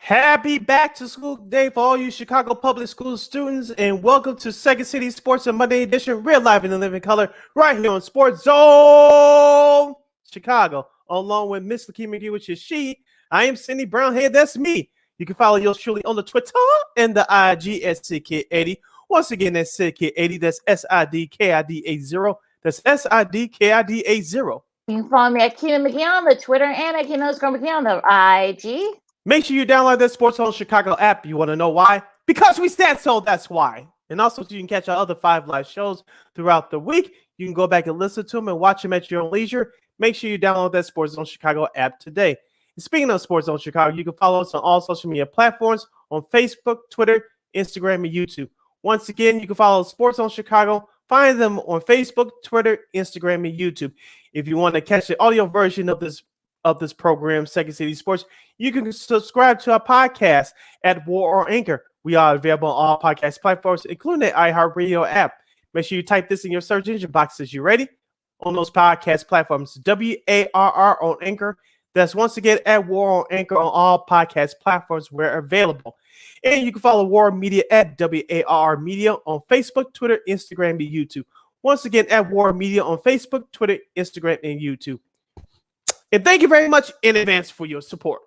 Happy back to school day for all you Chicago public school students, and welcome to Second City Sports and Monday Edition, real life in the living color, right here on Sports Zone Chicago, along with Miss Lakeena McGee, which is she. I am Cindy Brownhead, that's me. You can follow yours truly on the Twitter and the IG at SidKid80. Once again, that's SidKid80, that's SIDKID80, that's SIDKID80. You can follow me at Lakeena McGee on the Twitter and at Lakeena_McGee on the IG. Make sure you download that Sports Zone Chicago app. You want to know why? Because we said so, that's why. And also, so you can catch our other 5 live shows throughout the week. You can go back and listen to them and watch them at your own leisure. Make sure you download that Sports Zone Chicago app today. And speaking of Sports Zone Chicago, you can follow us on all social media platforms on Facebook, Twitter, Instagram, and YouTube. Once again, you can follow Sports Zone Chicago. Find them on Facebook, Twitter, Instagram, and YouTube. If you want to catch the audio version of this program, Second City Sports, you can subscribe to our podcast at War or Anchor. We are available on all podcast platforms, including the iHeartRadio app. Make sure you type this in your search engine box as you're ready on those podcast platforms. WARR on Anchor. That's once again at War on Anchor on all podcast platforms where available. And you can follow War Media at WARR Media on Facebook, Twitter, Instagram, and YouTube. Once again, at War Media on Facebook, Twitter, Instagram, and YouTube. And thank you very much in advance for your support.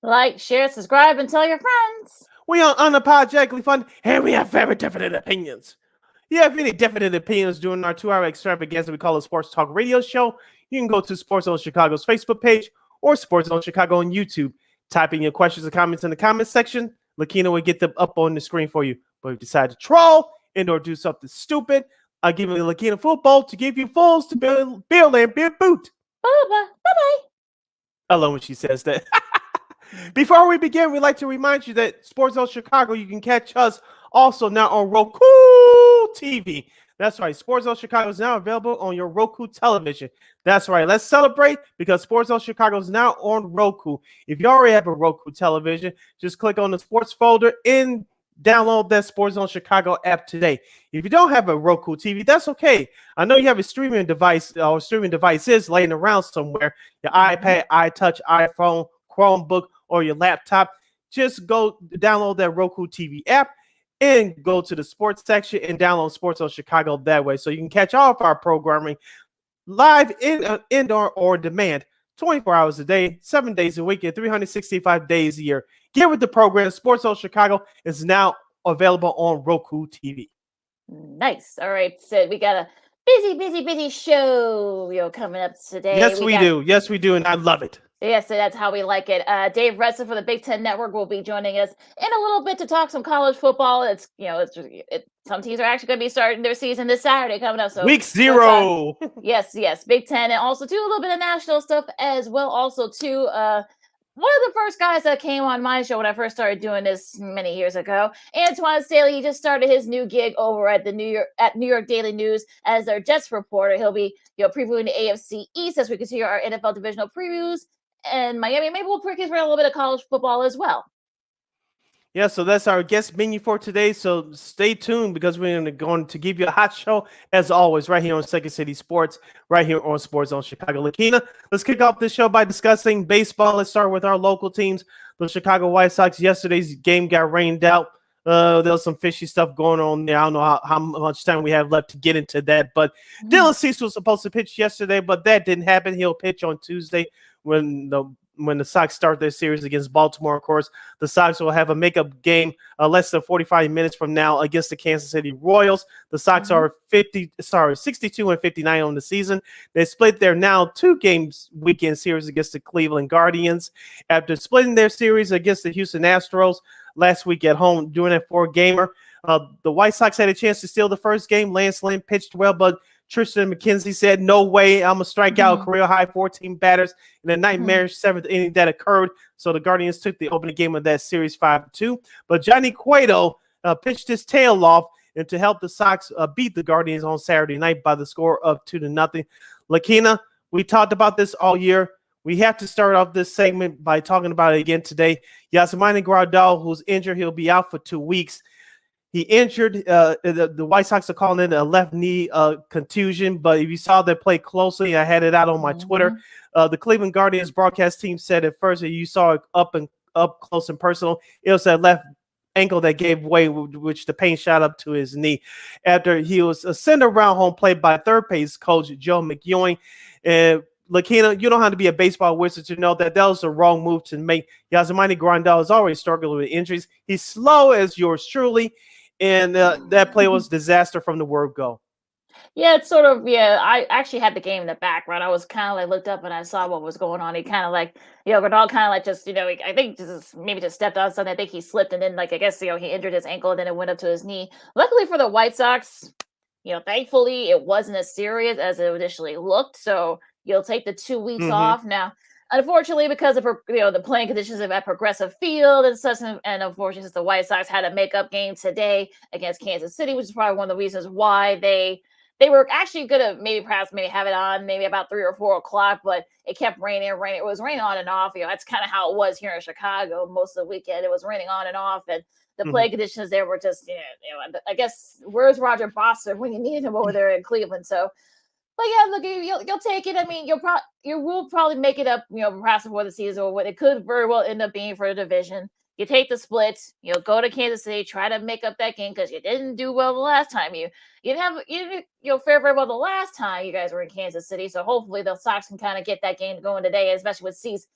Like, share, subscribe, and tell your friends. We are unapologetically fun, and we have very definite opinions. If you have any definite opinions during our 2-hour extravaganza we call a Sports Talk Radio Show, you can go to Sports Zone Chicago's Facebook page or Sports Zone Chicago on YouTube. Type in your questions or comments in the comments section. Lakeena will get them up on the screen for you. But if you decide to troll and or do something stupid, I'll give you the Lakeena football to give you fools to build and build boot. Bye-bye. I love when she says that. Before we begin, we'd like to remind you that Sports Zone Chicago, you can catch us also now on Roku TV. That's right. Sports Zone Chicago is now available on your Roku television. That's right. Let's celebrate because Sports Zone Chicago is now on Roku. If you already have a Roku television, just click on the sports folder and download that Sports Zone Chicago app today. If you don't have a Roku TV, that's okay. I know you have a streaming device or streaming devices laying around somewhere. Your iPad, iTouch, iPhone, Chromebook, or your laptop. Just go download that Roku TV app and go to the sports section and download Sports Zone Chicago that way. So you can catch all of our programming live, indoor, or demand, 24 hours a day, 7 days a week, and 365 days a year. Get with the program. Sports Zone Chicago is now available on Roku TV. Nice. All right, Sid, we got a busy show coming up today. Yes, we do. Yes, we do, and I love it. Yes, so that's how we like it. Dave Revsine for the Big Ten Network will be joining us in a little bit to talk some college football. Some teams are actually going to be starting their season this Saturday coming up. So week 0. Yes, Big Ten, and also too a little bit of national stuff as well. Also too, one of the first guys that came on my show when I first started doing this many years ago, Antwan Staley. He just started his new gig over at the New York Daily News as their Jets reporter. He'll be previewing the AFC East as we continue our NFL divisional previews. And Miami, maybe we'll prick his brain a little bit of college football as well. Yeah, so that's our guest menu for today. So stay tuned because we're going to give you a hot show as always right here on Second City Sports, right here on Sports Zone Chicago. Lakeena, let's kick off this show by discussing baseball. Let's start with our local teams. The Chicago White Sox, yesterday's game got rained out. There was some fishy stuff going on there. I don't know how much time we have left to get into that. But Dylan Cease was supposed to pitch yesterday, but that didn't happen. He'll pitch on Tuesday when the Sox start their series against Baltimore. Of course, the Sox will have a makeup game less than 45 minutes from now against the Kansas City Royals. The Sox are 62-59 on the season. They split their now 2-game weekend series against the Cleveland Guardians after splitting their series against the Houston Astros last week at home during that 4-gamer. The White Sox had a chance to steal the first game. Lance Lynn pitched well, but Tristan McKenzie said, "No way, I'm going to strike out career high 14 batters in a nightmarish 7th inning that occurred." So the Guardians took the opening game of that series 5-2. But Johnny Cueto pitched his tail off and to help the Sox beat the Guardians on Saturday night by the score of 2-0. Lakeena, we talked about this all year. We have to start off this segment by talking about it again today. Yasmani Grandal, who's injured, he'll be out for 2 weeks. He injured, the White Sox are calling it a left knee contusion, but if you saw that play closely, I had it out on my Twitter. The Cleveland Guardians broadcast team said at first that you saw it up up close and personal. It was that left ankle that gave way, which the pain shot up to his knee after he was sent around home plate by third base coach Joe McEwing. And Lakeena, you don't have to be a baseball wizard to know that was the wrong move to make. Yasmani Grandal is already struggling with injuries. He's slow as yours truly, and that play was disaster from the word go. Yeah, it's sort of, yeah. I actually had the game in the background. I was kind of like looked up and I saw what was going on. He kind of like, Gradal kind of like just, I think just maybe just stepped on something. I think he slipped and then like I guess he injured his ankle and then it went up to his knee. Luckily for the White Sox, thankfully it wasn't as serious as it initially looked. So you'll take the 2 weeks off now. Unfortunately, because of the playing conditions of that Progressive Field and such, and unfortunately, since the White Sox had a makeup game today against Kansas City, which is probably one of the reasons why they were actually gonna maybe have it on maybe about 3 or 4 o'clock, but it kept raining. It was raining on and off. That's kind of how it was here in Chicago most of the weekend. It was raining on and off, and the play conditions there were just, I guess where's Roger Boston when you needed him over there in Cleveland? So, but yeah, look, you'll take it. I mean, you will probably make it up, perhaps before the season, or what it could very well end up being for the division. You take the splits, go to Kansas City, try to make up that game because you didn't do well the last time. You didn't fare very well the last time you guys were in Kansas City. So hopefully the Sox can kind of get that game going today, especially with Cease,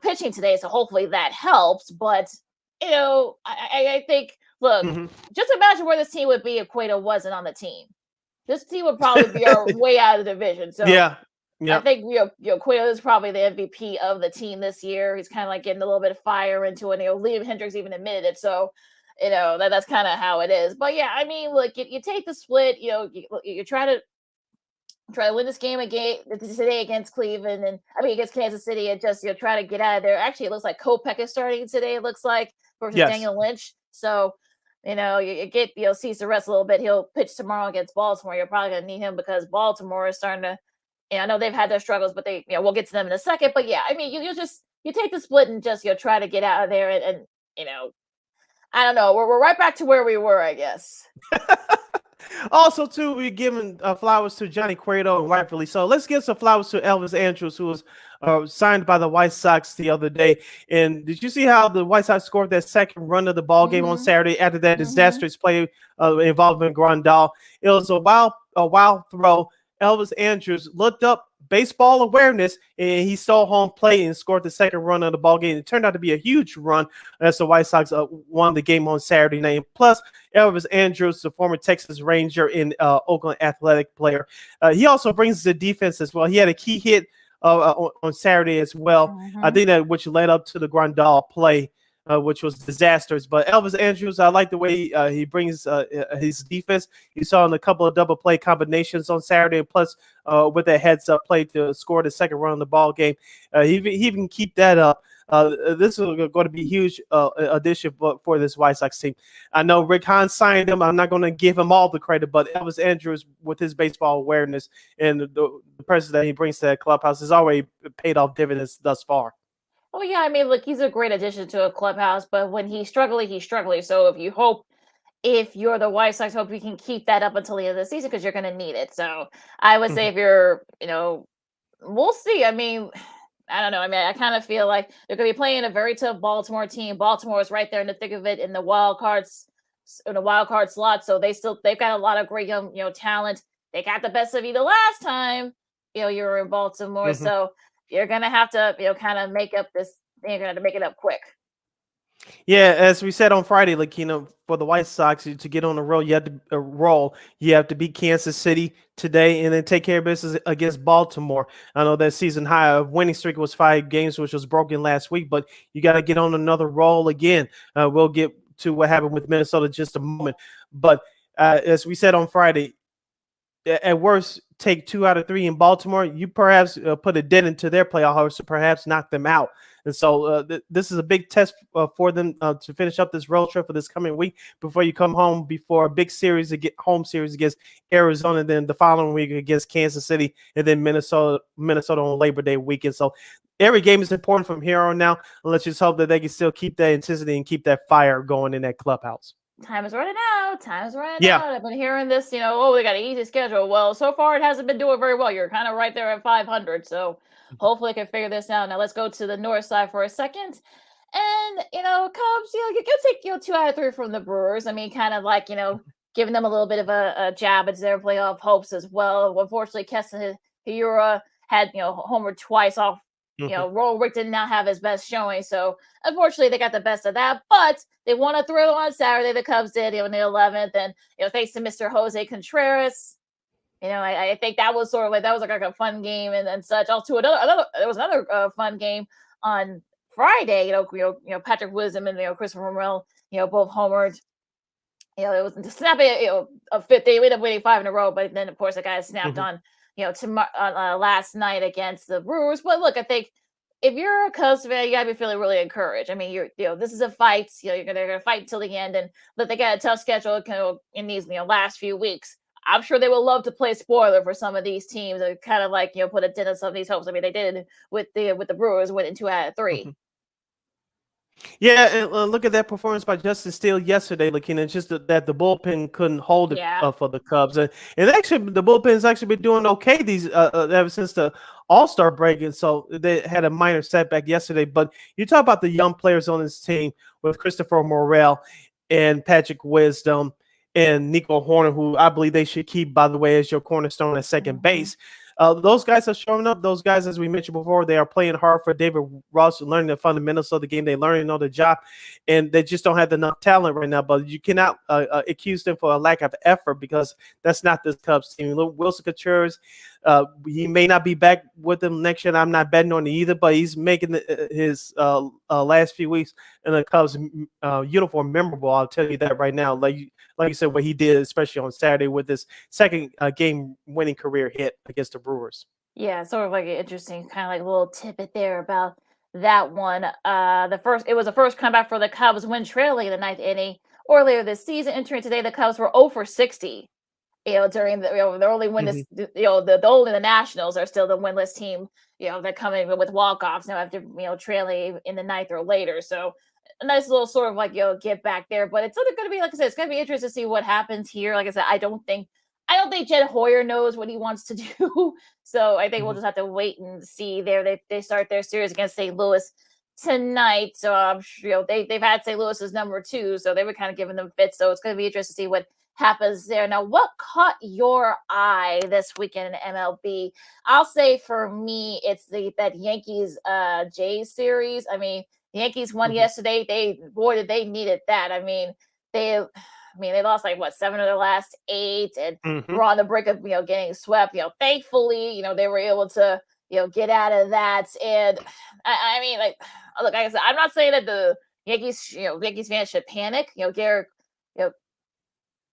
pitching today. So hopefully that helps. But I think, look, just imagine where this team would be if Cueto wasn't on the team. This team would probably be way out of the division. So yeah. I think Cueto is probably the MVP of the team this year. He's kind of like getting a little bit of fire into it. Liam Hendricks even admitted it. So, that's kind of how it is. But yeah, I mean, look, you take the split. You try to win this game again today against Cleveland, and against Kansas City, and just try to get out of there. Actually, it looks like Kopech is starting today. It looks like versus Daniel Lynch. So. You get Cease the rest a little bit. He'll pitch tomorrow against Baltimore. You're probably gonna need him because Baltimore is starting to. I know they've had their struggles, but we'll get to them in a second. But yeah, I mean, you take the split and just try to get out of there, and I don't know. We're right back to where we were, I guess. Also, too, we're giving flowers to Johnny Cueto, and rightfully so. Let's give some flowers to Elvis Andrus, who was signed by the White Sox the other day. And did you see how the White Sox scored that second run of the ball game on Saturday after that disastrous play involving Grandal? It was a wild throw. Elvis Andrus looked up, baseball awareness, and he stole home plate and scored the second run of the ball game. It turned out to be a huge run as the White Sox won the game on Saturday night. Plus, Elvis Andrus, the former Texas Ranger and Oakland Athletic player, he also brings the defense as well. He had a key hit on Saturday as well. I think that which led up to the Grandal play, which was disastrous. But Elvis Andrus, I like the way he brings his defense. You saw in a couple of double play combinations on Saturday, plus with that heads up play to score the second run of the ball game. He even keep that up. This is going to be a huge addition for this White Sox team. I know Rick Hahn signed him. I'm not going to give him all the credit, but Elvis Andrus, with his baseball awareness and the presence that he brings to that clubhouse, has already paid off dividends thus far. Oh yeah, I mean, look, he's a great addition to a clubhouse, but when he's struggling, he's struggling. So if you're the White Sox, hope you can keep that up until the end of the season because you're going to need it. So I would say if you're, we'll see. I mean, I don't know. I mean, I kind of feel like they're going to be playing a very tough Baltimore team. Baltimore is right there in the thick of it in the wild card slot. So they've got a lot of great young, talent. They got the best of you the last time, you were in Baltimore. So you're going to have to, kind of make up this. You're going to make it up quick. Yeah, as we said on Friday, for the White Sox to get on the road, you have to You have to beat Kansas City today, and then take care of business against Baltimore. I know that season high winning streak was 5 games, which was broken last week, but you got to get on another roll again. We'll get to what happened with Minnesota in just a moment, but as we said on Friday, at worst, take 2 out of 3 in Baltimore. You perhaps put a dent into their playoff hopes, to perhaps knock them out. And so this is a big test for them to finish up this road trip for this coming week before you come home before a big home series against Arizona, then the following week against Kansas City, and then Minnesota on Labor Day weekend. So every game is important from here on now. And let's just hope that they can still keep that intensity and keep that fire going in that clubhouse. Time is running out. I've been hearing this, they got an easy schedule. Well, so far it hasn't been doing very well. You're kind of right there at 500. So hopefully I can figure this out. Now let's go to the north side for a second. And Cubs, you can take 2 out of 3 from the Brewers. I mean, kind of like giving them a little bit of a jab at their playoff hopes as well. Unfortunately, Keston Hiura had homered twice off. Rorick did not have his best showing, so unfortunately they got the best of that. But they won a thrill on Saturday. The Cubs did in the 11th, and thanks to Mr. Jose Contreras. I think that was sort of like a fun game and such. Also, there was another fun game on Friday. Patrick Wisdom and Christopher Morel, both homered. It was snapping a fifth. They ended up winning 5 in a row, but then of course the guy snapped on last night against the Brewers. But look, I think if you're a Cubs fan, you gotta be feeling really encouraged. I mean, this is a fight. They're gonna fight until the end, but they got a tough schedule in these last few weeks. I'm sure they would love to play spoiler for some of these teams and kind of like put a dent in some of these hopes. I mean, they did with the Brewers, winning 2 out of 3. Yeah, and look at that performance by Justin Steele yesterday, Lakeena. Just that the bullpen couldn't hold it for the Cubs, and actually the bullpen's actually been doing okay these ever since the All-Star break, and so they had a minor setback yesterday. But you talk about the young players on this team with Christopher Morel and Patrick Wisdom and Nico Horner, who I believe they should keep, by the way, as your cornerstone at second base. Those guys are showing up. Those guys, as we mentioned before, they are playing hard for David Ross, learning the fundamentals of the game. They learning on the job, and they just don't have enough talent right now. But you cannot accuse them for a lack of effort, because that's not this Cubs team. Look, Wilson Contreras, he may not be back with them next year. I'm not betting on it either, but he's making his last few weeks in the Cubs uniform memorable. I'll tell you that right now. Like you said, what he did, especially on Saturday with his second game-winning career hit against the Brewers. Yeah, sort of like an interesting kind of like little tidbit there about that one. It was the first comeback for the Cubs when trailing in the 9th inning earlier this season. Entering today, the Cubs were 0 for 60. During the the only winless, only the Nationals are still the winless team. They're coming with walk-offs now after trailing in the 9th or later. So a nice little sort of like get back there. But it's going to be, like I said, it's going to be interesting to see what happens here. Like I said, I don't think Jed Hoyer knows what he wants to do. So I think we'll just have to wait and see. They start their series against St. Louis tonight. So I'm sure they've had St. Louis as number 2, so they were kind of giving them fits. So it's going to be interesting to see what happens there. Now, what caught your eye this weekend in MLB? I'll say for me, it's that Yankees Jays series. I mean, the Yankees won yesterday. Did they needed that. I mean, they lost like 7 of their last 8, and were on the brink of getting swept. Thankfully, they were able to get out of that. And I mean, like, look, like I said, I'm not saying that the Yankees Yankees fans should panic. Garrett,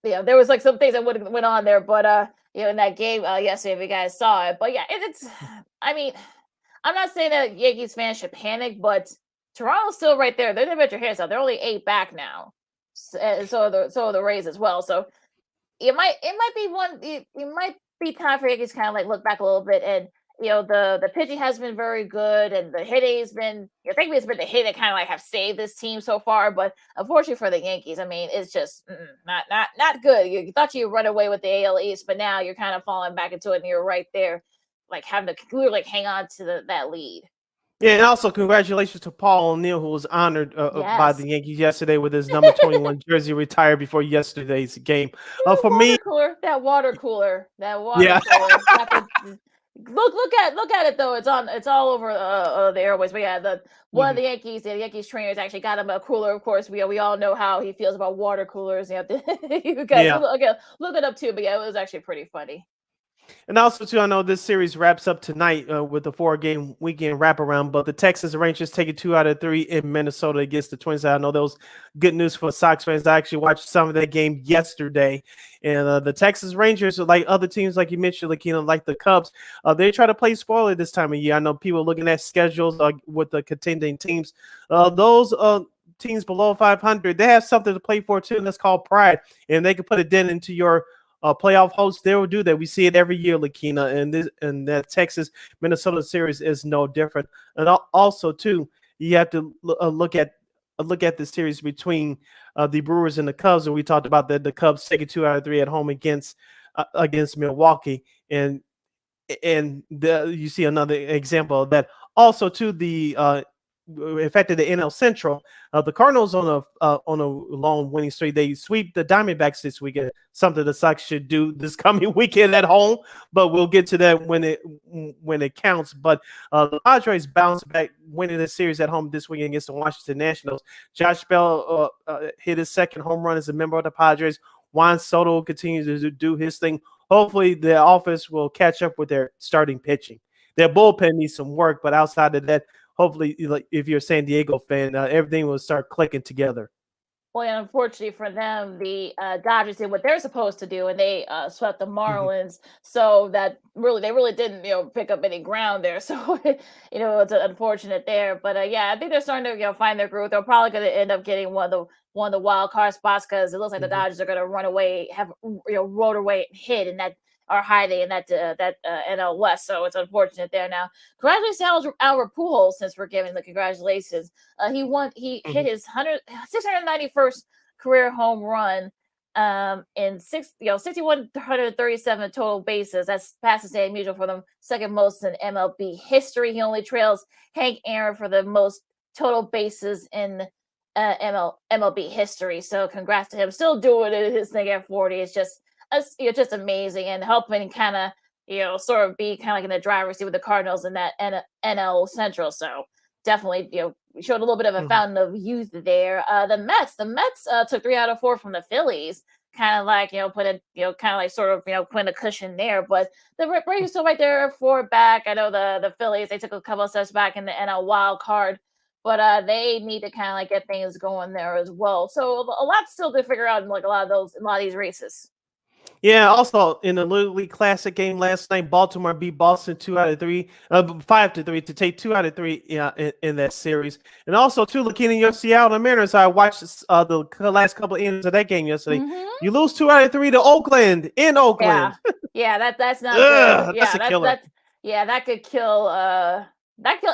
there was like some things that went on there, but in that game yesterday, if you guys saw it. But yeah, it's I mean, I'm not saying that Yankees fans should panic, but Toronto's still right there. They're the better hands out. They're only 8 back now. So are the Rays as well. So it might be time for Yankees kind of like look back a little bit. And the pitching has been very good, and the hitting has been. I think it's been the hitting that kind of like have saved this team so far. But unfortunately for the Yankees, I mean, it's just not good. You thought you run away with the AL East, but now you're kind of falling back into it, and you're right there, like having to clearly like hang on to that lead. Yeah, and also congratulations to Paul O'Neill, who was honored by the Yankees yesterday with his number 21 jersey retired before yesterday's game. For me, that water cooler. Look at it though. It's all over the airways. But yeah, one of the Yankees trainers actually got him a cooler. Of course, we all know how he feels about water coolers. You guys look it up too. But yeah, it was actually pretty funny. And also, too, I know this series wraps up tonight with the 4-game weekend wraparound, but the Texas Rangers taking 2 out of 3 in Minnesota against the Twins. I know that was good news for Sox fans. I actually watched some of that game yesterday, and the Texas Rangers, like other teams, like you mentioned, like the Cubs, they try to play spoiler this time of year. I know people are looking at schedules with the contending teams. Those teams below 500, they have something to play for too, and that's called pride, and they can put a dent into your playoff hosts. They will do that. We see it every year, Lakeena, and that Texas Minnesota series is no different. And also, too, you have to look at the series between the Brewers and the Cubs. And we talked about the Cubs taking 2 out of 3 at home against Milwaukee, and you see another example of that. Also, too, the affected the NL Central. The Cardinals on a long winning streak. They sweep the Diamondbacks this weekend. Something the Sox should do this coming weekend at home, but we'll get to that when it counts. But the Padres bounced back, winning the series at home this weekend against the Washington Nationals. Josh Bell hit his second home run as a member of the Padres. Juan Soto continues to do his thing. Hopefully, the offense will catch up with their starting pitching. Their bullpen needs some work, but outside of that, hopefully, like if you're a San Diego fan, everything will start clicking together. Well, and unfortunately for them, the Dodgers did what they're supposed to do, and they swept the Marlins. So that they really didn't, pick up any ground there. So, it's unfortunate there. But yeah, I think they're starting to, find their groove. They're probably going to end up getting one of the wild card spots because it looks like the Dodgers are going to run away, have rode away, hit in that. Are hiding in that NL West, so it's unfortunate there. Now, congratulations to Albert Pujols, since we're giving the congratulations. He hit his 691st career home run in 6,137 total bases. That's past the state mutual for the second most in MLB history. He only trails Hank Aaron for the most total bases in MLB history. So, congrats to him. Still doing his thing at 40. It's just amazing and helping kind of, sort of be kind of like in the driver's seat with the Cardinals in that NL Central. So definitely, showed a little bit of a fountain of youth there. The Mets took 3 out of 4 from the Phillies, kind of like, putting a cushion there. But the Braves still right there, 4 back. I know the Phillies, they took a couple of steps back in the NL wild card. But they need to kind of like get things going there as well. So a lot still to figure out in like a lot of these races. Yeah, also in the Little League Classic game last night, Baltimore beat Boston 5-3 to take 2 out of 3 in that series. And also, too, Lakeena, your Seattle Mariners, I watched the last couple of innings of that game yesterday. You lose 2 out of 3 to Oakland, in Oakland. Yeah, that's not good. That's a killer. That could kill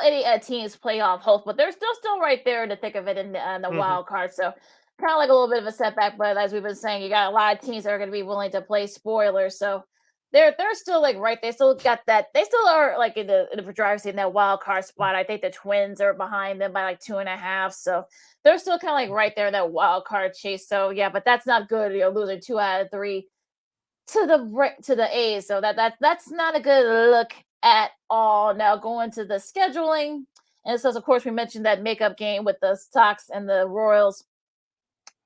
any team's playoff hopes, but they're still right there in the thick of it in the wild card. So kind of like a little bit of a setback, but as we've been saying, you got a lot of teams that are going to be willing to play spoilers. So they're still like right. They still got that. They still are like in the driver's seat in that wild card spot. I think the Twins are behind them by like 2.5. So they're still kind of like right there in that wild card chase. So yeah, but that's not good. Losing 2 out of 3 to the A's. So that's not a good look at all. Now going to the scheduling, and so of course we mentioned that makeup game with the Sox and the Royals.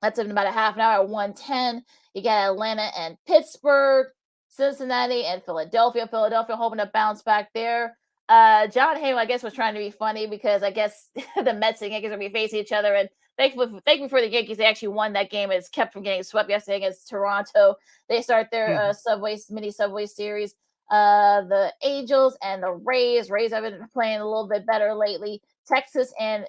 That's in about a half an hour at 1:10. You got Atlanta and Pittsburgh, Cincinnati and Philadelphia. Philadelphia hoping to bounce back there. John Hamm, I guess, was trying to be funny because I guess the Mets and Yankees are going to be facing each other. And thankfully for the Yankees, they actually won that game. It's kept from getting swept yesterday against Toronto. They start their mini Subway series. The Angels and the Rays. Rays have been playing a little bit better lately. Texas and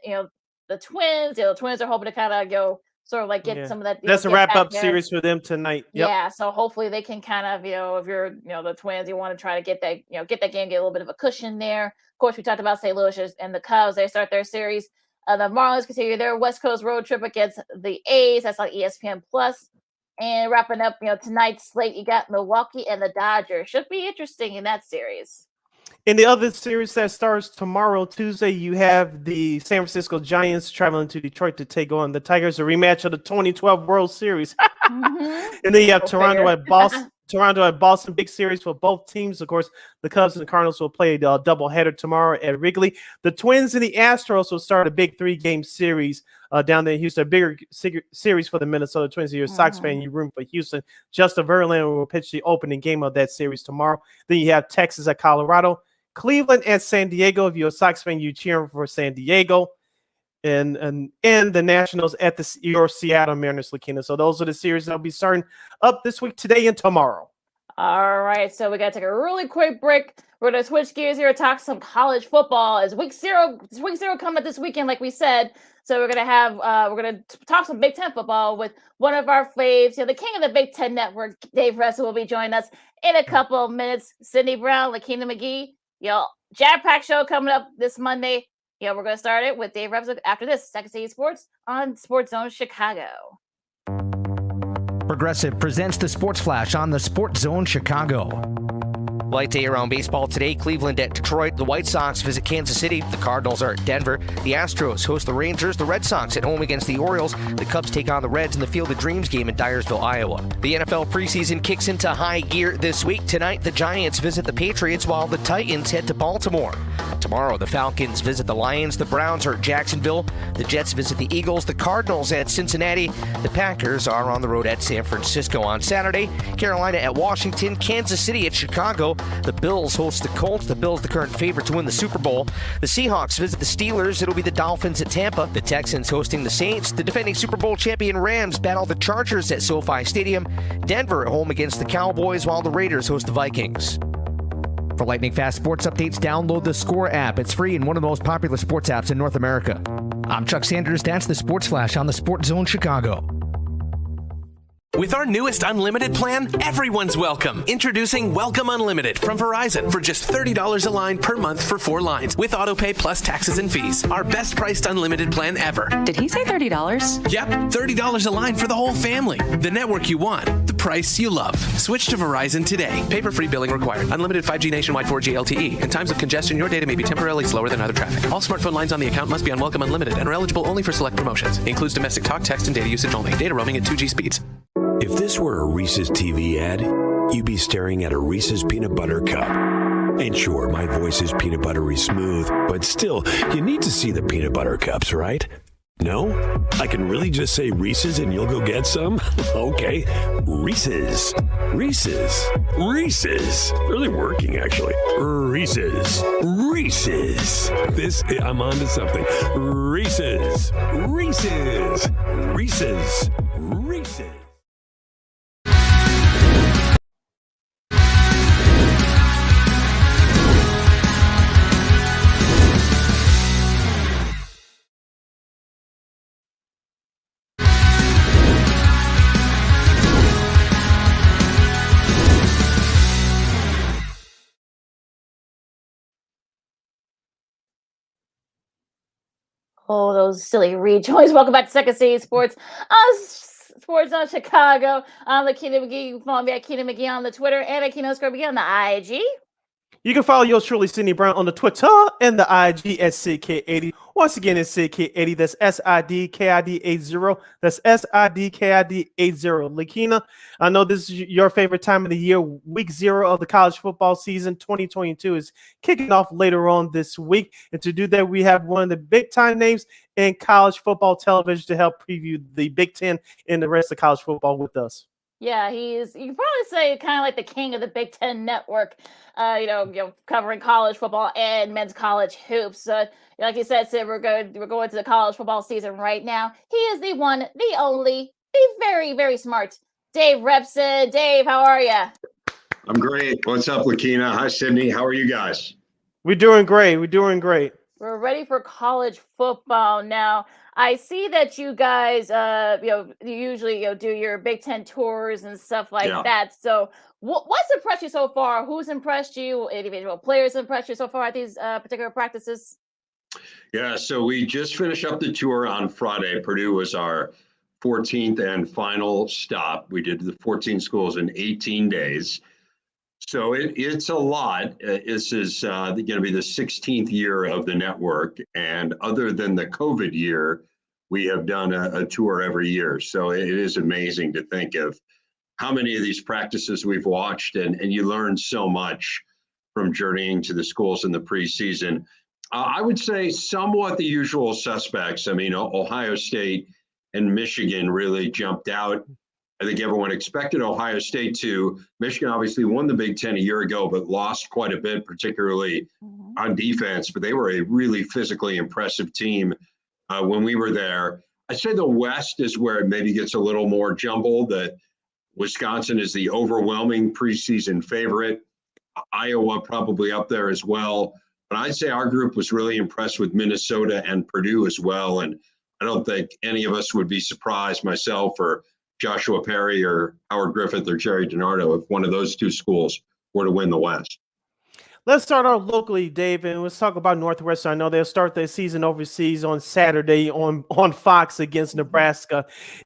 the Twins. The Twins are hoping to kind of go sort of like get some of that. That's a wrap-up series for them tonight. Yep. Yeah, so hopefully they can kind of, if you're, the Twins, you want to try to get that game, get a little bit of a cushion there. Of course, we talked about St. Louis and the Cubs. They start their series. The Marlins continue their West Coast road trip against the A's. That's on ESPN Plus. And wrapping up, tonight's slate, you got Milwaukee and the Dodgers. Should be interesting in that series. In the other series that starts tomorrow, Tuesday, you have the San Francisco Giants traveling to Detroit to take on the Tigers, a rematch of the 2012 World Series. And then you have Toronto at Boston, big series for both teams. Of course, the Cubs and the Cardinals will play a doubleheader tomorrow at Wrigley. The Twins and the Astros will start a big 3-game series down there in Houston, a bigger series for the Minnesota Twins. If you're a Sox fan, you room for Houston. Justin Verlander will pitch the opening game of that series tomorrow. Then you have Texas at Colorado. Cleveland and San Diego. If you're a Sox fan, you cheering for San Diego, and the Nationals at your Seattle Mariners, Lakeena. So those are the series that'll be starting up this week, today and tomorrow. All right, so we got to take a really quick break. We're going to switch gears here and talk some college football. As week zero coming this weekend, like we said. So we're going to talk some Big Ten football with one of our faves, the king of the Big Ten Network, Dave Russell, will be joining us in a couple of minutes. Sydney Brown, Lakeena McGee. Jam-packed show coming up this Monday. We're going to start it with Dave Revsine after this. Second City Sports on Sports Zone Chicago. Progressive presents the Sports Flash on the Sports Zone Chicago. Light day around baseball today. Cleveland at Detroit. The White Sox visit Kansas City. The Cardinals are at Denver. The Astros host the Rangers. The Red Sox at home against the Orioles. The Cubs take on the Reds in the Field of Dreams game in Dyersville, Iowa. The NFL preseason kicks into high gear this week. Tonight, the Giants visit the Patriots while the Titans head to Baltimore. Tomorrow, the Falcons visit the Lions. The Browns are at Jacksonville. The Jets visit the Eagles. The Cardinals at Cincinnati. The Packers are on the road at San Francisco on Saturday. Carolina at Washington. Kansas City at Chicago. The Bills host the Colts. The Bills the current favorite to win the Super Bowl. The Seahawks visit the Steelers. It'll be the Dolphins at Tampa. The Texans hosting the Saints. The defending Super Bowl champion Rams battle the Chargers at SoFi Stadium. Denver at home against the Cowboys while the Raiders host the Vikings. For lightning fast sports updates, download the Score app. It's free and one of the most popular sports apps in North America. I'm Chuck Sanders. That's the Sports Flash on the Sports Zone Chicago. With our newest unlimited plan, everyone's welcome. Introducing Welcome Unlimited from Verizon for just $30 a line per month for 4 lines with autopay plus taxes and fees. Our best priced unlimited plan ever. Did he say $30? Yep, $30 a line for the whole family. The network you want, the price you love. Switch to Verizon today. Paper-free billing required. Unlimited 5G nationwide 4G LTE. In times of congestion, your data may be temporarily slower than other traffic. All smartphone lines on the account must be on Welcome Unlimited and are eligible only for select promotions. Includes domestic talk, text, and data usage only. Data roaming at 2G speeds. If this were a Reese's TV ad, you'd be staring at a Reese's peanut butter cup. And sure, my voice is peanut buttery smooth, but still, you need to see the peanut butter cups, right? No? I can really just say Reese's and you'll go get some? Okay. Reese's. Reese's. Reese's. Really working, actually. Reese's. Reese's. I'm on to something. Reese's. Reese's. Reese's. Reese's. Oh, those silly rejoins. Welcome back to Second City Sports. Sports on Chicago. I'm Lakeena McGee. You can follow me at Keena McGee on the Twitter and at Keena McGee on the IG. You can follow yours truly, Sydney Brown, on the Twitter and the IG at SidKid80. Once again, it's SidKid80. That's SIDKID80. That's SIDKID80. Lakeena, I know this is your favorite time of the year. Week 0 of the college football season 2022 is kicking off later on this week. And to do that, we have one of the big-time names in college football television to help preview the Big Ten and the rest of college football with us. Yeah, you can probably say kind of like the king of the Big Ten network, covering college football and men's college hoops. Like you said, Sid, we're going to the college football season right now. He is the one, the only, the very, very smart Dave Revsine. Dave, how are you? I'm great. What's up, Lakeena? Hi, Sydney. How are you guys? We're doing great. We're ready for college football now. I see that you guys, you usually do your Big Ten tours and stuff like that. So, what's impressed you so far? Who's impressed you? Individual players impressed you so far at these particular practices? Yeah, so we just finished up the tour on Friday. Purdue was our 14th and final stop. We did the 14 schools in 18 days. So it's a lot. This is going to be the 16th year of the network. And other than the COVID year, we have done a tour every year. So it is amazing to think of how many of these practices we've watched. And you learn so much from journeying to the schools in the preseason. I would say somewhat the usual suspects. I mean, Ohio State and Michigan really jumped out. I think everyone expected Ohio State to. Michigan obviously won the Big Ten a year ago, but lost quite a bit, particularly on defense. But they were a really physically impressive team when we were there. I'd say the West is where it maybe gets a little more jumbled. That Wisconsin is the overwhelming preseason favorite. Iowa probably up there as well. But I'd say our group was really impressed with Minnesota and Purdue as well. And I don't think any of us would be surprised, myself or Joshua Perry or Howard Griffith or Jerry DiNardo, if one of those two schools were to win the West. Let's start out locally, Dave, and let's talk about Northwestern. I know they'll start their season overseas on Saturday on Fox against Nebraska.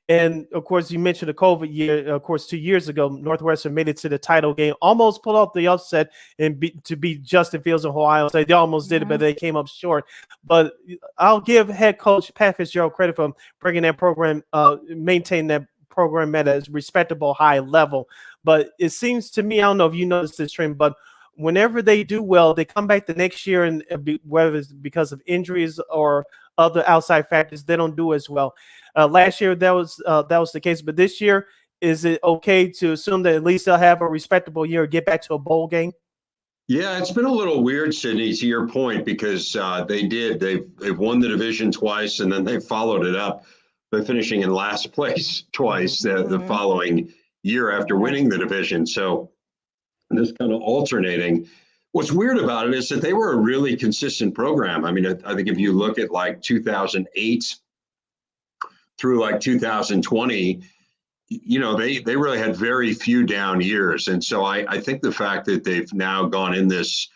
And, of course, you mentioned the COVID year. Of course, 2 years ago, Northwestern made it to the title game, almost pulled off the upset to beat Justin Fields and Ohio State. They almost did it, but they came up short. But I'll give head coach Pat Fitzgerald credit for bringing that program, maintaining that program at a respectable high level. But it seems to me, I don't know if you noticed this trend, but whenever they do well, they come back the next year, and whether it's because of injuries or other outside factors, they don't do as well. Last year that was the case, but this year, is it okay to assume that at least they'll have a respectable year, get back to a bowl game? Yeah, it's been a little weird, Sydney, to your point, because they've won the division twice, and then they followed it up by finishing in last place twice the following year after winning the division. So this kind of alternating. What's weird about it is that they were a really consistent program. I mean, I think if you look at like 2008 through like 2020, you know, they really had very few down years. And so I think the fact that they've now gone in this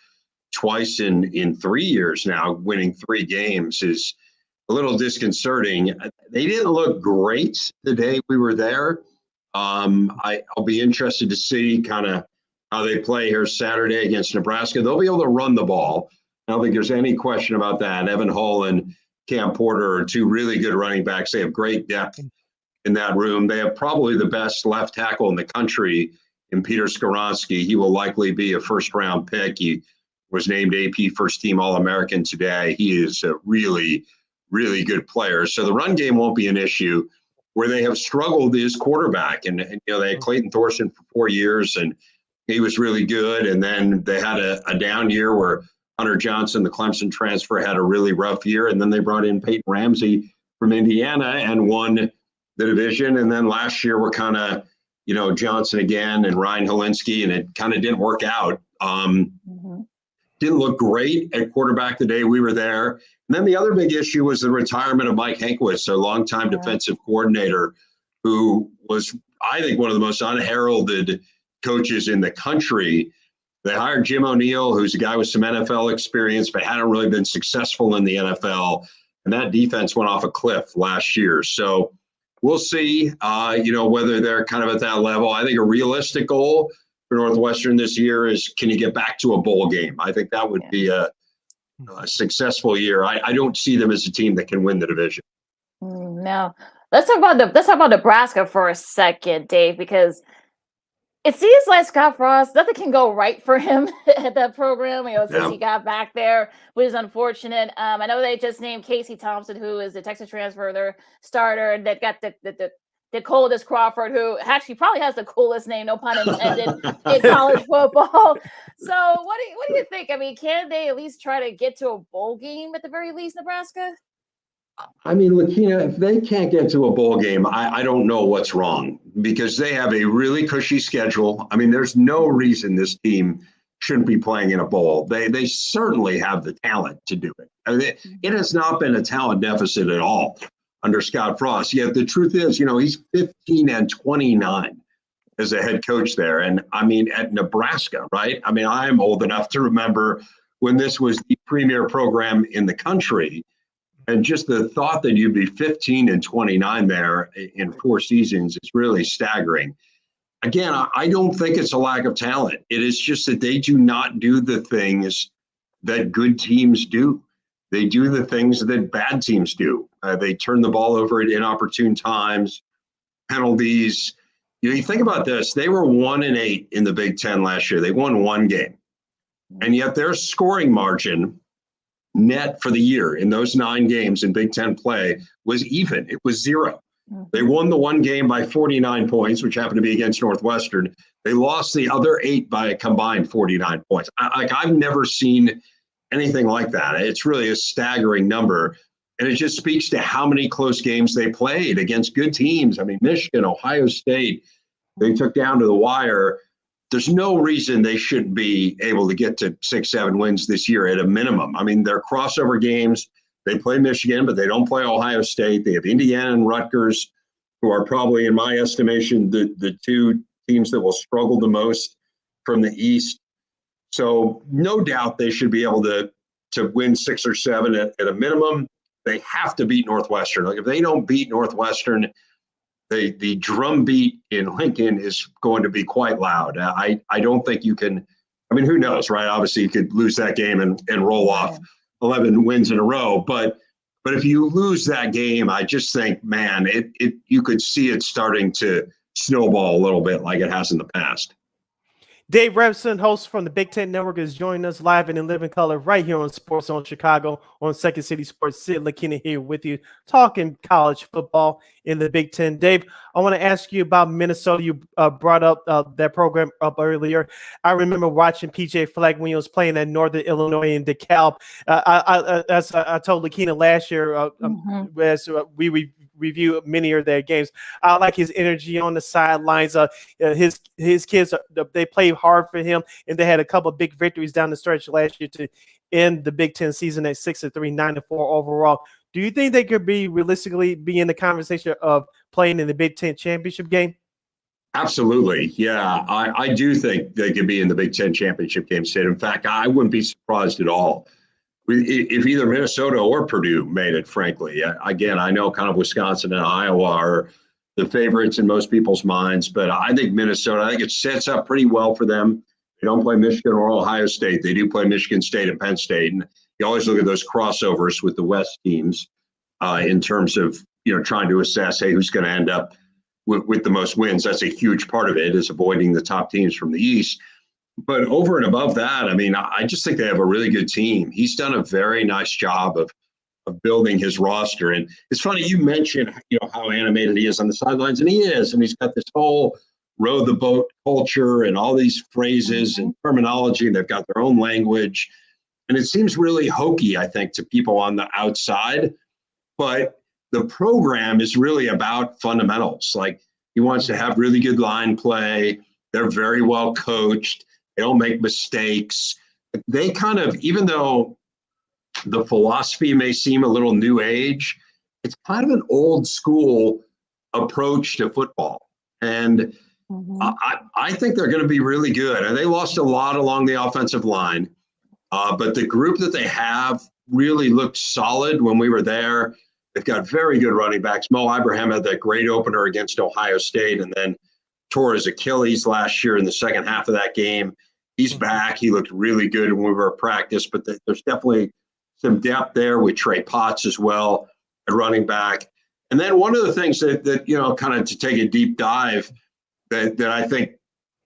twice in 3 years now, winning 3 games, is a little disconcerting. They didn't look great the day we were there. I'll be interested to see kind of how they play here Saturday against Nebraska. They'll be able to run the ball. I don't think there's any question about that. Evan Hull and Cam Porter are 2 really good running backs. They have great depth in that room. They have probably the best left tackle in the country in Peter Skoronski. He will likely be a first-round pick. He was named AP first-team All-American today. He is a really, really good player. So the run game won't be an issue. Where they have struggled is quarterback. And you know, they had Clayton Thorson for 4 years, and he was really good. And then they had a down year where Hunter Johnson, the Clemson transfer, had a really rough year. And then they brought in Peyton Ramsey from Indiana and won the division. And then last year were kind of, you know, Johnson again and Ryan Helinski, and it kind of didn't work out. Didn't look great at quarterback the day we were there. And then the other big issue was the retirement of Mike Hankwitz, a longtime defensive coordinator who was, I think, one of the most unheralded coaches in the country. They hired Jim O'Neill, who's a guy with some NFL experience, but hadn't really been successful in the NFL. And that defense went off a cliff last year. So we'll see, you know, whether they're kind of at that level. I think a realistic goal for Northwestern this year is, can you get back to a bowl game? I think that would be a successful year. I don't see them as a team that can win the division. No. Let's talk about Nebraska for a second, Dave, because it seems like Scott Frost, nothing can go right for him at that program, you know, since he got back there, which is unfortunate. I know they just named Casey Thompson, who is the Texas transfer, their starter, and they've got the coolest Crawford, who actually probably has the coolest name, no pun intended, in college football. So what do you think? I mean, can they at least try to get to a bowl game at the very least, Nebraska? I mean, Lakeena, if they can't get to a bowl game, I don't know what's wrong, because they have a really cushy schedule. I mean, there's no reason this team shouldn't be playing in a bowl. They certainly have the talent to do it. I mean, it has not been a talent deficit at all under Scott Frost. Yet the truth is, you know, he's 15-29 as a head coach there. And I mean, at Nebraska, right? I mean, I'm old enough to remember when this was the premier program in the country. And just the thought that you'd be 15-29 there in 4 seasons is really staggering. Again, I don't think it's a lack of talent. It is just that they do not do the things that good teams do. They do the things that bad teams do. They turn the ball over at inopportune times, penalties. You know, you think about this, they were 1-8 in the Big Ten last year. They won 1 game. And yet their scoring margin net for the year in those 9 games in Big Ten play was even. It was 0. They won the 1 game by 49 points, which happened to be against Northwestern. They lost the other 8 by a combined 49 points. I've never seen anything like that. It's really a staggering number. And it just speaks to how many close games they played against good teams. I mean, Michigan, Ohio State, they took down to the wire. There's no reason they shouldn't be able to get to 6-7 wins this year at a minimum. I mean, they're crossover games. They play Michigan, but they don't play Ohio State. They have Indiana and Rutgers, who are probably, in my estimation, the 2 teams that will struggle the most from the East. So no doubt they should be able to win 6 or 7 at a minimum. They have to beat Northwestern. Like if they don't beat Northwestern, the drumbeat in Lincoln is going to be quite loud. I don't think you can. I mean, who knows, right? Obviously, you could lose that game and roll off 11 wins in a row. But if you lose that game, I just think, man, you could see it starting to snowball a little bit like it has in the past. Dave Revsine, host from the Big Ten Network, is joining us live and in living color right here on Sports Zone Chicago on Second City Sports. Sid Lakeena here with you, talking college football in the Big Ten. Dave, I want to ask you about Minnesota. You brought up that program up earlier. I remember watching PJ Fleck when he was playing at Northern Illinois in DeKalb. As I told Lakeena last year, as we review many of their games, I like his energy on the sidelines. His kids, they play hard for him, and they had a couple of big victories down the stretch last year to end the Big Ten season at 6-3, 9-4 overall. Do you think they could realistically be in the conversation of playing in the Big Ten championship game? Absolutely. Yeah, I do think they could be in the Big Ten championship game, Sid. In fact, I wouldn't be surprised at all if either Minnesota or Purdue made it, frankly. Again, I know kind of Wisconsin and Iowa are the favorites in most people's minds, but I think Minnesota, I think it sets up pretty well for them. They don't play Michigan or Ohio State. They do play Michigan State and Penn State. And you always look at those crossovers with the West teams in terms of, trying to assess, hey, who's going to end up with the most wins. That's a huge part of it, is avoiding the top teams from the East. But over and above that, I mean, I just think they have a really good team. He's done a very nice job of building his roster. And it's funny, you mentioned, how animated he is on the sidelines, and he is. And he's got this whole row the boat culture and all these phrases and terminology. They've got their own language. And it seems really hokey, I think, to people on the outside. But the program is really about fundamentals. Like, he wants to have really good line play. They're very well coached. They don't make mistakes. They kind of, even though the philosophy may seem a little new age, it's kind of an old school approach to football. And I think they're going to be really good. And they lost a lot along the offensive line. But the group that they have really looked solid when we were there. They've got very good running backs. Mo Ibrahim had that great opener against Ohio State and then tore his Achilles last year in the second half of that game. He's back. He looked really good when we were at practice, but there's definitely some depth there with Trey Potts as well at running back. And then one of the things that kind of to take a deep dive that I think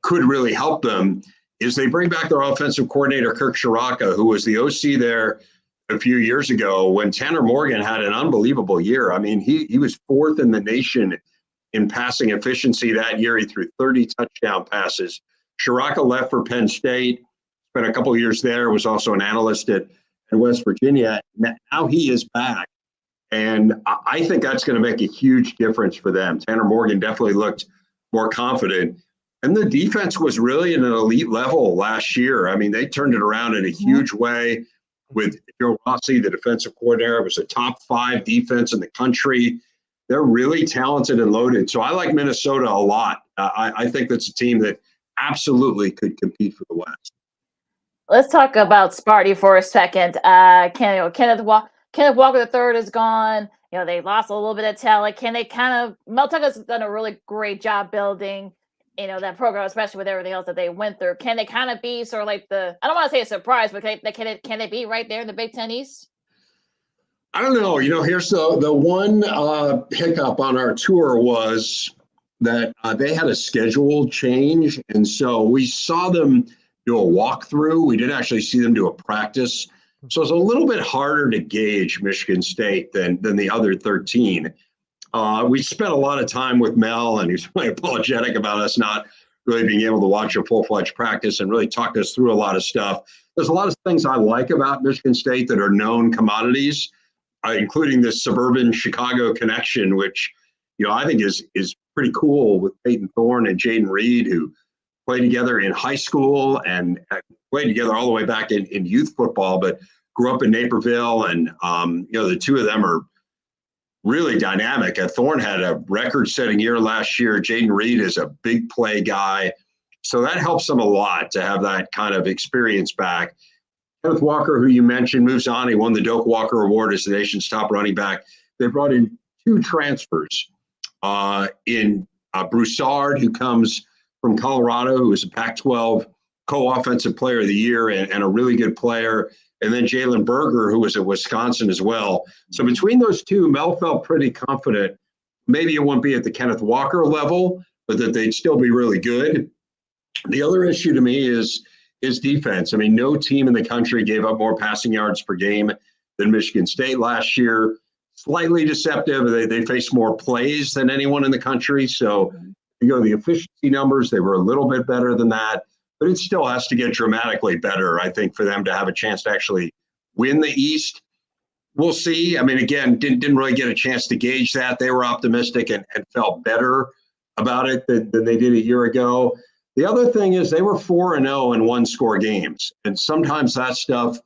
could really help them is they bring back their offensive coordinator, Kirk Shiraka, who was the OC there a few years ago when Tanner Morgan had an unbelievable year. I mean, he was 4th in the nation in passing efficiency that year. He threw 30 touchdown passes. Shiraka left for Penn State, spent a couple of years there, was also an analyst at West Virginia. Now he is back. And I think that's going to make a huge difference for them. Tanner Morgan definitely looked more confident. And the defense was really at an elite level last year. I mean, they turned it around in a huge way with Joe Rossi, the defensive coordinator. It was a top 5 defense in the country. They're really talented and loaded. So I like Minnesota a lot. I think that's a team that absolutely could compete for the West. Let's talk about Sparty for a second. Kenneth Walker III is gone. They lost a little bit of talent. Can they Mel Tucker's done a really great job building, that program, especially with everything else that they went through. Can they kind of be sort of like I don't want to say a surprise, but can they be right there in the Big Ten East? I don't know. Here's the one hiccup on our tour was that they had a schedule change. And so we saw them do a walkthrough. We didn't actually see them do a practice. So it's a little bit harder to gauge Michigan State than the other 13. We spent a lot of time with Mel, and he's really apologetic about us not really being able to watch a full-fledged practice and really talk us through a lot of stuff. There's a lot of things I like about Michigan State that are known commodities, including this suburban Chicago connection, which I think is pretty cool, with Peyton Thorne and Jaden Reed, who played together in high school and played together all the way back in youth football, but grew up in Naperville. And, the two of them are really dynamic. Thorne had a record-setting year last year. Jaden Reed is a big play guy. So that helps them a lot to have that kind of experience back. Kenneth Walker, who you mentioned, moves on. He won the Doak Walker Award as the nation's top running back. They brought in 2 transfers in Broussard, who comes from Colorado, who is a Pac-12 co-offensive player of the year and a really good player. And then Jalen Berger, who was at Wisconsin as well. So between those 2, Mel felt pretty confident. Maybe it won't be at the Kenneth Walker level, but that they'd still be really good. The other issue to me is defense. I mean, no team in the country gave up more passing yards per game than Michigan State last year. Slightly deceptive. They faced more plays than anyone in the country. So, the efficiency numbers, they were a little bit better than that, but it still has to get dramatically better, I think, for them to have a chance to actually win the East. We'll see. I mean, again, didn't really get a chance to gauge that. They were optimistic and felt better about it than they did a year ago. The other thing is they were 4-0 in one-score games. And sometimes that stuff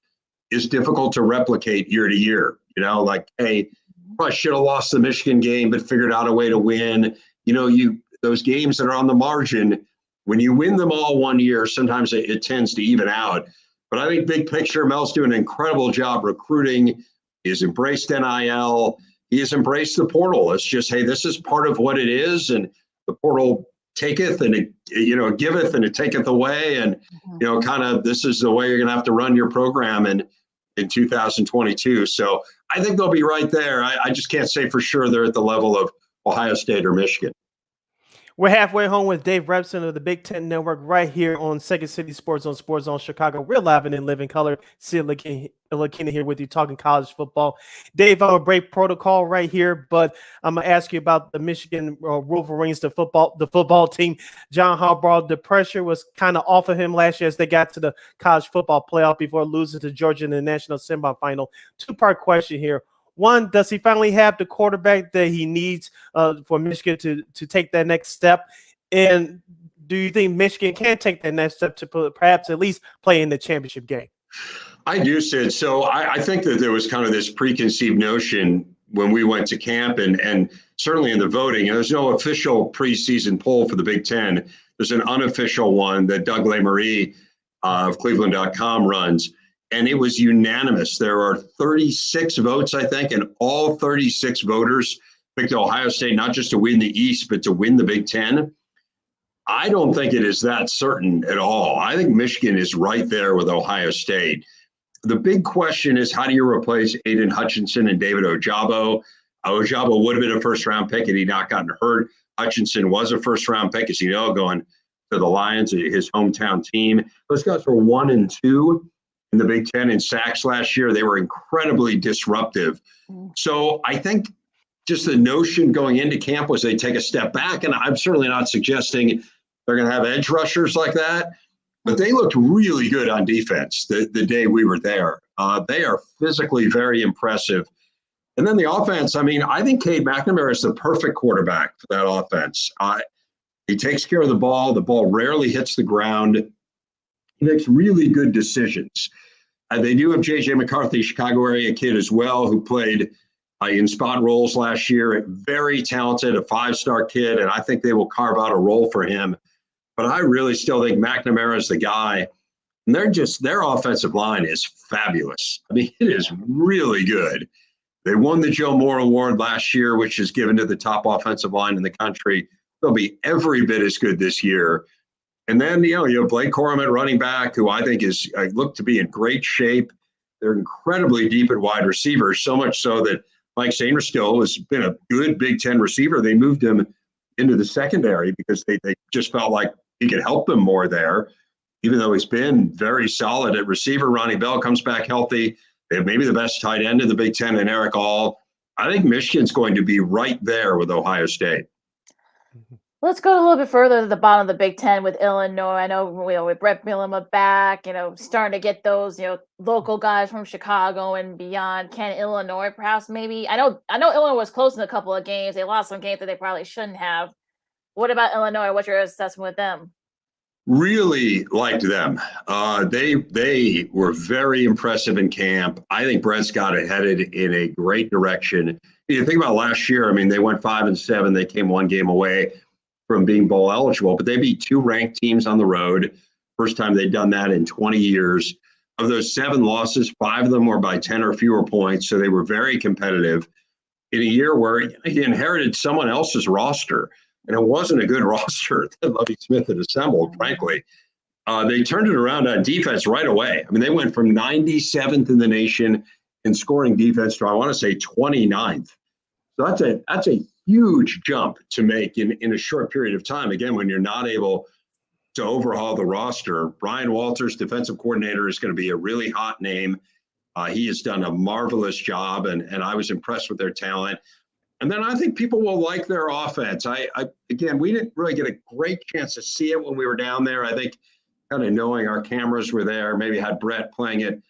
is difficult to replicate year to year. Like, hey, I should have lost the Michigan game, but figured out a way to win. Those games that are on the margin, when you win them all one year, sometimes it tends to even out. But I think big picture, Mel's doing an incredible job recruiting. He has embraced NIL. He has embraced the portal. It's just, hey, this is part of what it is. And the portal taketh and it, giveth and it taketh away. And, kind of this is the way you're going to have to run your program in 2022. So I think they'll be right there. I just can't say for sure they're at the level of Ohio State or Michigan. We're halfway home with Dave Revsine of the Big Ten Network right here on Second City Sports Zone Chicago. We're live and in living color. Sid Lakeena here with you talking college football. Dave, I'm a break protocol right here, but I'm going to ask you about the Michigan Wolverines, the football team. John Harbaugh, the pressure was kind of off of him last year as they got to the college football playoff before losing to Georgia in the national semifinal. 2-part question here. One, does he finally have the quarterback that he needs for Michigan to take that next step? And do you think Michigan can take that next step to perhaps at least play in the championship game? I do, Sid. So I think that there was kind of this preconceived notion when we went to camp and certainly in the voting. And there's no official preseason poll for the Big Ten. There's an unofficial one that Doug Lesmarie of Cleveland.com runs. And it was unanimous. There are 36 votes, I think, and all 36 voters picked Ohio State not just to win the East, but to win the Big Ten. I don't think it is that certain at all. I think Michigan is right there with Ohio State. The big question is, how do you replace Aiden Hutchinson and David Ojabo? Ojabo would have been a first-round pick had he not gotten hurt. Hutchinson was a first-round pick, as you know, going to the Lions, his hometown team. Those guys were 1 and 2. In the Big Ten in sacks last year. They were incredibly disruptive. So I think just the notion going into camp was they take a step back, and I'm certainly not suggesting they're going to have edge rushers like that, but they looked really good on defense the day we were there. They are physically very impressive. And then the offense, I mean, I think Cade McNamara is the perfect quarterback for that offense. He takes care of the ball. The ball rarely hits the ground. He makes really good decisions. They do have J.J. McCarthy, Chicago area kid as well, who played in spot roles last year. Very talented, a 5-star kid, and I think they will carve out a role for him. But I really still think McNamara is the guy. And their offensive line is fabulous. I mean, it is really good. They won the Joe Moore Award last year, which is given to the top offensive line in the country. They'll be every bit as good this year. And then, you have Blake Corum at running back, who I think is looked to be in great shape. They're incredibly deep at wide receivers, so much so that Mike Sainristil has been a good Big Ten receiver. They moved him into the secondary because they just felt like he could help them more there, even though he's been very solid at receiver. Ronnie Bell comes back healthy. They have maybe the best tight end in the Big Ten in Eric All. I think Michigan's going to be right there with Ohio State. Let's go a little bit further to the bottom of the Big Ten with Illinois. I know, with Brett Bielema back, starting to get those, local guys from Chicago and beyond. Can Illinois perhaps maybe? I know Illinois was close in a couple of games. They lost some games that they probably shouldn't have. What about Illinois? What's your assessment with them? Really liked them. They were very impressive in camp. I think Brett's got it headed in a great direction. You think about last year. I mean, they went 5-7. They came one game away from being bowl eligible, but they beat 2 ranked teams on the road. First time they'd done that in 20 years. Of those 7 losses, 5 of them were by 10 or fewer points, so they were very competitive in a year where he inherited someone else's roster, and it wasn't a good roster that Lovie Smith had assembled, frankly. They turned it around on defense right away. I mean, they went from 97th in the nation in scoring defense to, I want to say, 29th. So that's a huge jump to make in a short period of time. Again, when you're not able to overhaul the roster, Brian Walters, defensive coordinator, is going to be a really hot name. He has done a marvelous job, and I was impressed with their talent. And then I think people will like their offense. Again, we didn't really get a great chance to see it when we were down there. I think kind of knowing our cameras were there, maybe had Brett playing it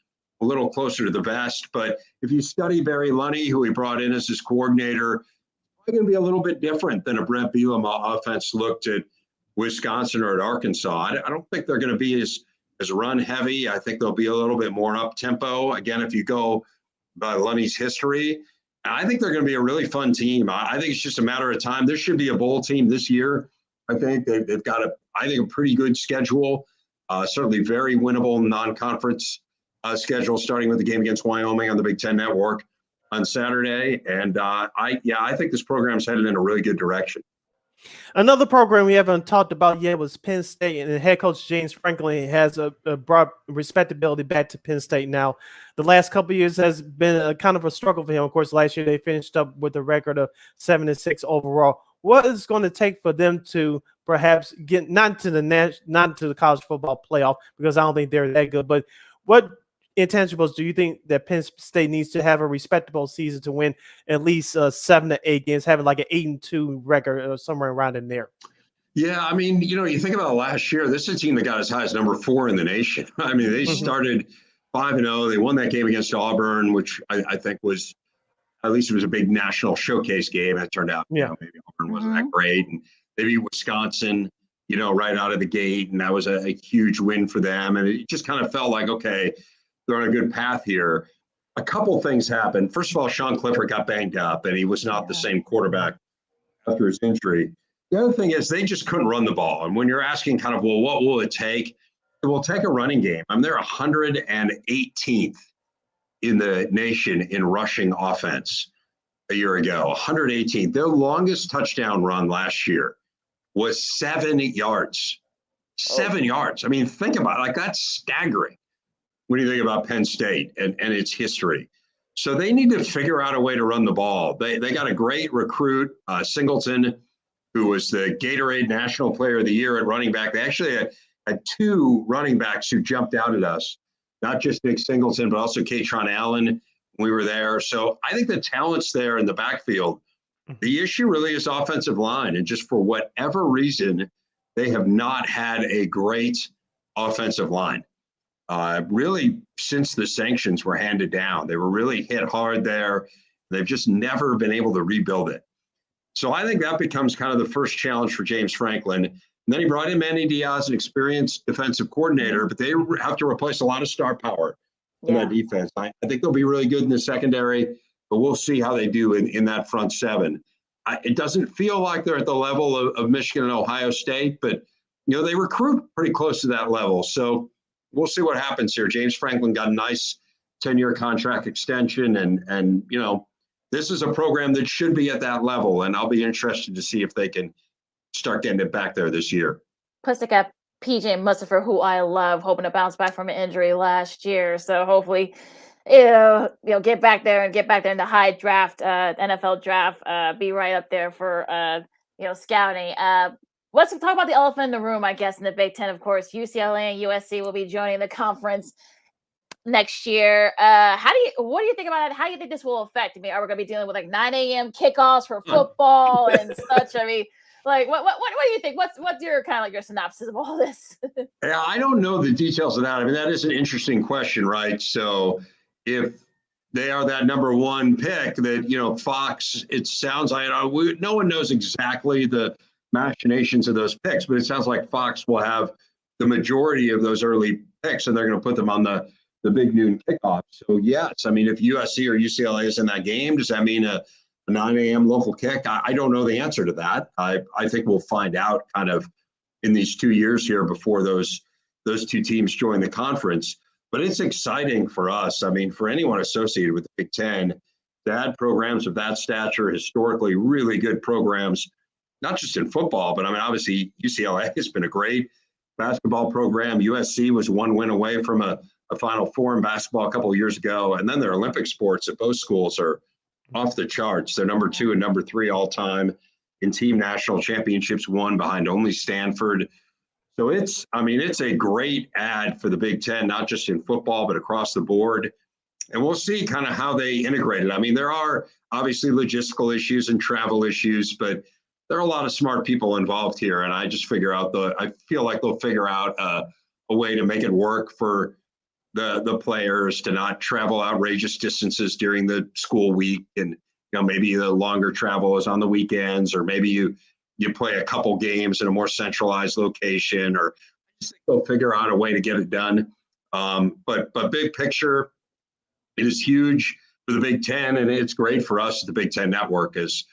a little closer to the vest. But if you study Barry Lunney, who he brought in as his coordinator, it's going to be a little bit different than a Brett Bielema offense looked at Wisconsin or at Arkansas. I don't think they're going to be as run heavy. I think they'll be a little bit more up tempo. Again, if you go by Lunney's history, I think they're going to be a really fun team. I think it's just a matter of time. There should be a bowl team this year. I think they've got a pretty good schedule. Certainly very winnable non-conference schedule, starting with the game against Wyoming on the Big Ten Network on Saturday. And I think this program's headed in a really good direction. Another program we haven't talked about yet was Penn State, and head coach James Franklin has brought respectability back to Penn State now. The last couple of years has been a kind of a struggle for him. Of course, last year they finished up with a record of 7-6 overall. What is going to take for them to perhaps get not to the college football playoff, because I don't think they're that good, but what intangibles do you think that Penn State needs to have a respectable season to win at least 7 to 8 games, having like an 8-2 record or somewhere around in there? Yeah, I mean, you think about last year, this is a team that got as high as number 4 in the nation. I mean, they started 5-0. They won that game against Auburn, which I think was, at least it was a big national showcase game. It turned out, maybe Auburn wasn't that great. And they beat Wisconsin, right out of the gate. And that was a huge win for them. And it just kind of felt like, okay, they're on a good path here. A couple things happened. First of all, Sean Clifford got banged up, and he was not the same quarterback after his injury. The other thing is they just couldn't run the ball. And when you're asking kind of, well, what will it take? It will take a running game. I mean, they're 118th in the nation in rushing offense a year ago, 118th. Their longest touchdown run last year was 7 yards. 7 yards. I mean, think about it. Like, that's staggering when you think about Penn State and its history. So they need to figure out a way to run the ball. They got a great recruit, Singleton, who was the Gatorade National Player of the Year at running back. They actually had 2 running backs who jumped out at us, not just Nick Singleton, but also Katron Allen when we were there. So I think the talent's there in the backfield. The issue really is offensive line. And just for whatever reason, they have not had a great offensive line. Really, since the sanctions were handed down, they were really hit hard there. They've just never been able to rebuild it. So I think that becomes kind of the first challenge for James Franklin. And then he brought in Manny Diaz, an experienced defensive coordinator, but they have to replace a lot of star power in that defense. I think they'll be really good in the secondary, but we'll see how they do in that front 7. It doesn't feel like they're at the level of Michigan and Ohio State, but they recruit pretty close to that level. So we'll see what happens here. James Franklin got a nice 10-year contract extension, and this is a program that should be at that level, and I'll be interested to see if they can start getting it back there this year. Plus, they got PJ Mustipher, who I love, hoping to bounce back from an injury last year. So hopefully, get back there in the high draft, NFL draft, be right up there for scouting. Let's talk about the elephant in the room, I guess, in the Big Ten. Of course, UCLA and USC will be joining the conference next year. What do you think about it? How do you think this will affect? I mean, are we going to be dealing with like 9 a.m. kickoffs for football and such? I mean, like, what do you think? What's your kind of like your synopsis of all this? Yeah, I don't know the details of that. I mean, that is an interesting question, right? So if they are that number 1 pick that, Fox, it sounds like no one knows exactly the machinations of those picks, but it sounds like Fox will have the majority of those early picks, and they're going to put them on the big noon kickoff. So yes, I mean, if USC or UCLA is in that game, does that mean a a 9 a.m. local kick? I don't know the answer to that. I think we'll find out kind of in these 2 years here before those two teams join the conference. But it's exciting for us. I mean, for anyone associated with the Big Ten, to add programs of that stature, historically really good programs, not just in football, but I mean, obviously UCLA has been a great basketball program. USC was one win away from a Final Four in basketball a couple of years ago. And then their Olympic sports at both schools are off the charts. They're number 2 and number 3 all time in team national championships, won behind only Stanford. So it's a great add for the Big Ten, not just in football, but across the board. And we'll see kind of how they integrate it. I mean, there are obviously logistical issues and travel issues, but there are a lot of smart people involved here. And I just I feel like they'll figure out a way to make it work for the players to not travel outrageous distances during the school week. And, maybe the longer travel is on the weekends, or maybe you play a couple games in a more centralized location, or I just think they'll figure out a way to get it done. But big picture, it is huge for the Big Ten, and it's great for us. The Big Ten Network is,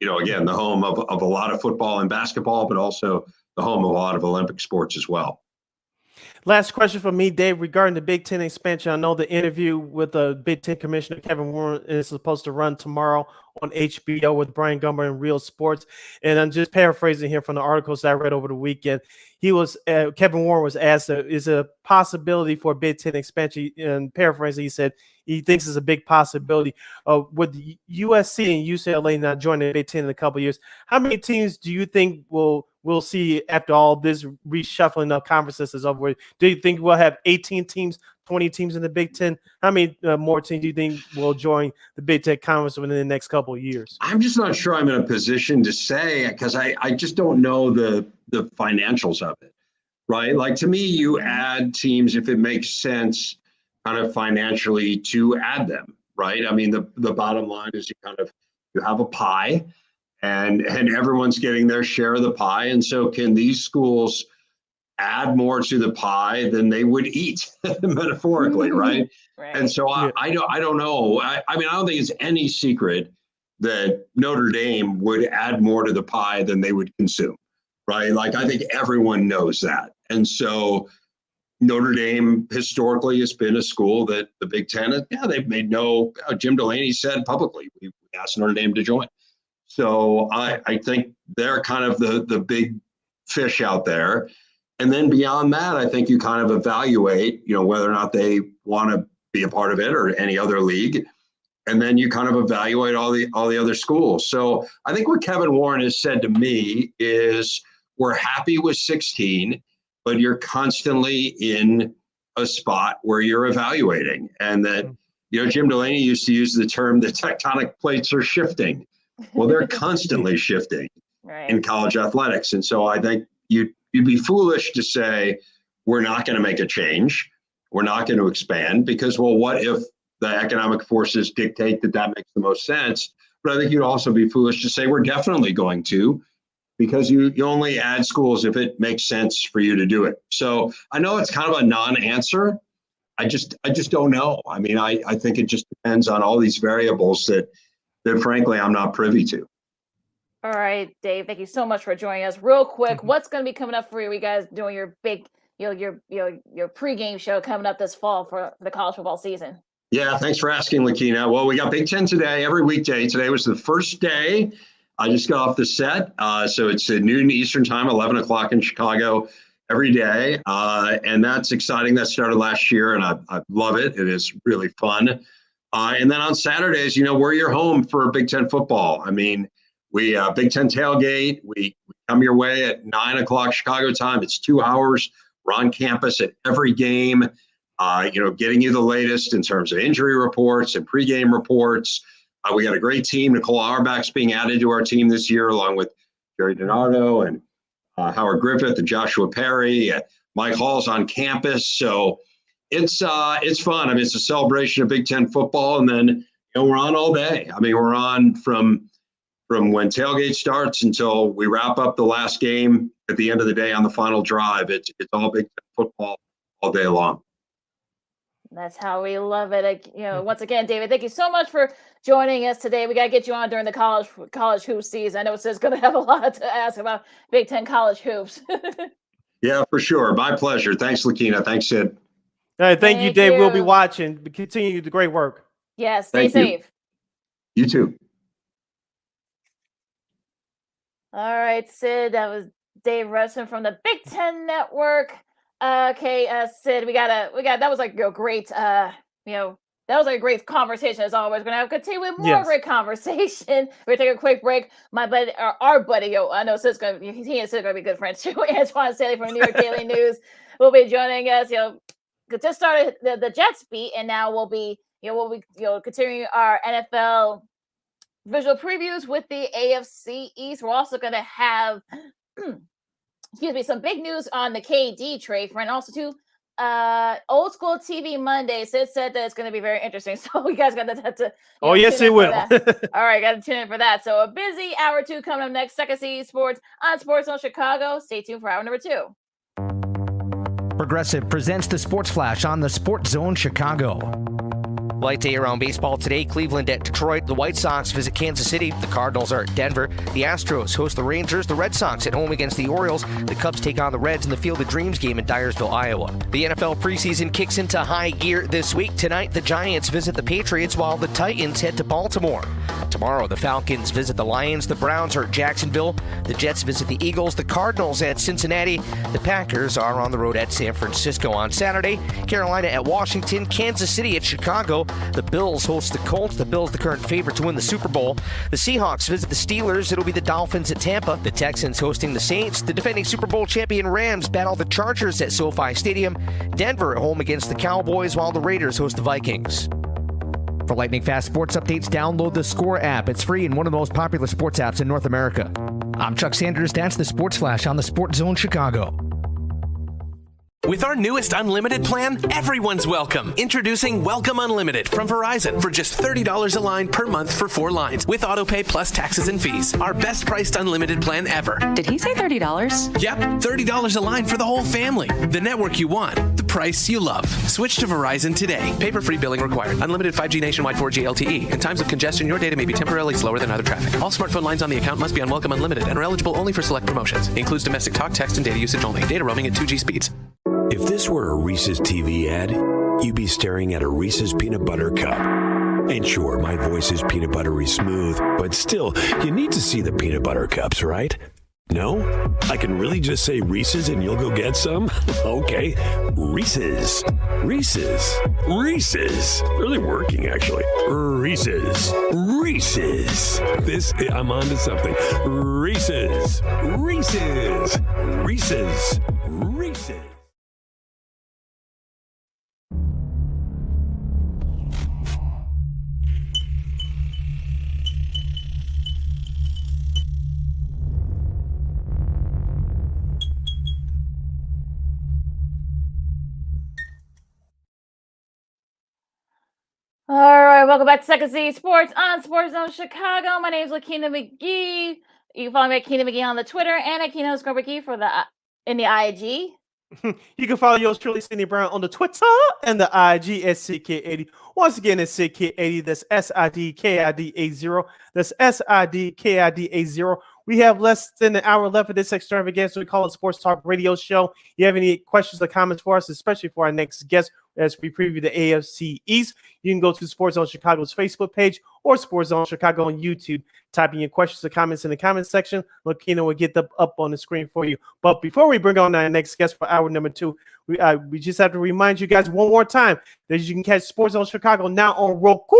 again, the home of a lot of football and basketball, but also the home of a lot of Olympic sports as well. Last question from me, Dave, regarding the Big Ten expansion. I know the interview with the Big Ten Commissioner Kevin Warren is supposed to run tomorrow on HBO with Brian Gumber and Real Sports. And I'm just paraphrasing here from the articles that I read over the weekend. Kevin Warren was asked, is a possibility for Big Ten expansion? And paraphrasing, he said he thinks it's a big possibility. With USC and UCLA not joining the Big Ten in a couple of years, how many teams do you think we'll see after all this reshuffling of conferences is over? Do you think we'll have 18 teams, 20 teams in the Big Ten? How many more teams do you think will join the Big Ten Conference within the next couple of years? I'm just not sure I'm in a position to say, because I just don't know the financials of it, right? Like, to me, you add teams if it makes sense kind of financially to add them, right? I mean, the bottom line is you have a pie, and everyone's getting their share of the pie. And so can these schools add more to the pie than they would eat, metaphorically, right? Right. And so I don't know. I mean, I don't think it's any secret that Notre Dame would add more to the pie than they would consume, right? Like, I think everyone knows that. And so Notre Dame historically has been a school that the Big Ten, they've made Jim Delaney said publicly, we asked Notre Dame to join. So I think they're kind of the big fish out there. And then beyond that, I think you kind of evaluate, whether or not they want to be a part of it or any other league. And then you kind of evaluate all the other schools. So I think what Kevin Warren has said to me is, we're happy with 16, but you're constantly in a spot where you're evaluating. And that, Jim Delaney used to use the term, the tectonic plates are shifting. Well, they're constantly shifting in college athletics. And so I think you'd be foolish to say, we're not going to make a change. We're not going to expand, because, well, what if the economic forces dictate that makes the most sense? But I think you'd also be foolish to say, we're definitely going to, because you only add schools if it makes sense for you to do it. So I know it's kind of a non-answer. I just don't know. I mean, I think it just depends on all these variables that frankly, I'm not privy to. All right, Dave, thank you so much for joining us. Real quick, what's going to be coming up for you? You guys doing your big, your pregame show coming up this fall for the college football season? Yeah, thanks for asking, Lakeena. Well, we got Big Ten today, every weekday. Today was the first day. I just got off the set. So it's at noon Eastern time, 11 o'clock in Chicago every day. And that's exciting. That started last year, and I love it. It is really fun. And then on Saturdays, we're your home for Big Ten football. I mean, we Big Ten tailgate. We come your way at 9 o'clock Chicago time. It's 2 hours. We're on campus at every game, getting you the latest in terms of injury reports and pregame reports. We got a great team. Nicole Auerbach's being added to our team this year, along with Jerry DiNardo and Howard Griffith and Joshua Perry. Mike Hall's on campus. So it's fun. I mean, it's a celebration of Big Ten football, and then we're on all day. I mean, we're on from when tailgate starts until we wrap up the last game at the end of the day on the final drive. It's all Big Ten football all day long. That's how we love it. Once again, David, thank you so much for joining us today. We got to get you on during the college hoops season. I know it's going to have a lot to ask about Big Ten college hoops. Yeah, for sure. My pleasure. Thanks, Lakeena. Thanks, Sid. All right, thank you, Dave. We'll be you. watching. Continue the great work. Yeah, stay Thank you. safe. You too. All right, Sid, that was Dave Revsine from the Big Ten Network. Okay, Sid, that was like a great, that was like a great conversation as always. We're gonna continue with more great conversation. We're gonna take a quick break. My buddy, our buddy, I know he and Sid are gonna be good friends too. Antwan Staley from New York Daily News will be joining us. Just started the Jets beat, and now we'll be continuing our NFL visual previews with the AFC East. We're also going to have, some big news on the KD trade for, and also too, old school TV Monday. Sid said that it's going to be very interesting, so you guys got to. Oh yes, it will. All right, got to tune in for that. So a busy hour 2 coming up next. Second City Sports on Sports Zone Chicago. Stay tuned for hour number 2. Progressive presents the Sports Flash on the Sports Zone Chicago. Light day around baseball today. Cleveland at Detroit. The White Sox visit Kansas City. The Cardinals are at Denver. The Astros host the Rangers. The Red Sox at home against the Orioles. The Cubs take on the Reds in the Field of Dreams game in Dyersville, Iowa. The NFL preseason kicks into high gear this week. Tonight, the Giants visit the Patriots while the Titans head to Baltimore. Tomorrow, the Falcons visit the Lions. The Browns are at Jacksonville. The Jets visit the Eagles. The Cardinals at Cincinnati. The Packers are on the road at San Francisco on Saturday. Carolina at Washington. Kansas City at Chicago. The Bills host the Colts. The Bills, the current favorite to win the Super Bowl. The Seahawks visit the Steelers. It'll be the Dolphins at Tampa. The Texans hosting the Saints. The defending Super Bowl champion Rams battle the Chargers at SoFi Stadium. Denver at home against the Cowboys, while the Raiders host the Vikings. For lightning fast sports updates, download the Score app. It's free and one of the most popular sports apps in North America. I'm Chuck Sanders. That's the Sports Flash on the Sports Zone Chicago. With our newest unlimited plan, everyone's welcome. Introducing Welcome Unlimited from Verizon for just $30 a line per month for 4 lines with autopay plus taxes and fees. Our best priced unlimited plan ever. Did he say $30? Yep, $30 a line for the whole family. The network you want, the price you love. Switch to Verizon today. Paper-free billing required. Unlimited 5G nationwide 4G LTE. In times of congestion, your data may be temporarily slower than other traffic. All smartphone lines on the account must be on Welcome Unlimited and are eligible only for select promotions. Includes domestic talk, text, and data usage only. Data roaming at 2G speeds. If this were a Reese's TV ad, you'd be staring at a Reese's peanut butter cup. And sure, my voice is peanut buttery smooth, but still, you need to see the peanut butter cups, right? No? I can really just say Reese's and you'll go get some? Okay. Reese's. Reese's. Reese's. Really working, actually. Reese's. Reese's. I'm on to something. Reese's. Reese's. Reese's. Reese's. All right, welcome back to Second City Sports on Sports Zone Chicago. My name is Lakeena McGee. You can follow me at Keena McGee on the Twitter and at Keena_McGee in the IG. You can follow yours truly, Sydney Brown, on the Twitter and the IG at SidKid80. Once again, it's SidKid80. That's SIDKID80. That's SIDKID80. We have less than an hour left of this extravaganza. We call it Sports Talk Radio Show. You have any questions or comments for us, especially for our next guest, as we preview the AFC East, you can go to Sports Zone Chicago's Facebook page or Sports Zone Chicago on YouTube. Type in your questions or comments in the comments section. Lakeena will get them up on the screen for you. But before we bring on our next guest for hour number 2, we just have to remind you guys one more time that you can catch Sports Zone Chicago now on Roku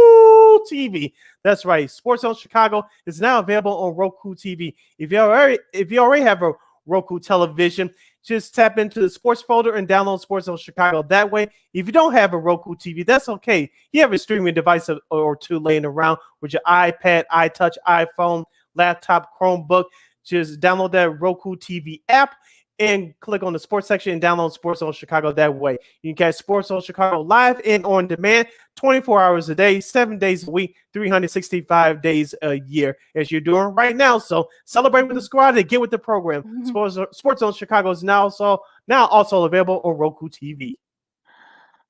TV. That's right. Sports Zone Chicago is now available on Roku TV. If you already have a Roku television, just tap into the sports folder and download Sports Zone Chicago that way. If you don't have a Roku TV, that's okay. You have a streaming device or 2 laying around with your iPad, iTouch, iPhone, laptop, Chromebook. Just download that Roku TV app and click on the sports section and download Sports Zone Chicago that way. You can catch Sports Zone Chicago live and on demand 24 hours a day, 7 days a week, 365 days a year, as you're doing right now. So celebrate with the squad and get with the program. Sports Zone Chicago is now also available on Roku TV.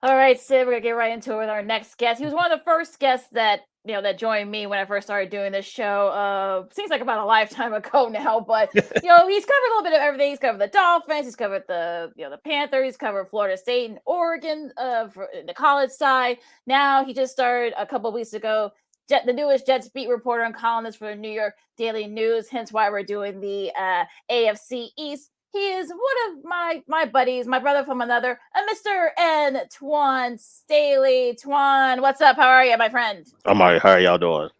All right, Sid, we're gonna get right into it with our next guest. He was one of the first guests that that joined me when I first started doing this show. Seems like about a lifetime ago now, but he's covered a little bit of everything. He's covered the Dolphins, he's covered the the Panthers, he's covered Florida State and Oregon for the college side. Now he just started a couple of weeks ago. The newest Jets beat reporter and columnist for the New York Daily News. Hence why we're doing the AFC East. He is one of my buddies, my brother from another, Mr. Antwan Staley. Twan, what's up? How are you, my friend? I'm all right. How are y'all doing?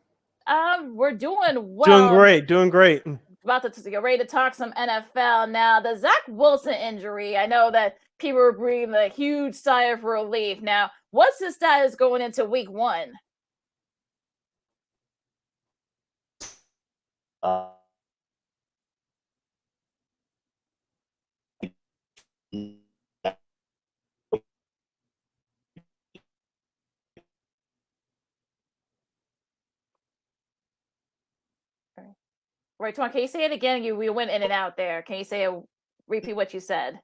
We're doing well. Doing great. About to get ready to talk some NFL now. The Zach Wilson injury. I know that people are breathing a huge sigh of relief. Now, what's his status going into week 1? Right, Twan, can you say it again? We went in and out there. Can you repeat what you said?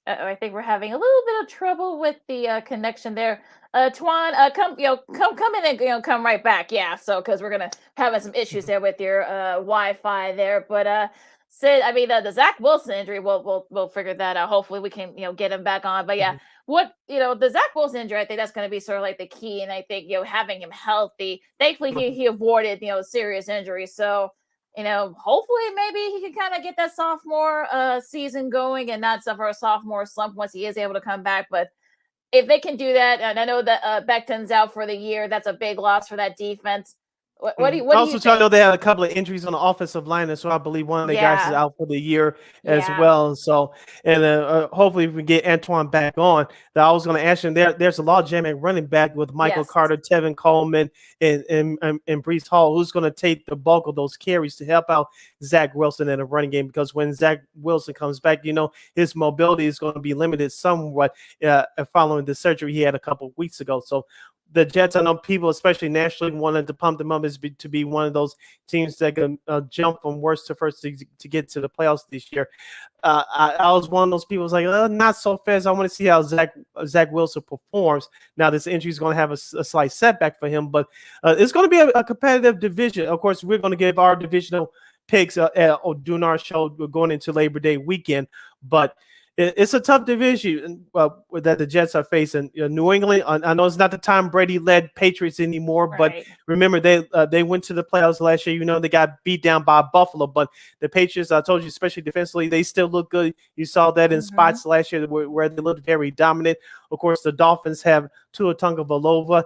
I think we're having a little bit of trouble with the connection there. Twan, come in and come right back. Yeah, so because we're gonna having some issues there with your Wi-Fi there, but Sid, I mean the Zach Wilson injury, we'll figure that out. Hopefully we can get him back on. But yeah, what the Zach Wilson injury, I think that's going to be sort of like the key, and I think having him healthy. Thankfully he avoided serious injuries, so. Hopefully maybe he can kind of get that sophomore season going and not suffer a sophomore slump once he is able to come back. But if they can do that, and I know that Becton's out for the year, that's a big loss for that defense. What do you also tell you they had a couple of injuries on the offensive line, and so I believe one of the guys is out for the year as well. So, and hopefully if we get Antwan back on, that I was going to ask him. There's a lot of jam at running back with Michael Carter, Tevin Coleman, and Breece Hall, who's going to take the bulk of those carries to help out Zach Wilson in a running game. Because when Zach Wilson comes back, his mobility is going to be limited somewhat following the surgery he had a couple of weeks ago. So. The Jets, I know people, especially nationally, wanted to pump them up to be one of those teams that can jump from worst to first to get to the playoffs this year. I was one of those people who's like, not so fast. I want to see how Zach Wilson performs. Now, this injury is going to have a slight setback for him, but it's going to be a competitive division. Of course, we're going to give our divisional picks during our show going into Labor Day weekend, but it's a tough division that the Jets are facing. New England, I know it's not the Tom Brady-led Patriots anymore, but remember they went to the playoffs last year. They got beat down by Buffalo, but the Patriots, I told you, especially defensively, they still look good. You saw that in spots last year where they looked very dominant. Of course, the Dolphins have Tua Tagovailoa.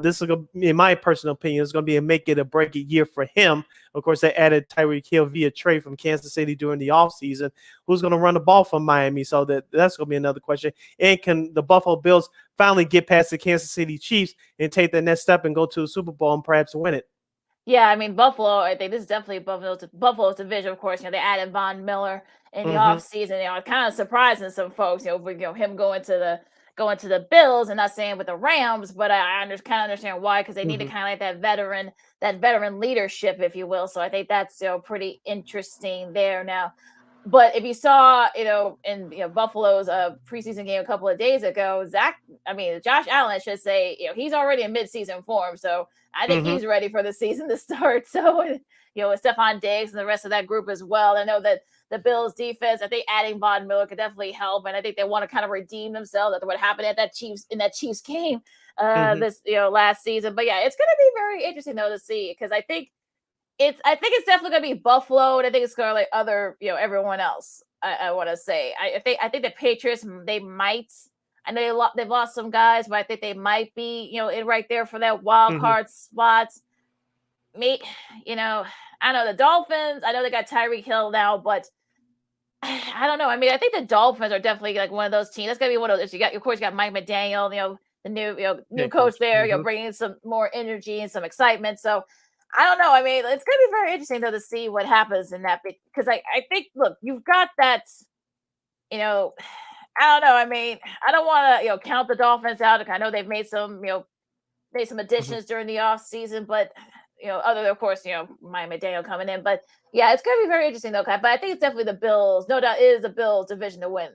This is, in my personal opinion, is going to be a make it or break it year for him. Of course, they added Tyreek Hill via trade from Kansas City during the offseason. Who's going to run the ball from Miami? So that's going to be another question. And can the Buffalo Bills finally get past the Kansas City Chiefs and take the next step and go to a Super Bowl and perhaps win it? Yeah, I mean, Buffalo, I think this is definitely Buffalo's division, of course. They added Von Miller in the offseason. Kind of surprising some folks, with him going to the Bills, and not saying with the Rams, but I kind of understand why, because they need to kind of like that veteran leadership, if you will. So I think that's pretty interesting there now. But if you saw, in Buffalo's preseason game a couple of days ago, Josh Allen, I should say, he's already in midseason form. So I think he's ready for the season to start. So, with Stephon Diggs and the rest of that group as well. I know that the Bills defense, I think adding Von Miller could definitely help. And I think they want to kind of redeem themselves after what happened at that Chiefs game this last season. But yeah, it's going to be very interesting though to see, because I think it's definitely going to be Buffalo, and I think it's going to like other everyone else. I want to say I think the Patriots, they might. I know they've lost some guys, but I think they might be right there for that wild card spots. I know the Dolphins. I know they got Tyreek Hill now, but I don't know. I mean, I think the Dolphins are definitely like one of those teams. That's gonna be one of those. You got Mike McDaniel, the new coach there, bringing some more energy and some excitement. So I don't know. I mean, it's gonna be very interesting though to see what happens in that, because I think, look, you've got that. I don't know. I mean, I don't want to count the Dolphins out. I know they've made some made some additions during the off season, but other than, of course, Miami Daniel coming in. But yeah, it's going to be very interesting though, Kai. But I think it's definitely the Bills. No doubt, it is the Bills' division to win.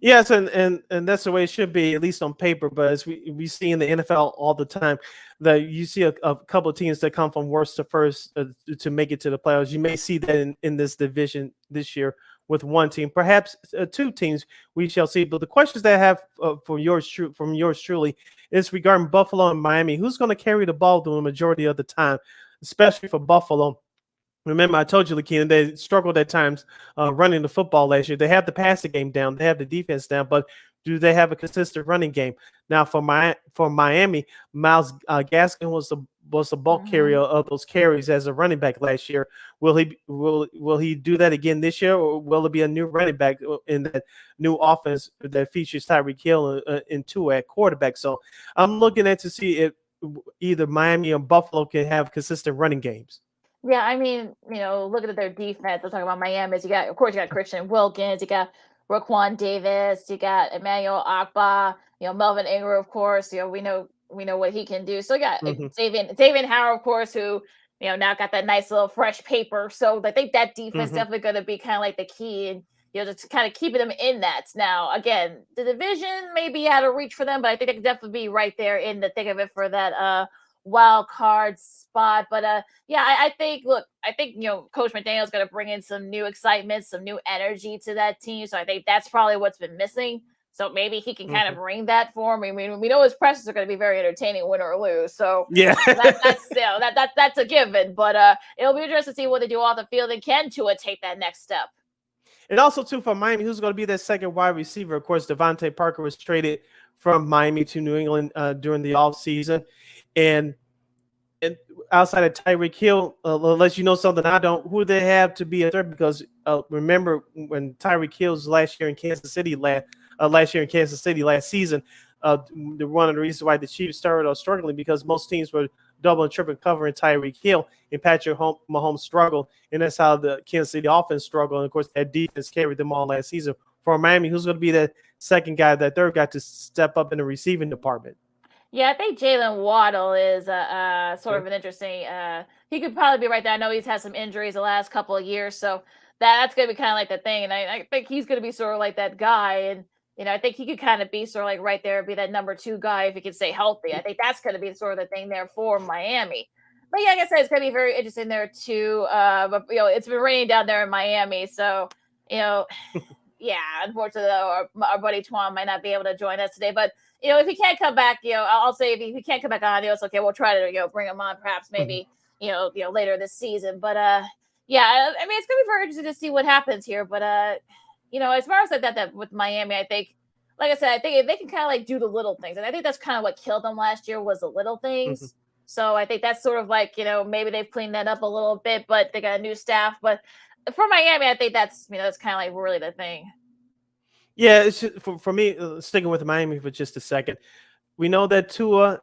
Yes, and that's the way it should be, at least on paper. But as we see in the NFL all the time, that you see a couple of teams that come from worst to first to make it to the playoffs. You may see that in this division this year with one team, perhaps two teams. We shall see. But the questions that I have from yours truly is regarding Buffalo and Miami. Who's going to carry the ball the majority of the time, especially for Buffalo? Remember, I told you, Lakeena, they struggled at times running the football last year. They have the passing game down. They have the defense down. But do they have a consistent running game? Now, for Miami, Myles Gaskin was the bulk carrier of those carries as a running back last year. Will he do that again this year, or will it be a new running back in that new offense that features Tyreek Hill and Tua at quarterback? So I'm looking at to see if either Miami or Buffalo can have consistent running games. Yeah, I mean, looking at their defense, let's talk about Miami's. You got Christian Wilkins, you got Raquan Davis, you got Emmanuel Akpa, Melvin Ingram, of course. We know what he can do. So you got Xavier Howard, of course, who now got that nice little fresh paper. So I think that defense definitely going to be kind of like the key, and just kind of keeping them in that. Now, again, the division may be out of reach for them, but I think they can definitely be right there in the thick of it for that wild card spot. But I think Coach McDaniel's going to bring in some new excitement, some new energy to that team. So I think that's probably what's been missing. So maybe he can kind of bring that for me. I mean, we know his pressers are going to be very entertaining, win or lose. So yeah, that's a given. But it'll be interesting to see what they do off the field, and can Tua take that next step. And also, too, for Miami, who's going to be their second wide receiver? Of course, Devontae Parker was traded from Miami to New England during the offseason. And outside of Tyreek Hill, let you know something I don't, who they have to be a third, because remember when Tyreek Hill's last year in Kansas City last season, one of the reasons why the Chiefs started struggling, because most teams were double and triple covering Tyreek Hill, and Patrick Mahomes struggled, and that's how the Kansas City offense struggled. And of course, that defense carried them all last season. For Miami, who's going to be that third guy to step up in the receiving department? Yeah, I think Jalen Waddle is sort of an interesting. He could probably be right there. I know he's had some injuries the last couple of years, so that's going to be kind of like the thing. And I think he's going to be sort of like that guy. And I think he could kind of be sort of like right there, be that number 2 guy if he can stay healthy. I think that's going to be sort of the thing there for Miami. But yeah, like I said, it's going to be very interesting there too. But it's been raining down there in Miami, so yeah, unfortunately, our buddy Twan might not be able to join us today. But if he can't come back, I'll say if he can't come back on, it's okay. We'll try to bring him on, perhaps maybe later this season. But yeah, I mean, it's gonna be very interesting to see what happens here. But as far as like that with Miami, I think, like I said, I think if they can kind of like do the little things, and I think that's kind of what killed them last year was the little things. So I think that's sort of like maybe they've cleaned that up a little bit, but they got a new staff. But for Miami, I think that's that's kind of like really the thing. Yeah, it's just, for me, sticking with Miami for just a second. We know that Tua,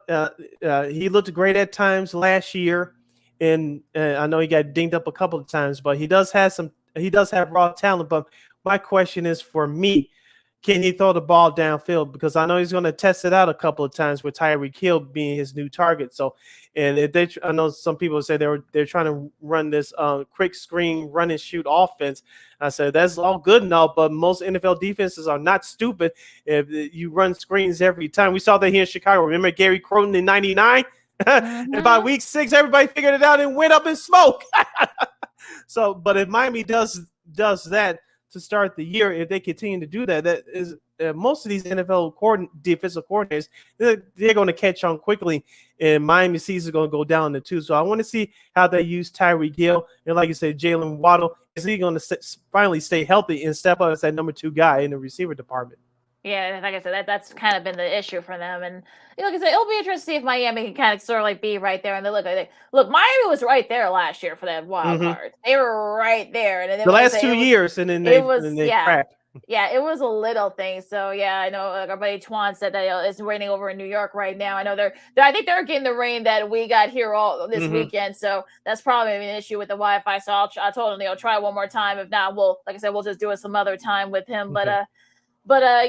he looked great at times last year, and I know he got dinged up a couple of times, but he does have raw talent. But my question is, for me, can he throw the ball downfield? Because I know he's going to test it out a couple of times with Tyreek Hill being his new target. So, and I know some people say they're trying to run this quick screen run and shoot offense. I said that's all good and all, but most NFL defenses are not stupid if you run screens every time. We saw that here in Chicago. Remember Gary Croton in '99? And by week 6, everybody figured it out and went up in smoke. So, but if Miami does that to start the year, if they continue to do that, that is most of these NFL defensive coordinators, they're going to catch on quickly, and Miami season is going to go down to 2. So I want to see how they use Tyreek Hill, and like you said, Jalen Waddle. Is he going to finally stay healthy and step up as that number 2 guy in the receiver department? Yeah, like I said, that's kind of been the issue for them. And like I said, it'll be interesting to see if Miami can kind of sort of like be right there. And they look, Miami was right there last year for that wild card. They were right there. And then the last 2 years, and then they cracked. Yeah, it was a little thing. So yeah, I know our buddy Twan said that it's raining over in New York right now. I know I think they're getting the rain that we got here all this weekend. So that's probably an issue with the Wi-Fi. So I told him, try one more time. If not, we'll just do it some other time with him. But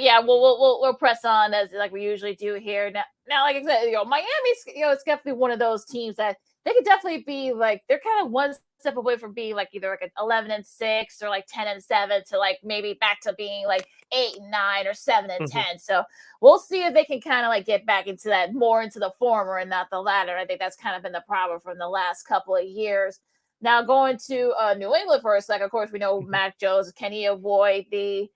yeah, we'll press on as like we usually do here. Now Now, like I said, Miami's, it's definitely one of those teams that they could definitely be like, they're kind of one step away from being like either like an 11-6 or like 10-7 to like maybe back to being like 8-9 or 7-10. So we'll see if they can kind of like get back into that, more into the former and not the latter. I think that's kind of been the problem from the last couple of years. Now going to New England for a second, of course, we know Mac Jones, can he avoid the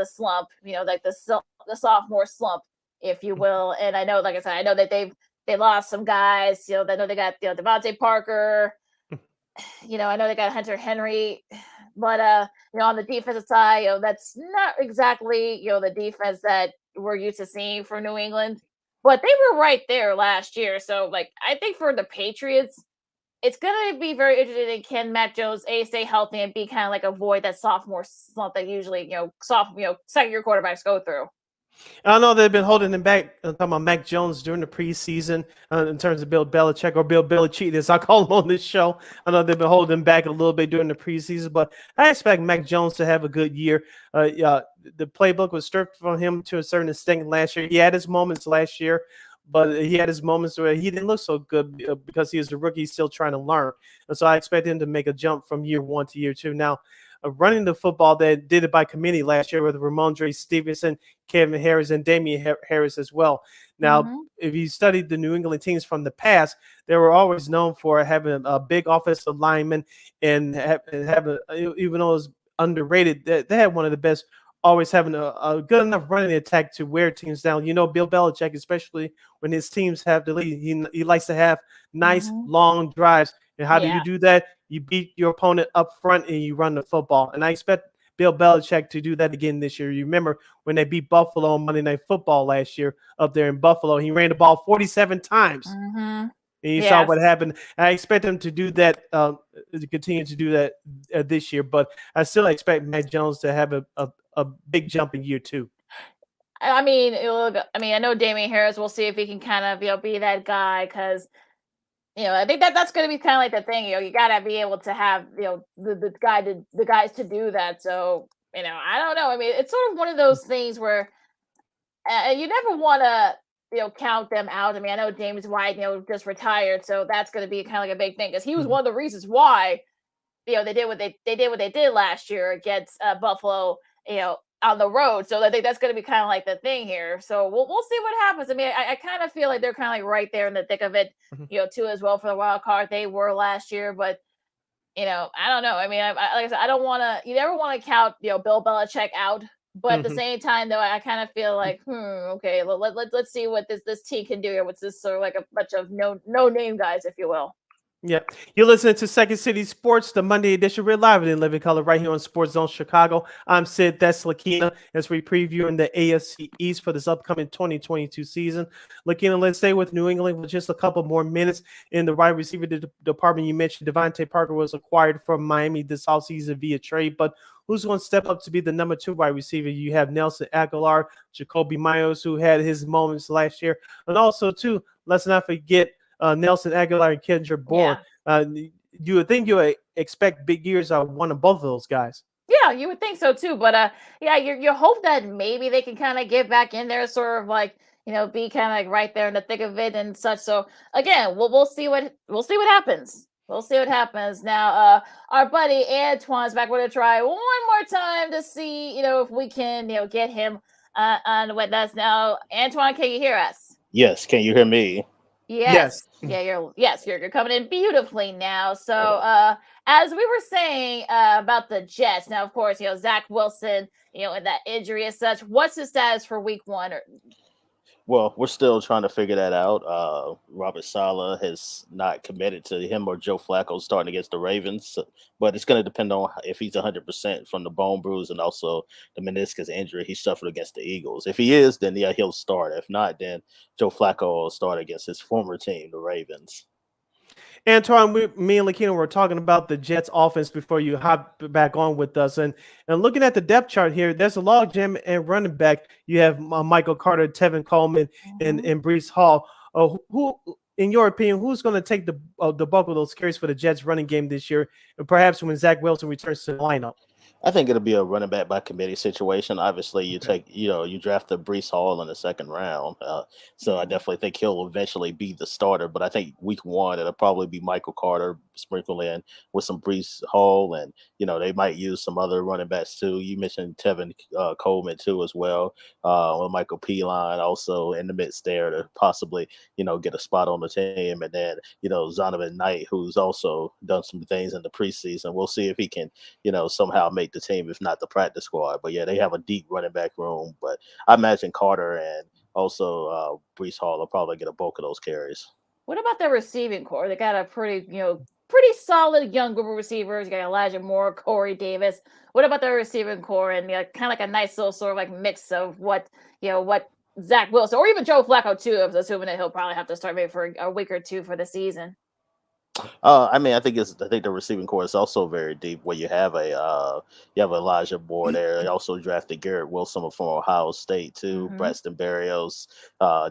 slump, like the sophomore slump, if you will. And I know, like I said, I know that they lost some guys. I know they got Devontae Parker. I know they got Hunter Henry, but on the defensive side, that's not exactly the defense that we're used to seeing for New England. But they were right there last year. So like I think for the Patriots, it's gonna be very interesting in can Mac Jones stay healthy and be kind of like avoid that sophomore slump that usually second year quarterbacks go through. I know they've been holding him back. I'm talking about Mac Jones during the preseason in terms of Bill Belichick, or Bill Belichick, as I call him on this show. I know they've been holding him back a little bit during the preseason, but I expect Mac Jones to have a good year. The playbook was stripped from him to a certain extent last year. He had his moments last year, but he had his moments where he didn't look so good because he was a rookie, still trying to learn. And so I expect him to make a jump from year one to year two. Now, running the football, that did it by committee last year with Ramondre Stevenson, Kevin Harris, and Damian Harris as well. Now, if you studied the New England teams from the past, they were always known for having a big offensive lineman and having, even though it was underrated, they had one of the best, always having a good enough running attack to wear teams down. Bill Belichick, especially when his teams have the lead, he likes to have nice long drives. And how do you do that? You beat your opponent up front and you run the football. And I expect Bill Belichick to do that again this year. You remember when they beat Buffalo on Monday Night Football last year up there in Buffalo, he ran the ball 47 times. And you saw what happened. I expect him to do that, to continue to do that this year. But I still expect Mac Jones to have a big jump in year two. I mean, I know Damian Harris. We'll see if he can kind of be that guy, because I think that's going to be kind of like the thing. You got to be able to have the guys to do that. So I don't know. I mean, it's sort of one of those things where you never want to count them out. I mean, I know James White just retired, so that's going to be kind of like a big thing, because he was one of the reasons why they did what they did last year against Buffalo. On the road. So I think that's going to be kind of like the thing here. So we'll see what happens. I mean, I kind of feel like they're kind of like right there in the thick of it, too, as well, for the wild card. They were last year, but I don't know. I mean, like I said, I don't want to. You never want to count Bill Belichick out, but at the same time, though, I kind of feel like, okay, let's see what this team can do here. What's this sort of like a bunch of no name guys, if you will. Yeah, you're listening to Second City Sports, the Monday edition. We're live in living color right here on Sports Zone Chicago. I'm Sid, that's Lakeena, as we preview in the AFC East for this upcoming 2022 season. Lakeena, let's stay with New England with just a couple more minutes in the wide receiver department. You mentioned Devontae Parker was acquired from Miami this offseason via trade, but who's going to step up to be the number 2 wide receiver? You have Nelson Aguilar, Jacoby Myers, who had his moments last year, and also, too, let's not forget Nelson Aguilar and Kendrick Bourne. You would think you would expect big years out of one of both of those guys. Yeah, you would think so too. But you hope that maybe they can kind of get back in there, sort of like be kind of like right there in the thick of it and such. So again, we'll see what happens. We'll see what happens. Now, our buddy Antwan's back. We're gonna try one more time to see if we can get him on with us. Now, Antwan, can you hear us? Yes. Can you hear me? Yes. Yeah, you're coming in beautifully now. So as we were saying about the Jets, now of course, Zach Wilson, and that injury as such, what's his status for week 1? Well, we're still trying to figure that out. Robert Saleh has not committed to him or Joe Flacco starting against the Ravens, but it's going to depend on if he's 100% from the bone bruise and also the meniscus injury he suffered against the Eagles. If he is, then yeah, he'll start. If not, then Joe Flacco will start against his former team, the Ravens. Antwan, me and Lakeena were talking about the Jets offense before you hop back on with us. And looking at the depth chart here, there's a log jam and running back. You have Michael Carter, Tevin Coleman, and Breece Hall. Who, in your opinion, who's going to take the bulk of those carries for the Jets running game this year? And perhaps when Zach Wilson returns to the lineup? I think it'll be a running back by committee situation. Obviously, you drafted Brees Hall in the second round, so I definitely think he'll eventually be the starter. But I think week one it'll probably be Michael Carter sprinkle in with some Brees Hall, and they might use some other running backs too. You mentioned Tevin Coleman too as well, with Michael Line also in the midst there to possibly get a spot on the team, and then Zonovan Knight, who's also done some things in the preseason. We'll see if he can somehow make the team, if not the practice squad. But yeah, they have a deep running back room. But I imagine Carter and also Brees Hall will probably get a bulk of those carries. What about their receiving core? They got a pretty solid young group of receivers. You got Elijah Moore, Corey Davis. What about their receiving core and kind of like a nice little sort of like mix of what Zach Wilson or even Joe Flacco too? I was assuming that he'll probably have to start maybe for a week or two for the season. I think the receiving core is also very deep. Where you have Elijah Moore there. They also drafted Garrett Wilson from Ohio State too. Braxton Berrios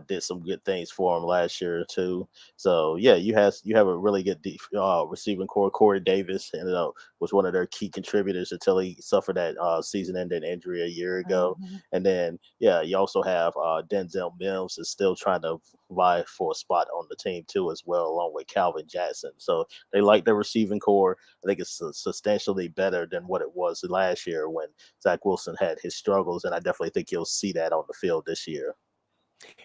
did some good things for him last year too. So yeah, you have a really good deep receiving core. Corey Davis ended up was one of their key contributors until he suffered that season-ending injury a year ago. And then you also have Denzel Mims is still trying to vie for a spot on the team too as well, along with Calvin Jackson. So they like their receiving core. I think it's substantially better than what it was last year when Zach Wilson had his struggles, and I definitely think you'll see that on the field this year.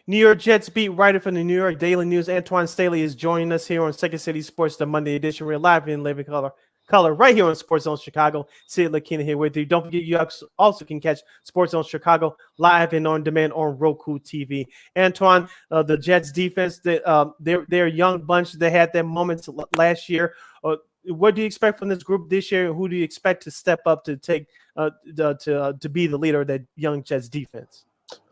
New York Jets beat writer from the New York Daily News, Antwan Staley, is joining us here on Second City Sports, the Monday edition. We're live in living color right here on Sports Zone Chicago. Sid, Lakeena here with you. Don't forget, you also can catch Sports Zone Chicago live and on demand on Roku TV. Antwan, the Jets defense, they're a young bunch. They had their moments last year. What do you expect from this group this year? Who do you expect to step up to take to be the leader of that young Jets defense?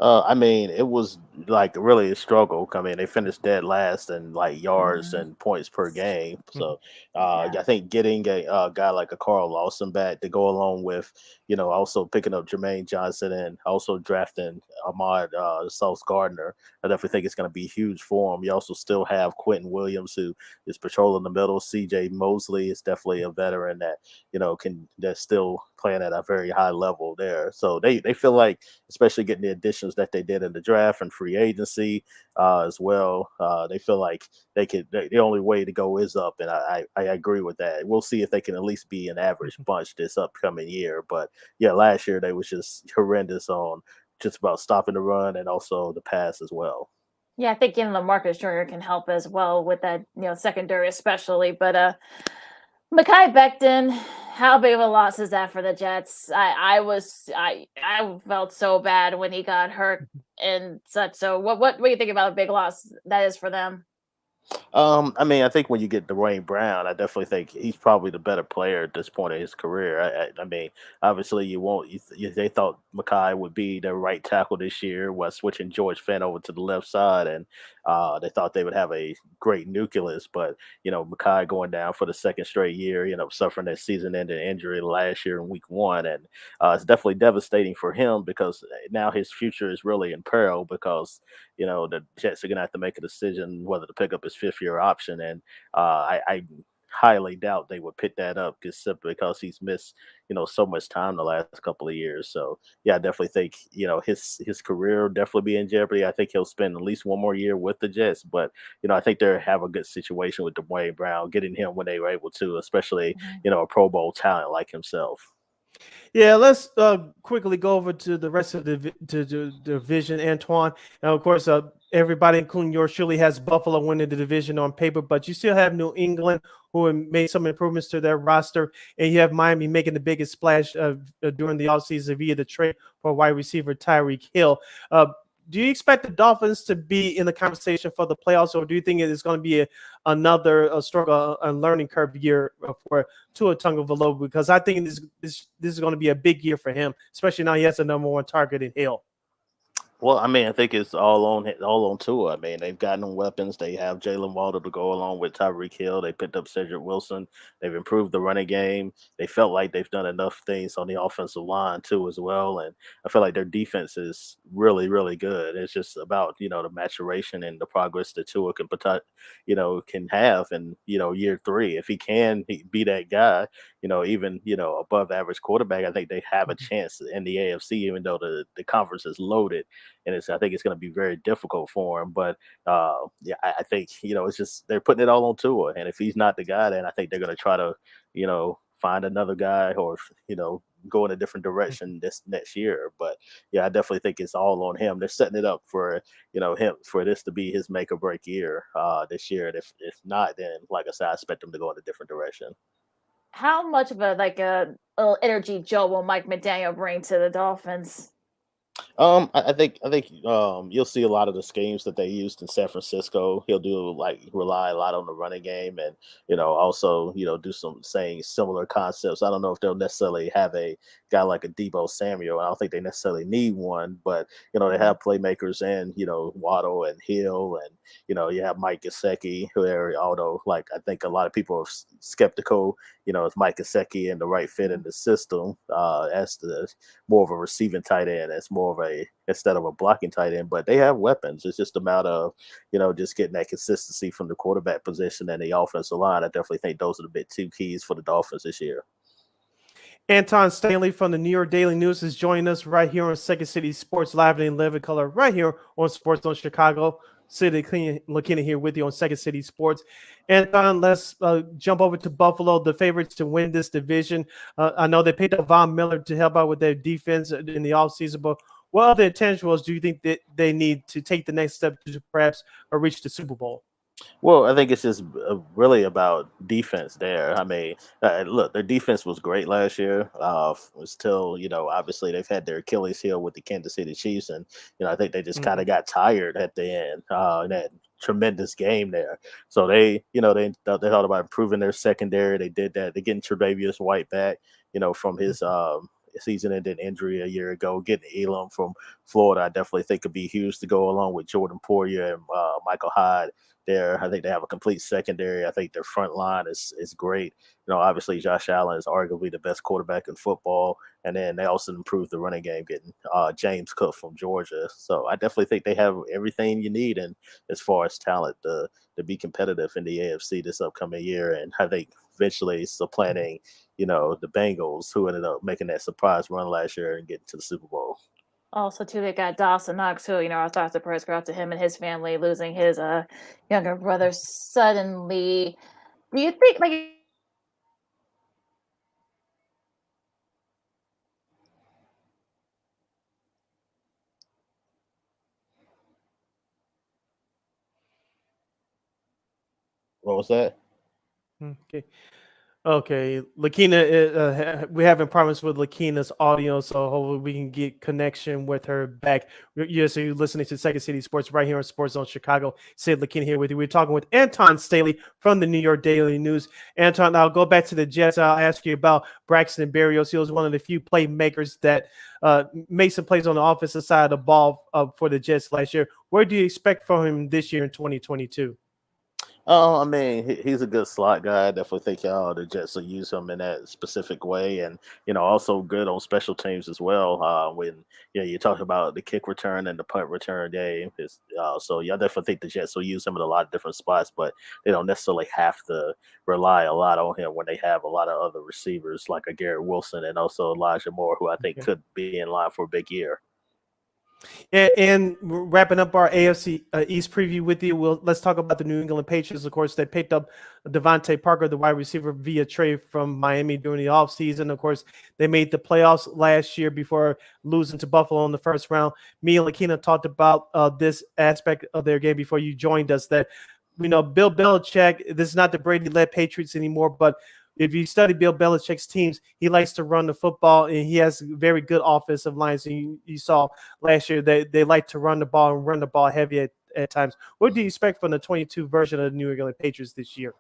It was like really a struggle. I mean, they finished dead last in like yards and points per game. So I think getting a guy like a Carl Lawson back to go along with, also picking up Jermaine Johnson and also drafting Ahmad Sauce Gardner, I definitely think it's going to be huge for him. You also still have Quentin Williams, who is patrolling the middle. CJ Mosley is definitely a veteran that, that's still playing at a very high level there. So they feel like, especially getting the additions that they did in the draft and free agency as well, they feel like the only way to go is up. And I agree with that. We'll see if they can at least be an average bunch this upcoming year. But yeah, last year they was just horrendous on just about stopping the run and also the pass as well. Yeah, I think getting LaMarcus Jr. can help as well with that, secondary especially. But Mekhi Becton, how big of a loss is that for the Jets? I felt so bad when he got hurt and such. So what do you think about a big loss that is for them? I think when you get Dwayne Brown, I definitely think he's probably the better player at this point in his career. Obviously they thought Mekhi would be the right tackle this year while switching George Fenn over to the left side, and they thought they would have a great nucleus, but Mekhi going down for the second straight year, suffering that season-ending injury last year in week one, and it's definitely devastating for him because now his future is really in peril because the Jets are going to have to make a decision whether to pick up his fifth-year option, and I highly doubt they would pick that up simply because he's missed so much time the last couple of years. So yeah, I definitely think his career will definitely be in jeopardy. I think he'll spend at least one more year with the Jets, but I think they have a good situation with Dwayne Brown, getting him when they were able to, especially a Pro Bowl talent like himself. Yeah, let's quickly go over to the rest of the division, Antwan. And of course, everybody, including yours, surely has Buffalo winning the division on paper, but you still have New England, who have made some improvements to their roster, and you have Miami making the biggest splash during the offseason via the trade for wide receiver Tyreek Hill. Do you expect the Dolphins to be in the conversation for the playoffs, or do you think it is going to be another struggle, a learning curve year for Tua Tagovailoa? Because I think this is going to be a big year for him, especially now he has the number one target in Hill. Well, I mean, I think it's all on Tua. I mean, they've gotten weapons. They have Jalen Waddle to go along with Tyreek Hill. They picked up Cedric Wilson. They've improved the running game. They felt like they've done enough things on the offensive line too, as well. And I feel like their defense is really, really good. It's just about the maturation and the progress that Tua can have in year three. If he can be that guy, even above average quarterback, I think they have a chance in the AFC, even though the conference is loaded, and I think it's going to be very difficult for him. But yeah, I think it's just they're putting it all on Tua, and if he's not the guy, then I think they're going to try to find another guy, or go in a different direction this next year. But yeah, I definitely think it's all on him. They're setting it up for him, for this to be his make or break year this year. And if not, then like I said, I expect him to go in a different direction. How much of a little energy Joe will Mike McDaniel bring to the Dolphins? I think you'll see a lot of the schemes that they used in San Francisco. He'll do rely a lot on the running game, and also do some saying similar concepts. I don't know if they'll necessarily have a guy like a Debo Samuel. I don't think they necessarily need one, but they have playmakers, and Waddle and Hill, and you have Mike Gesicki, although I think a lot of people are skeptical. If Mike Gesicki and the right fit in the system as the more of a receiving tight end, as more of a instead of a blocking tight end. But they have weapons. It's just a matter of just getting that consistency from the quarterback position and the offensive line. I definitely think those are the big two keys for the Dolphins this year. Anton Stanley from the New York Daily News is joining us right here on Second City Sports Live and in living color, right here on Sports Zone Chicago. Sid Lakeena here with you on Second City Sports. Anton, let's jump over to Buffalo, the favorites to win this division. I know they picked up Von Miller to help out with their defense in the offseason, but what other intangibles do you think that they need to take the next step to perhaps reach the Super Bowl? Well, I think it's just really about defense there. I mean, look, their defense was great last year. Still, obviously they've had their Achilles heel with the Kansas City Chiefs, and I think they just kind of got tired at the end in that tremendous game there. So they thought about improving their secondary. They did that. They're getting Tre'Davious White back, from his season-ending injury a year ago. Getting Elam from Florida, I definitely think could be huge to go along with Jordan Poyer and Michael Hyde there. I think they have a complete secondary. I think their front line is great. Obviously Josh Allen is arguably the best quarterback in football, and then they also improved the running game, getting James Cook from Georgia. So I definitely think they have everything you need, and as far as talent to be competitive in the AFC this upcoming year. And I think eventually supplanting the Bengals, who ended up making that surprise run last year and getting to the Super Bowl. Also, too, they got Dawson Knox, who, our thoughts and prayers go out to him and his family losing his younger brother suddenly. Do you think, What was that? Okay, Lakeena, we're having problems with Lakeena's audio, so hopefully we can get connection with her back. So you're listening to Second City Sports right here on Sports Zone Chicago. Sid Lakeena here with you. We're talking with Anton Staley from the New York Daily News. Anton, I'll go back to the Jets. I'll ask you about Braxton Berrios. He was one of the few playmakers that made some plays on the offensive side of the ball for the Jets last year. Where do you expect from him this year in 2022? I mean, he's a good slot guy. I definitely think the Jets will use him in that specific way, and also good on special teams as well. When you talk about the kick return and the punt return game, so I definitely think the Jets will use him in a lot of different spots, but they don't necessarily have to rely a lot on him when they have a lot of other receivers like a Garrett Wilson and also Elijah Moore, who I think could be in line for a big year. And wrapping up our AFC East preview with you, let's talk about the New England Patriots. Of course, they picked up Devontae Parker, the wide receiver, via trade from Miami during the offseason. Of course, they made the playoffs last year before losing to Buffalo in the first round. Me and Lakeena talked about this aspect of their game before you joined us, that Bill Belichick, this is not the Brady-led Patriots anymore, but if you study Bill Belichick's teams, he likes to run the football, and he has very good offensive lines. And you saw last year that they like to run the ball and run the ball heavy at times. What do you expect from the 22 version of the New England Patriots this year?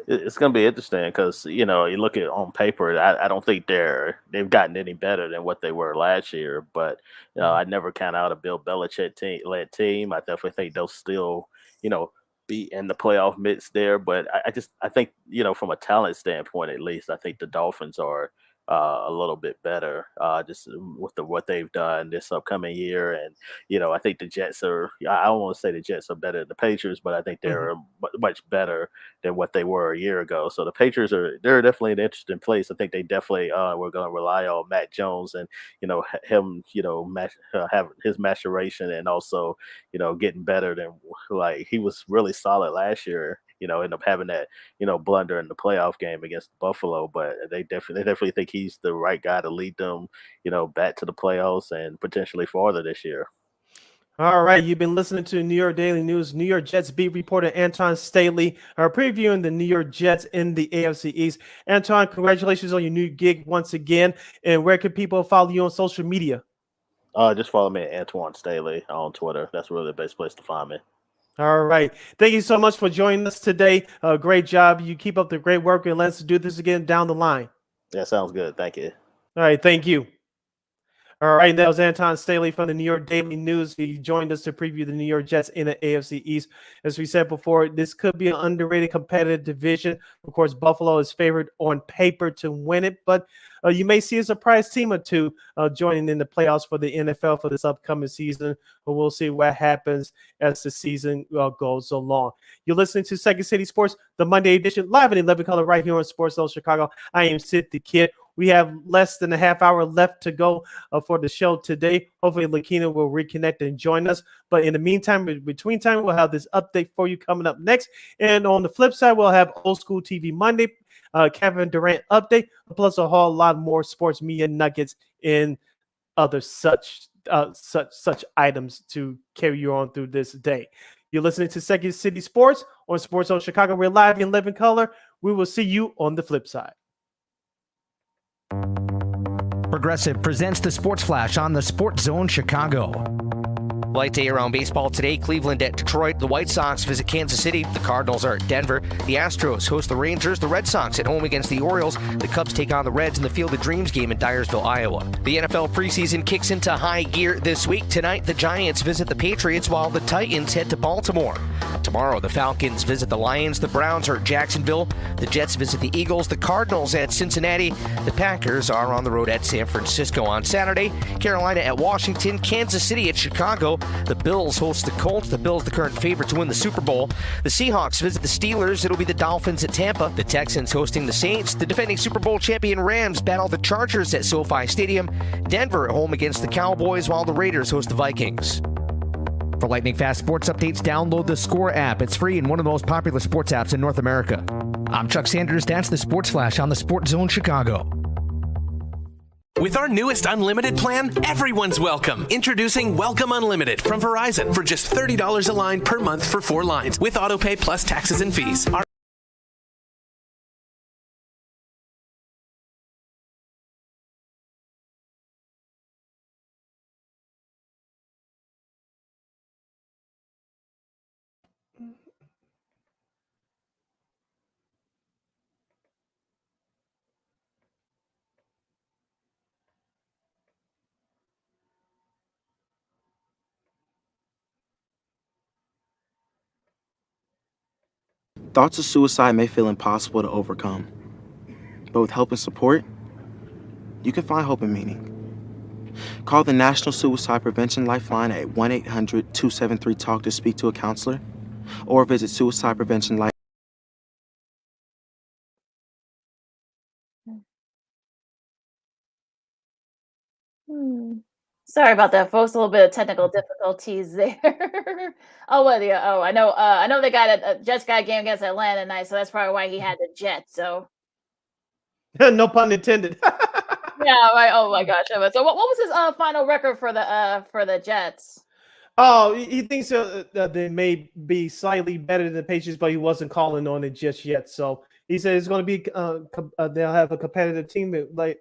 It's going to be interesting because you look at on paper. I don't think they've gotten any better than what they were last year. But I never count out a Bill Belichick led team. I definitely think they'll still be in the playoff midst there. But I think from a talent standpoint, at least, I think the Dolphins are a little bit better just with what they've done this upcoming year. And I think the Jets are. I don't want to say the Jets are better than the Patriots, but I think they're much better than what they were a year ago. So the Patriots they're definitely an interesting place. I think they definitely were going to rely on Matt Jones and him have his maturation and also getting better than like he was really solid last year. End up having that blunder in the playoff game against Buffalo, but they definitely think he's the right guy to lead them back to the playoffs and potentially farther this year. All right, you've been listening to New York Daily News. New York Jets beat reporter Antwan Staley are previewing the New York Jets in the AFC East. Antwan, congratulations on your new gig once again. And where can people follow you on social media? Just follow me at Antwan Staley on Twitter. That's really the best place to find me. All right. Thank you so much for joining us today. Great job. You keep up the great work, and let's do this again down the line. That sounds good. Thank you. All right. Thank you. All right, that was Antwan Staley from the New York Daily News. He joined us to preview the New York Jets in the AFC East. As we said before, this could be an underrated competitive division. Of course, Buffalo is favored on paper to win it, but you may see a surprise team or two joining in the playoffs for the NFL for this upcoming season, but we'll see what happens as the season goes along. You're listening to Second City Sports, the Monday edition, live in 11 color right here on Sports Zone Chicago. I am Sid the Kid. We have less than a half hour left to go for the show today. Hopefully, Lakeena will reconnect and join us. But in the meantime, between time, we'll have this update for you coming up next. And on the flip side, we'll have Old School TV Monday, Kevin Durant update, plus a whole lot more sports media nuggets and other such items to carry you on through this day. You're listening to Second City Sports on Sports Zone Chicago. We're live in living color. We will see you on the flip side. Progressive presents the Sports Flash on the Sports Zone Chicago. Light day around baseball today. Cleveland at Detroit. The White Sox visit Kansas City. The Cardinals are at Denver. The Astros host the Rangers. The Red Sox at home against the Orioles. The Cubs take on the Reds in the Field of Dreams game in Dyersville, Iowa. The NFL preseason kicks into high gear this week. Tonight, the Giants visit the Patriots while the Titans head to Baltimore. Tomorrow, the Falcons visit the Lions. The Browns are at Jacksonville. The Jets visit the Eagles. The Cardinals at Cincinnati. The Packers are on the road at San Francisco on Saturday. Carolina at Washington. Kansas City at Chicago. The Bills host the Colts. The Bills, the current favorite to win the Super Bowl. The Seahawks visit the Steelers. It'll be the Dolphins at Tampa. The Texans hosting the Saints. The defending Super Bowl champion Rams battle the Chargers at SoFi Stadium. Denver at home against the Cowboys, while the Raiders host the Vikings. For lightning fast sports updates, download the Score app. It's free and one of the most popular sports apps in North America. I'm Chuck Sanders. That's the Sports Flash on the Sports Zone Chicago. With our newest unlimited plan, everyone's welcome. Introducing Welcome Unlimited from Verizon for just $30 a line per month for 4 lines with autopay plus taxes and fees. Thoughts of suicide may feel impossible to overcome, but with help and support, you can find hope and meaning. Call the National Suicide Prevention Lifeline at 1-800-273-TALK to speak to a counselor, or visit Suicide Prevention Lifeline. Sorry about that, folks. A little bit of technical difficulties there. I know they got a Jets got a game against Atlanta tonight, so that's probably why he had the Jets. So No pun intended. yeah, right. Oh my gosh. So what was his final record for the Jets? Oh, he thinks they may be slightly better than the Patriots, but he wasn't calling on it just yet. So he said it's going to be they'll have a competitive team.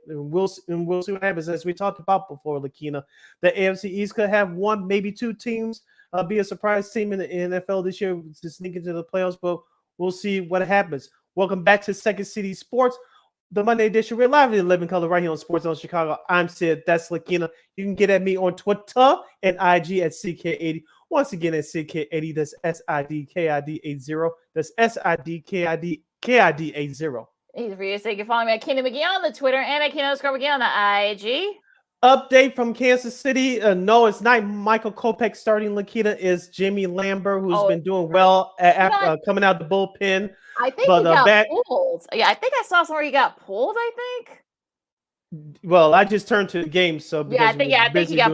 We'll see what happens. As we talked about before, Lakeena, the AFC East could have one, maybe 2 teams be a surprise team in the NFL this year to sneak into the playoffs. But we'll see what happens. Welcome back to Second City Sports, the Monday edition. We're live in living color right here on Sports Zone Chicago. I'm Sid. That's Lakeena. You can get at me on Twitter and IG at CK80. Once again, at CK80. That's SIDKID80. That's SIDKID80. Easy for you to say. You can follow me at Keenan McGee on the Twitter and at Keenan_McGee on the IG. Update from Kansas City. No, it's not Michael Kopech starting Lakeena. It's Jimmy Lambert, who's been doing well after coming out the bullpen. I think he got pulled. Yeah, I think I saw somewhere he got pulled, I think. Well, I just turned to the game, so I think he got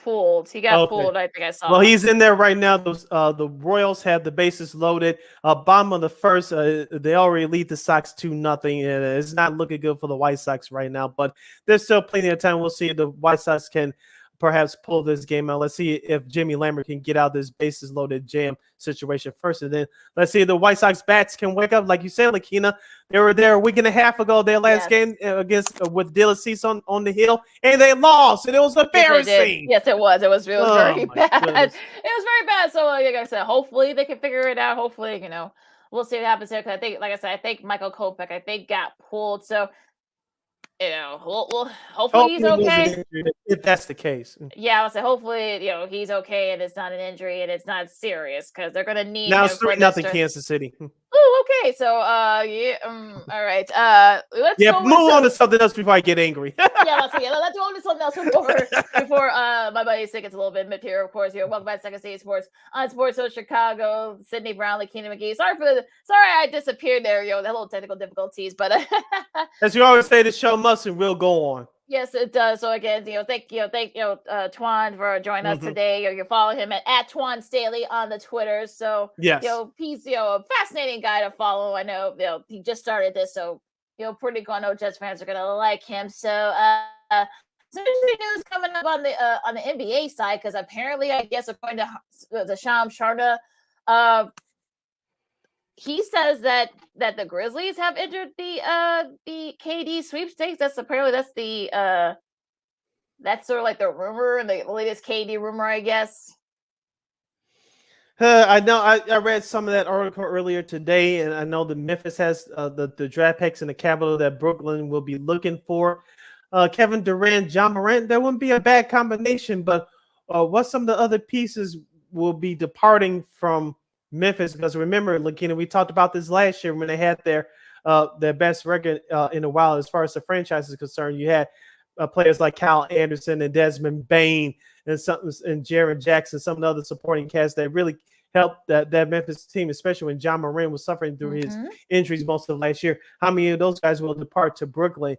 pulled. He got pulled. I think I saw. Well, he's in there right now. The Royals have the bases loaded. Bottom of the first, they already lead the Sox 2-0, and it's not looking good for the White Sox right now. But there's still plenty of time. We'll see if the White Sox can perhaps pull this game out. Let's see if Jimmy Lambert can get out this bases loaded jam situation first, and then let's see if the White Sox bats can wake up. Like you said, Lakeena, they were there a week and a half ago, their last game against with Dylan Cease on the hill, and they lost, and it was embarrassing. Yes, it was. It was very bad. Goodness. It was very bad. So, like I said, hopefully they can figure it out. Hopefully, we'll see what happens there. Because I think, like I said, I think Michael Kopech, got pulled. So, hopefully he's okay. If that's the case. Yeah, I'll say hopefully, he's okay and it's not an injury and it's not serious because they're gonna need. Now it's 3-0 Kansas City. Oh, okay. So, all right. Let's move on to something else before I get angry. Let's go on to something else before my buddy Sid gets a little bit mid here. Of course, welcome back to Second City Sports on Sports Zone Chicago. Sydney Brown, Lakeena McGee. Sorry I disappeared there. The little technical difficulties, but as you always say, the show must and will go on. Yes, it does. So again, thank Twan for joining us today. You can follow him at Antwan Staley on the Twitter. So yes, he's a fascinating guy to follow. I know he just started this, so pretty cool. I know Jets fans are gonna like him. So some interesting news coming up on the NBA side because apparently, I guess according to the Sham Sharda, he says that the Grizzlies have entered the KD sweepstakes. That's sort of like the rumor and the latest KD rumor, I guess. I know. I read some of that article earlier today, and I know that Memphis has the draft picks and the capital that Brooklyn will be looking for. Kevin Durant, John Morant, that wouldn't be a bad combination. But what some of the other pieces will be departing from Memphis, because remember, Lakeena, we talked about this last year when they had their best record in a while as far as the franchise is concerned. You had players like Kyle Anderson and Desmond Bain and Jaren Jackson, some of the other supporting cast that really helped that Memphis team, especially when John Morant was suffering through his injuries most of last year. How many of those guys will depart to Brooklyn,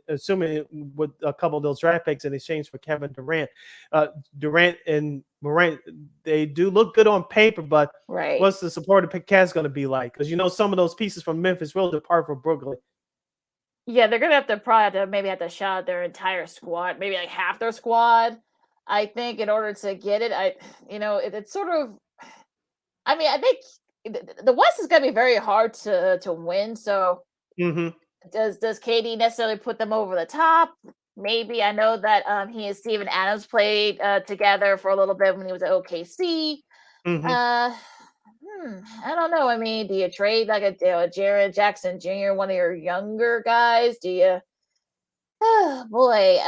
assuming with a couple of those draft picks in exchange for Kevin Durant? Durant and Morant, they do look good on paper, but what's the supporting cast going to be like? Because some of those pieces from Memphis will depart for Brooklyn. Yeah, they're gonna maybe have to shout out their entire squad, maybe like half their squad. I think in order to get it, it's sort of. I mean, I think the West is going to be very hard to win. So, does KD necessarily put them over the top? Maybe. I know that he and Steven Adams played together for a little bit when he was at OKC. I don't know. I mean, do you trade like a Jaren Jackson Jr., one of your younger guys? Do you? Oh boy.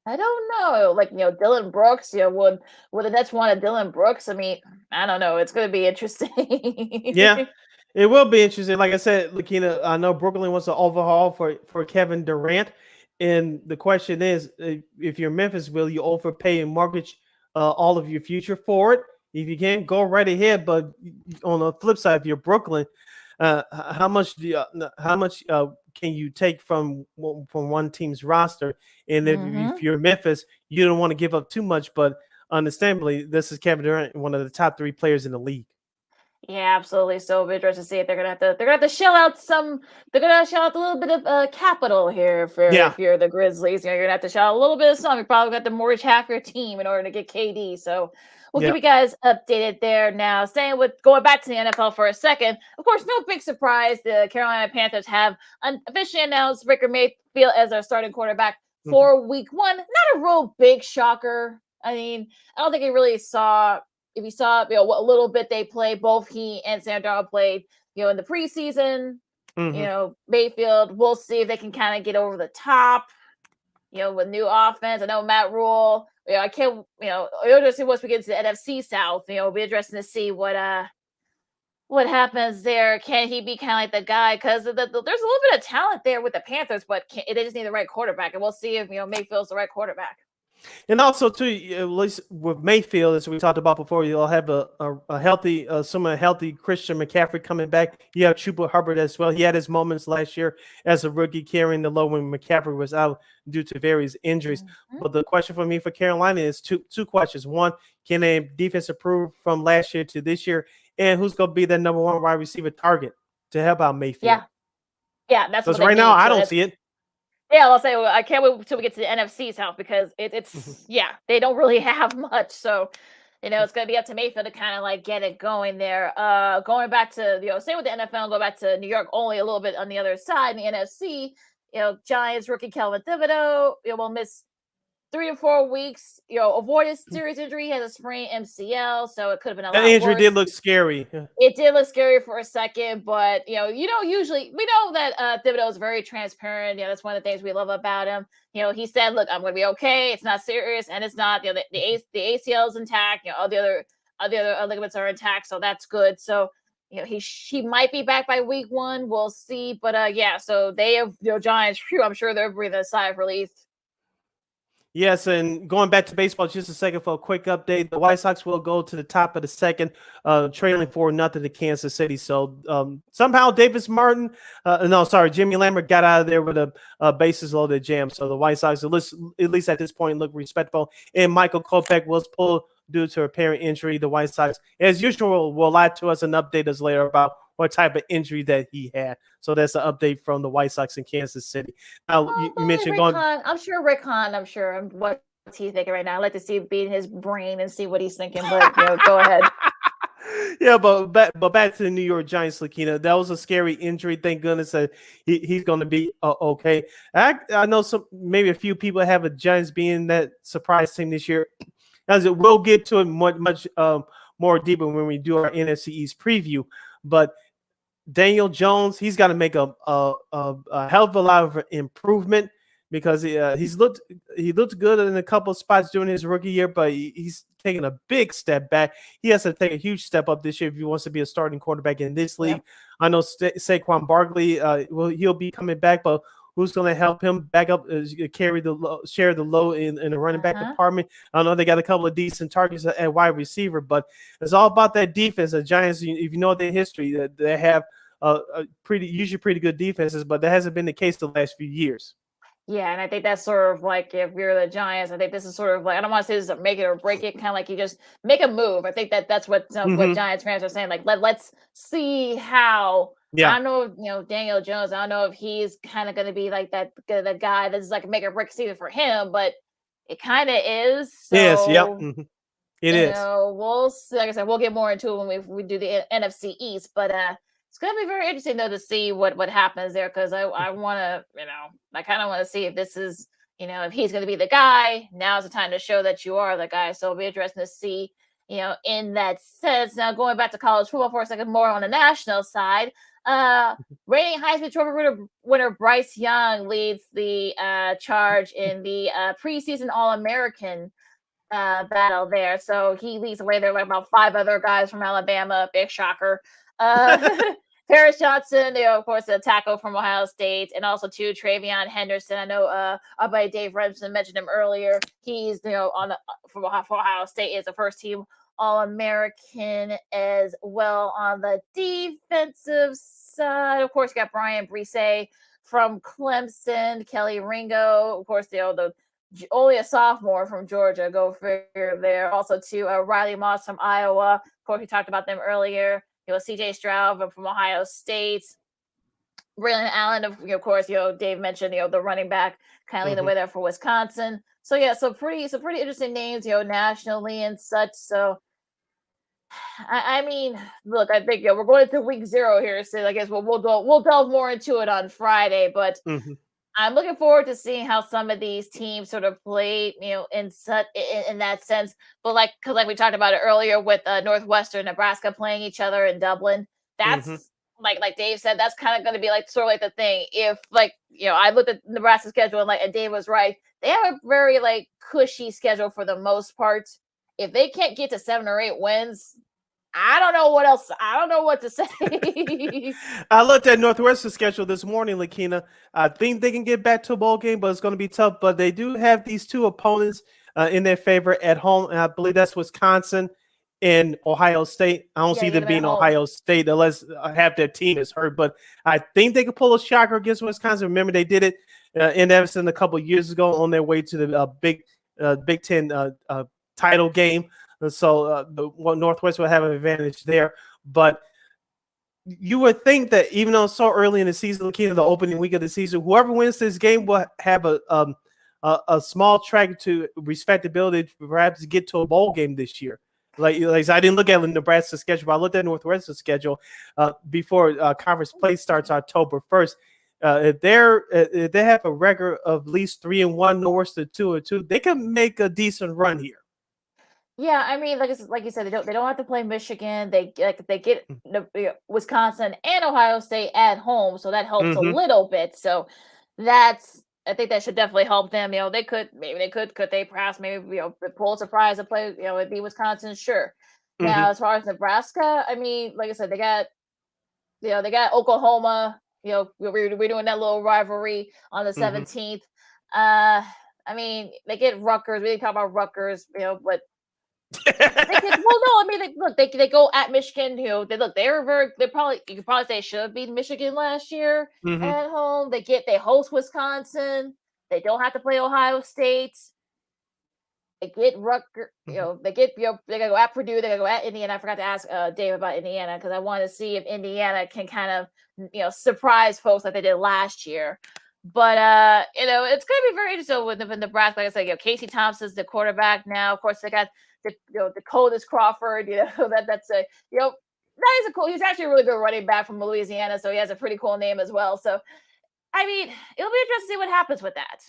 I don't know. Like, Dylan Brooks, would the Nets want a Dylan Brooks? I mean, I don't know. It's going to be interesting. Yeah, it will be interesting. Like I said, Lakeena, I know Brooklyn wants to overhaul for Kevin Durant. And the question is, if you're Memphis, will you overpay and mortgage all of your future for it? If you can't, go right ahead. But on the flip side, if you're Brooklyn, how much can you take from one team's roster? And if you're Memphis, you don't want to give up too much. But understandably, this is Kevin Durant, one of the top 3 players in the league. Yeah, absolutely. So it'll be interesting to see if they're gonna have to shell out They're gonna shell out a little bit of capital here if you're the Grizzlies. You're gonna have to shell out a little bit of something. You're probably gonna have to mortgage half your team in order to get KD. So we'll keep you guys updated there. Now, going back to the NFL for a second. Of course, no big surprise. The Carolina Panthers have officially announced Baker Mayfield as their starting quarterback for Week 1. Not a real big shocker. I mean, I don't think he really saw if you saw, what little bit they played, both he and Sandra played, in the preseason. Mayfield, we'll see if they can kind of get over the top, with new offense. I know Matt Rule, I can't, it'll just see once we get to the NFC South, it'll be interesting to see what happens there. Can he be kind of like the guy? Because there's a little bit of talent there with the Panthers, but they just need the right quarterback. And we'll see if, Mayfield's the right quarterback. And also, too, at least with Mayfield, as we talked about before, you'll have a healthy, healthy Christian McCaffrey coming back. You have Chuba Hubbard as well. He had his moments last year as a rookie carrying the load when McCaffrey was out due to various injuries. But the question for me for Carolina is two questions. One, can a defense improve from last year to this year? And who's going to be the number one wide receiver target to help out Mayfield? Yeah, that's because right now I don't see it. Yeah, I'll say I can't wait until we get to the NFC South because it's they don't really have much. So, it's going to be up to Mayfield to kind of like get it going there. Going back to same with the NFL, go back to New York only a little bit on the other side in the NFC. Giants rookie Kelvin Thibodeau will miss 3 to 4 weeks. Avoided serious injury. He has a sprained MCL, so it could have been a lot worse. That injury did look scary. It did look scary for a second, but usually we know that Thibodeau is very transparent. That's one of the things we love about him. He said, "Look, I'm going to be okay. It's not serious, and it's not. The ACL is intact. All the other ligaments are intact, so that's good." So he might be back by week 1. We'll see, but so they have Giants. I'm sure they're breathing a sigh of relief. Yes, and going back to baseball just a second for a quick update, the White Sox will go to the top of the second, trailing 4-0 to Kansas City. So somehow Jimmy Lambert got out of there with a bases loaded jam. So the White Sox, at least at this point, look respectable. And Michael Kopech was pulled due to apparent injury. The White Sox, as usual, will lie to us and update us later about what type of injury that he had. So that's an update from the White Sox in Kansas City. Now, you mentioned Rick Hahn. I'm sure Rick Hahn, what's he thinking right now? I'd like to see it be in his brain and see what he's thinking, but go ahead. Yeah, but back to the New York Giants, Lakeena. That was a scary injury. Thank goodness that he's going to be okay. I know maybe a few people have a Giants being that surprise team this year. As it will get to it much more deeper when we do our NFC East preview. But Daniel Jones, he's got to make a hell of a lot of improvement because he looked good in a couple of spots during his rookie year, but he's taking a big step back. He has to take a huge step up this year if he wants to be a starting quarterback in this league. Yeah. I know Saquon Barkley, he'll be coming back, but who's going to help him back up, share the load in the running back department? I know they got a couple of decent targets at wide receiver, but it's all about that defense. The Giants, if you know their history, they have usually pretty good defenses, but that hasn't been the case the last few years. Yeah, and I think that's sort of like if you're the Giants, I think this is sort of like, I don't want to say this is make it or break it, kind of like you just make a move. I think that's what what Giants fans are saying. Like let's see how. Yeah. I don't know, Daniel Jones. I don't know if he's kind of going to be like the guy that's like a make or break season for him, but it kind of is. So, yes, yep, it is. We'll see, like I said, we'll get more into it when we do the NFC East, but it's going to be very interesting though to see what happens there because I want to, I kind of want to see if this is, if he's going to be the guy. Now's the time to show that you are the guy. So it'll be interesting to see. In that sense. Now going back to college football for a second, more on the national side. Reigning Heisman Trophy winner Bryce Young leads the charge in the preseason All-American battle there. So he leads the way there like about 5 other guys from Alabama. Big shocker. Paris Johnson, of course, the tackle from Ohio State, and also Travion Henderson. I know our buddy Dave Revsine mentioned him earlier. He's from Ohio State is a first team All-American as well. On the defensive side, of course, you got Brian Brise from Clemson, Kelly Ringo, of course, the only a sophomore from Georgia. Go figure there. Also, Riley Moss from Iowa. Of course, we talked about them earlier. CJ Stroud from Ohio State. Braylon Allen, of course, Dave mentioned, the running back kind of leading the way there for Wisconsin. So yeah, so pretty interesting names, nationally and such. So I mean, look, I think we're going to week 0 here, so I guess we'll delve more into it on Friday. But I'm looking forward to seeing how some of these teams sort of play, in that sense. But because we talked about it earlier with Northwestern, Nebraska playing each other in Dublin, Mhm. that's like Dave said, that's kind of going to be sort of the thing. If I looked at Nebraska's schedule and Dave was right, they have a very cushy schedule for the most part. If they can't get to 7 or 8 wins, I don't know what else. I don't know what to say. I looked at Northwestern's schedule this morning, Lakeena. I think they can get back to a bowl game, but it's going to be tough. But they do have these two opponents in their favor at home, and I believe that's Wisconsin and Ohio State. I don't Yeah, see get them them at being home. Ohio State unless half their team is hurt. But I think they could pull a shocker against Wisconsin. Remember, they did it in Evanston a couple years ago on their way to the Big Ten title game. So Northwest will have an advantage there. But you would think that even though it's so early in the season, looking at the opening week of the season, whoever wins this game will have a small track to respectability, perhaps get to a bowl game this year. Like I didn't look at the Nebraska schedule, but I looked at Northwestern's schedule before conference play starts October 1st. If they have a record of at least 3-1, no worse than 2-2, they can make a decent run here. Yeah, I mean, like you said, they don't have to play Michigan. They get Wisconsin and Ohio State at home, so that helps a little bit. So I think that should definitely help them. Could they perhaps pull a surprise and play it'd be Wisconsin, sure. Now as far as Nebraska, I mean, like I said, they got Oklahoma. We're doing that little rivalry on the 17th. I mean, they get Rutgers. We didn't talk about Rutgers, but. They go at Michigan. You could probably say they should have beaten Michigan last year at home. They host Wisconsin. They don't have to play Ohio State. They get Rutgers. They gotta go at Purdue. They gotta go at Indiana. I forgot to ask Dave about Indiana because I want to see if Indiana can kind of surprise folks like they did last year. But it's going to be very interesting with Nebraska. Like I said, Casey Thompson's the quarterback now. Of course, they got the Coldest Crawford. That's a that is a cool. He's actually a really good running back from Louisiana, so he has a pretty cool name as well. So, I mean, it'll be interesting to see what happens with that.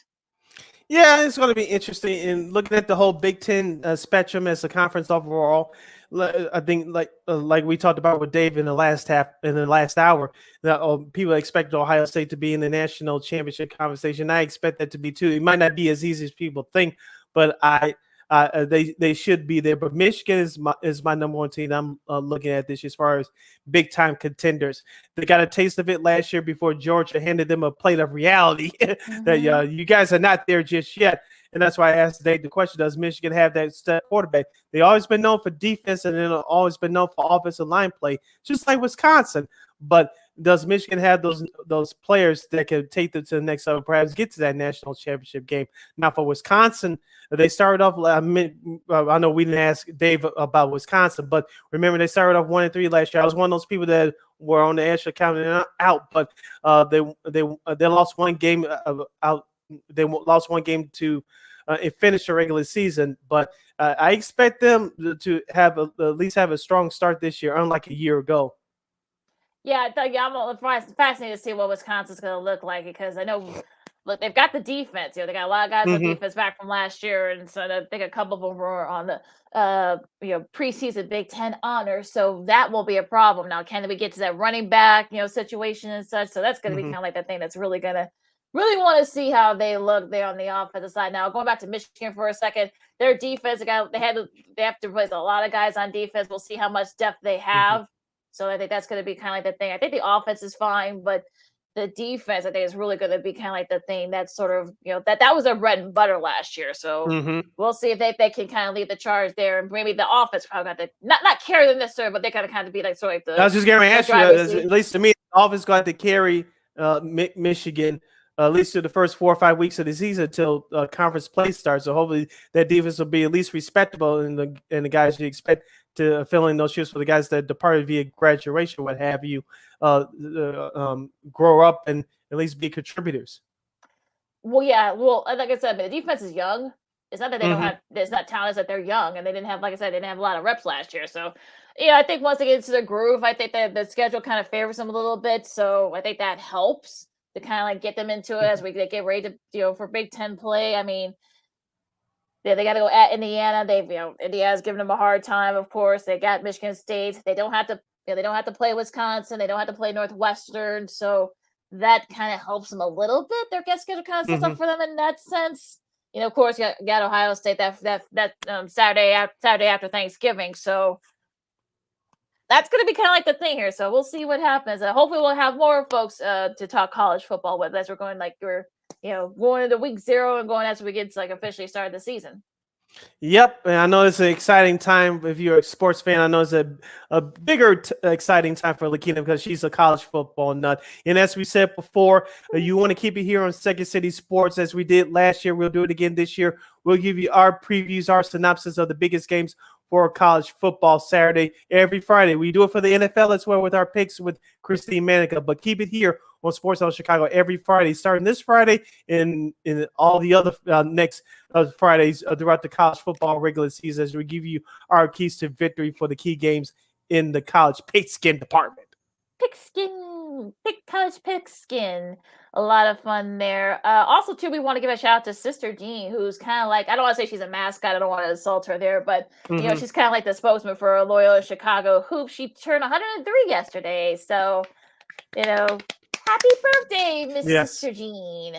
Yeah, it's going to be interesting. And looking at the whole Big Ten spectrum as a conference overall, I think like we talked about with Dave in the last hour, that people expect Ohio State to be in the national championship conversation. I expect that to be too. It might not be as easy as people think, but they should be there. But Michigan is my number one team I'm looking at this as far as big time contenders. They got a taste of it last year before Georgia handed them a plate of reality that you guys are not there just yet. And that's why I asked Dave the question: does Michigan have that step quarterback? They always been known for defense, and then always been known for offensive line play, just like Wisconsin. But does Michigan have those players that can take them to the next level, perhaps get to that national championship game? Now for Wisconsin, they started off. I know we didn't ask Dave about Wisconsin, but remember they started off 1-3 last year. I was one of those people that were on the edge of counting out, but they lost one game out. They lost one game to finish the regular season, but I expect them to have at least have a strong start this year, unlike a year ago. Yeah, I'm fascinated to see what Wisconsin's going to look like because I know, look, they've got the defense. They got a lot of guys on defense back from last year, and so I think a couple of them were on the preseason Big Ten honors. So that will be a problem. Now, can we get to that running back situation and such? So that's going to be kind of like the thing that's really going to want to see how they look there on the offensive side. Now, going back to Michigan for a second, their defense they have to replace a lot of guys on defense. We'll see how much depth they have. So I think that's going to be kind of like the thing. I think the offense is fine, but the defense, I think, is really going to be kind of like the thing that's sort of, that was their bread and butter last year. So we'll see if they can kind of lead the charge there. And maybe the offense probably got to not carry them necessarily, but they kind of be like sort of the. I was just going to ask you, at least to me, the offense got to carry Michigan at least through the first 4 or 5 weeks of the season until conference play starts. So hopefully that defense will be at least respectable, and the guys you expect to fill in those shoes for the guys that departed via graduation, what have you, grow up and at least be contributors. Well, yeah. Well, like I said, but the defense is young. It's not that they don't have. It's not talent. It's that they're young, and they didn't have, like I said, they didn't have a lot of reps last year. So, I think once they get into the groove, I think that the schedule kind of favors them a little bit. So I think that helps. to kind of like get them into it as they get ready to, for Big Ten play. I mean, they got to go at Indiana. Indiana's giving them a hard time, of course. They got Michigan State. They don't have to, they don't have to play Wisconsin. They don't have to play Northwestern. So that kind of helps them a little bit. Their guest schedule kind of sets up for them in that sense. Of course, you got Ohio State that Saturday after Thanksgiving. So that's going to be kind of like the thing here. So we'll see what happens. Hopefully, we'll have more folks to talk college football with as we're going going into week 0 and going as we get to officially start the season. Yep, and I know it's an exciting time. If you're a sports fan, I know it's a bigger exciting time for Lakeena because she's a college football nut. And as we said before, you want to keep it here on Second City Sports as we did last year. We'll do it again this year. We'll give you our previews, our synopsis of the biggest games for college football Saturday every Friday. We do it for the NFL as well with our picks with Christine Manica, but keep it here on Sports Zone Chicago every Friday, starting this Friday and in all the other next Fridays throughout the college football regular season as we give you our keys to victory for the key games in the college pigskin department. College pigskin. A lot of fun there. Also, too, we want to give a shout out to Sister Jean, who's kind of like, I don't want to say she's a mascot. I don't want to insult her there, but, she's kind of like the spokesman for Loyola Chicago Hoops. She turned 103 yesterday. So, happy birthday, Miss Sister Jean.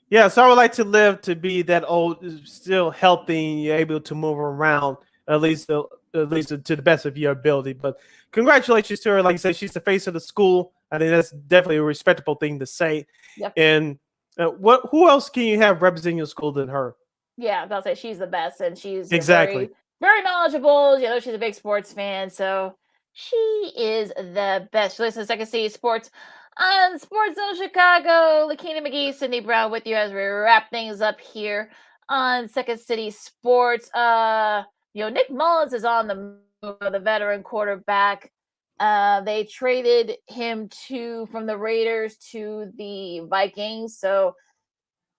Yeah, so I would like to live to be that old, still healthy, and you're able to move around, at least to the best of your ability. But congratulations to her. Like I said, she's the face of the school. I think that's definitely a respectable thing to say. Yep. And who else can you have representing your school than her? Yeah, I'll say she's the best, and she's exactly very, very knowledgeable. She's a big sports fan, so she is the best. She listens to Second City Sports on Sports Zone Chicago. Lakeena McGee, Sydney Brown with you as we wrap things up here on Second City Sports. Nick Mullins is on the move, the veteran quarterback. They traded him from the Raiders to the Vikings, so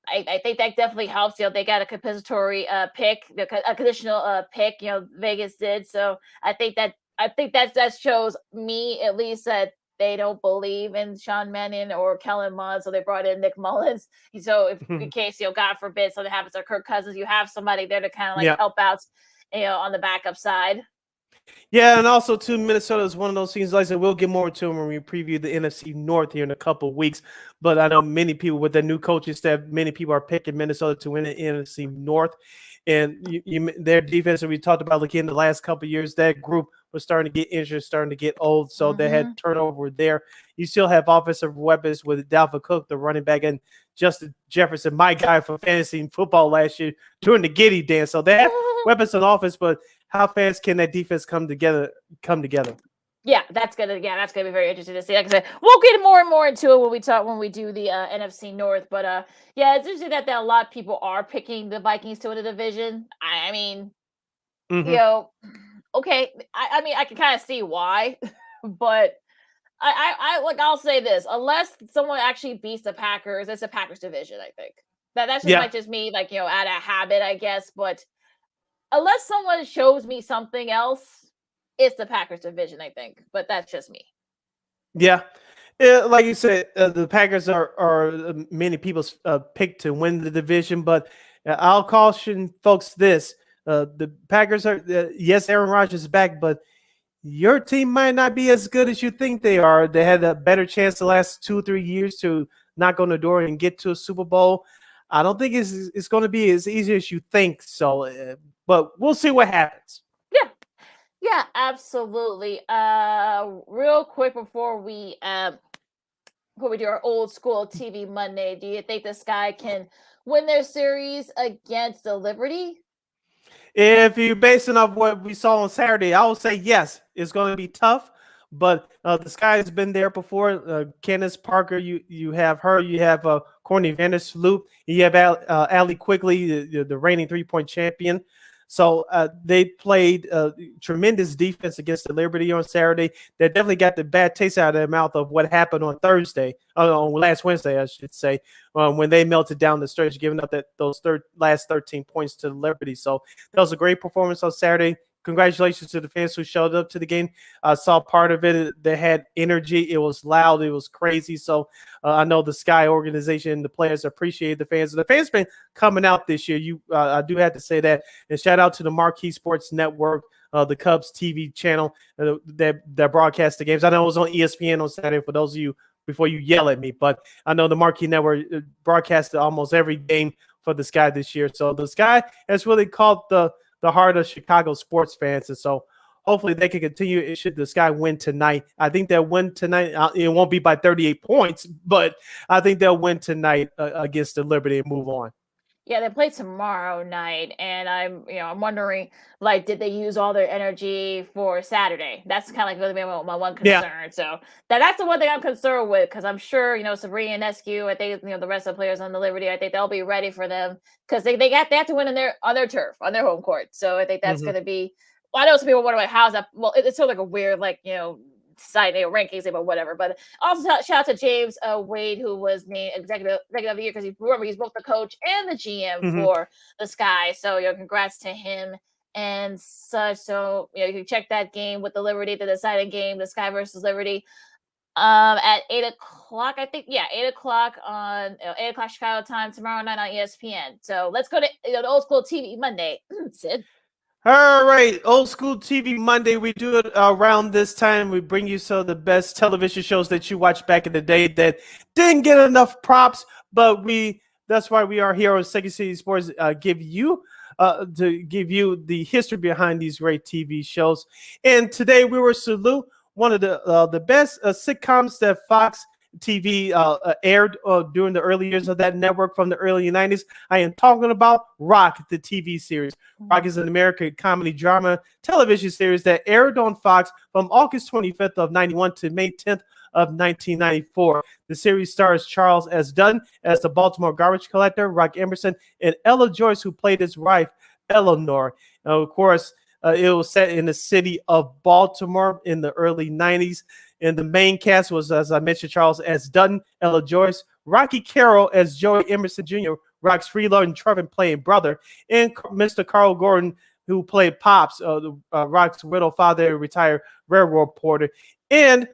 I think that definitely helps. They got a compensatory pick, a conditional pick. Vegas did, so I think that shows me at least that they don't believe in Sean Mannion or Kellen Mond, so they brought in Nick Mullins. So if in case God forbid something happens to Kirk Cousins, you have somebody there to kind of help out, on the backup side. Yeah, and also too, Minnesota is one of those teams. Like I said, we'll get more to them when we preview the NFC North here in a couple of weeks. But I know many people with the new coaching staff, many people are picking Minnesota to win the NFC North. And their defense, and we talked about looking in the last couple of years, that group was starting to get injured, starting to get old. So they had turnover there. You still have offensive weapons with Dalvin Cook, the running back, and Justin Jefferson, my guy for fantasy football last year, doing the giddy dance. So they have weapons on offense, but how fast can that defense come together? Yeah, that's gonna be very interesting to see. Like I said, we'll get more and more into it when we do the NFC North. But yeah, it's interesting that a lot of people are picking the Vikings to win the division. I mean, okay. I mean, I can kind of see why, but I'll say this: unless someone actually beats the Packers, it's a Packers division. I think that's just might just me, out of habit, I guess. But unless someone shows me something else, it's the Packers division, I think. But that's just me. Yeah. Like you said, the Packers are many people's pick to win the division. But I'll caution folks this. The Packers are, yes, Aaron Rodgers is back, but your team might not be as good as you think they are. They had a better chance the last 2 or 3 years to knock on the door and get to a Super Bowl. I don't think it's going to be as easy as you think. So, but we'll see what happens. Yeah, absolutely. Real quick before we do our old school TV Monday, do you think the Sky can win their series against the Liberty? If you're basing off what we saw on Saturday, I would say yes. It's going to be tough, but the Sky has been there before. Candace Parker, you have her. You have Courtney Vandersloot. You have Allie Quigley, the reigning 3-point champion. So they played tremendous defense against the Liberty on Saturday. They definitely got the bad taste out of their mouth of what happened on last Wednesday, I should say, when they melted down the stretch, giving up those last 13 points to the Liberty. So that was a great performance on Saturday. congratulations to the fans who showed up to the game. I saw part of it. They had energy. It was loud. It was crazy. So I know the Sky organization and the players appreciate the fans. The fans been coming out this year. I do have to say that. And shout out to the Marquee Sports Network, the Cubs TV channel that broadcast the games. I know it was on ESPN on Saturday for those of you before you yell at me, but I know the Marquee Network broadcasted almost every game for the Sky this year. So the Sky has really caught the heart of Chicago sports fans. And so hopefully they can continue. Should the Sky win tonight, I think they'll win tonight. It won't be by 38 points, but I think they'll win tonight against the Liberty and move on. Yeah, they play tomorrow night, and I'm wondering, like, did they use all their energy for Saturday? That's kind of like really my one concern. Yeah. So that's the one thing I'm concerned with, because I'm sure Sabrina and Eskew, I think the rest of the players on the Liberty, I think they'll be ready for them, because they have to win on their turf, on their home court. So I think that's going to be. Well, I know some people wonder how's that. Well, it's sort of like a weird side rankings, but whatever. But also shout out to James Wade, who was named executive of the year, because he's both the coach and the GM for the Sky. So congrats to him and such. So you can check that game with the Liberty, the deciding game, the Sky versus Liberty, at 8:00. I think 8:00 on 8:00 Chicago time tomorrow night on ESPN. So let's go to the Old School TV Monday. Sid. All right, Old School TV Monday. We do it around this time. We bring you some of the best television shows that you watched back in the day that didn't get enough props, but that's why we are here on Second City Sports, to give you the history behind these great TV shows. And today we will salute one of the best sitcoms that Fox TV aired during the early years of that network from the early 90s. I am talking about Rock, the TV series. Rock is an American comedy drama television series that aired on Fox from August 25th of 91 to May 10th of 1994. The series stars Charles S. Dutton as the Baltimore garbage collector, Rock Emerson, and Ella Joyce, who played his wife, Eleanor. Of course, it was set in the city of Baltimore in the early 90s. And the main cast was, as I mentioned, Charles S. Dutton, Ella Joyce, Rocky Carroll as Joey Emerson Jr., Rock's freeloading Trevin playing brother, and Mr. Carl Gordon, who played Pops, Rock's widow father, retired railroad reporter. And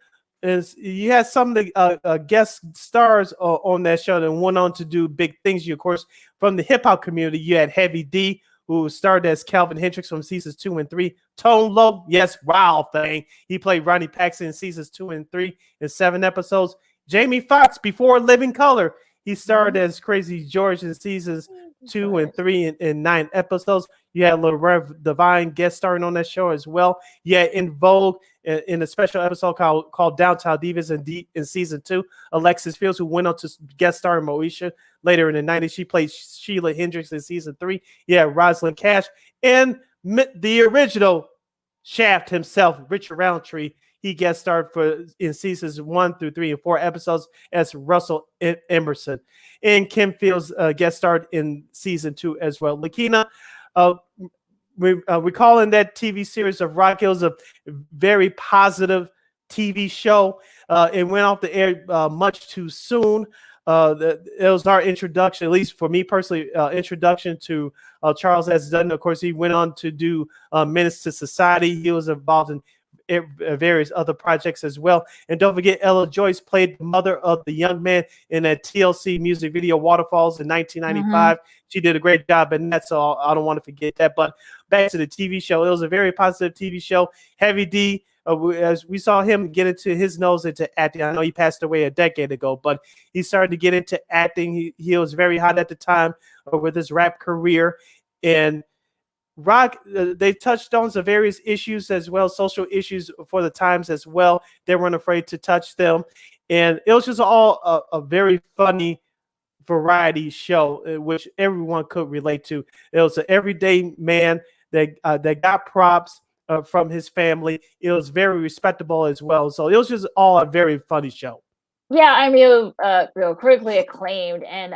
you had some of the guest stars on that show that went on to do big things. You, of course, from the hip hop community, you had Heavy D, who starred as Calvin Hendricks from seasons 2 and 3. Tone Loc, yes, Wild Thing. He played Ronnie Paxton in seasons 2 and 3 in 7 episodes. Jamie Foxx, before Living Color, he starred as Crazy George in seasons 2 and 3 in 9 episodes. You had Lil Rev Divine guest starring on that show as well. You had In Vogue in a special episode called Downtown Divas in season 2. Alexis Fields, who went on to guest star in Moesha later in the 90s. She played Sheila Hendricks in season 3. Yeah, Rosalind Cash. And the original Shaft himself, Richard Roundtree. He guest starred in seasons 1 through 3 and 4 episodes as Russell Emerson. And Kim Fields guest starred in season 2 as well. Lakeena, we're calling that TV series of Rock. It was a very positive TV show. It went off the air much too soon. It was our introduction, at least for me personally, introduction to Charles S. Dutton. Of course, he went on to do Menace to Society. He was involved in various other projects as well. And don't forget, Ella Joyce played the mother of the young man in that TLC music video Waterfalls in 1995. She did a great job in that, so I don't want to forget that. But back to the TV show, it was a very positive TV show. Heavy D, as we saw him get into his nose into acting. I know he passed away a decade ago, but he started to get into acting. He was very hot at the time with his rap career. And Rock, they touched on some various issues as well, social issues for the times as well. They weren't afraid to touch them. And it was just all a very funny variety show, which everyone could relate to. It was an everyday man that got props from his family. It was very respectable as well. So it was just all a very funny show. Yeah, I mean, critically acclaimed, and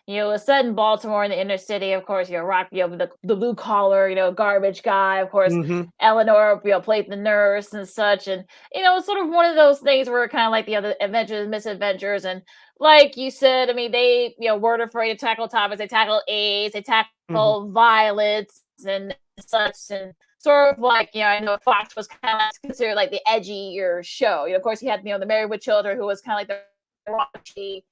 it was set in Baltimore in the inner city. Of course, Rock, the blue collar, garbage guy. Of course, Eleanor, played the nurse and such, and it's sort of one of those things where kind of like the other adventures and misadventures, and like you said, I mean, they weren't afraid to tackle topics. They tackle AIDS, they tackle violence and such, and sort of like, I know Fox was kind of considered like the edgier show. Of course, you had, the Married with Children, who was kind of like the raunchy,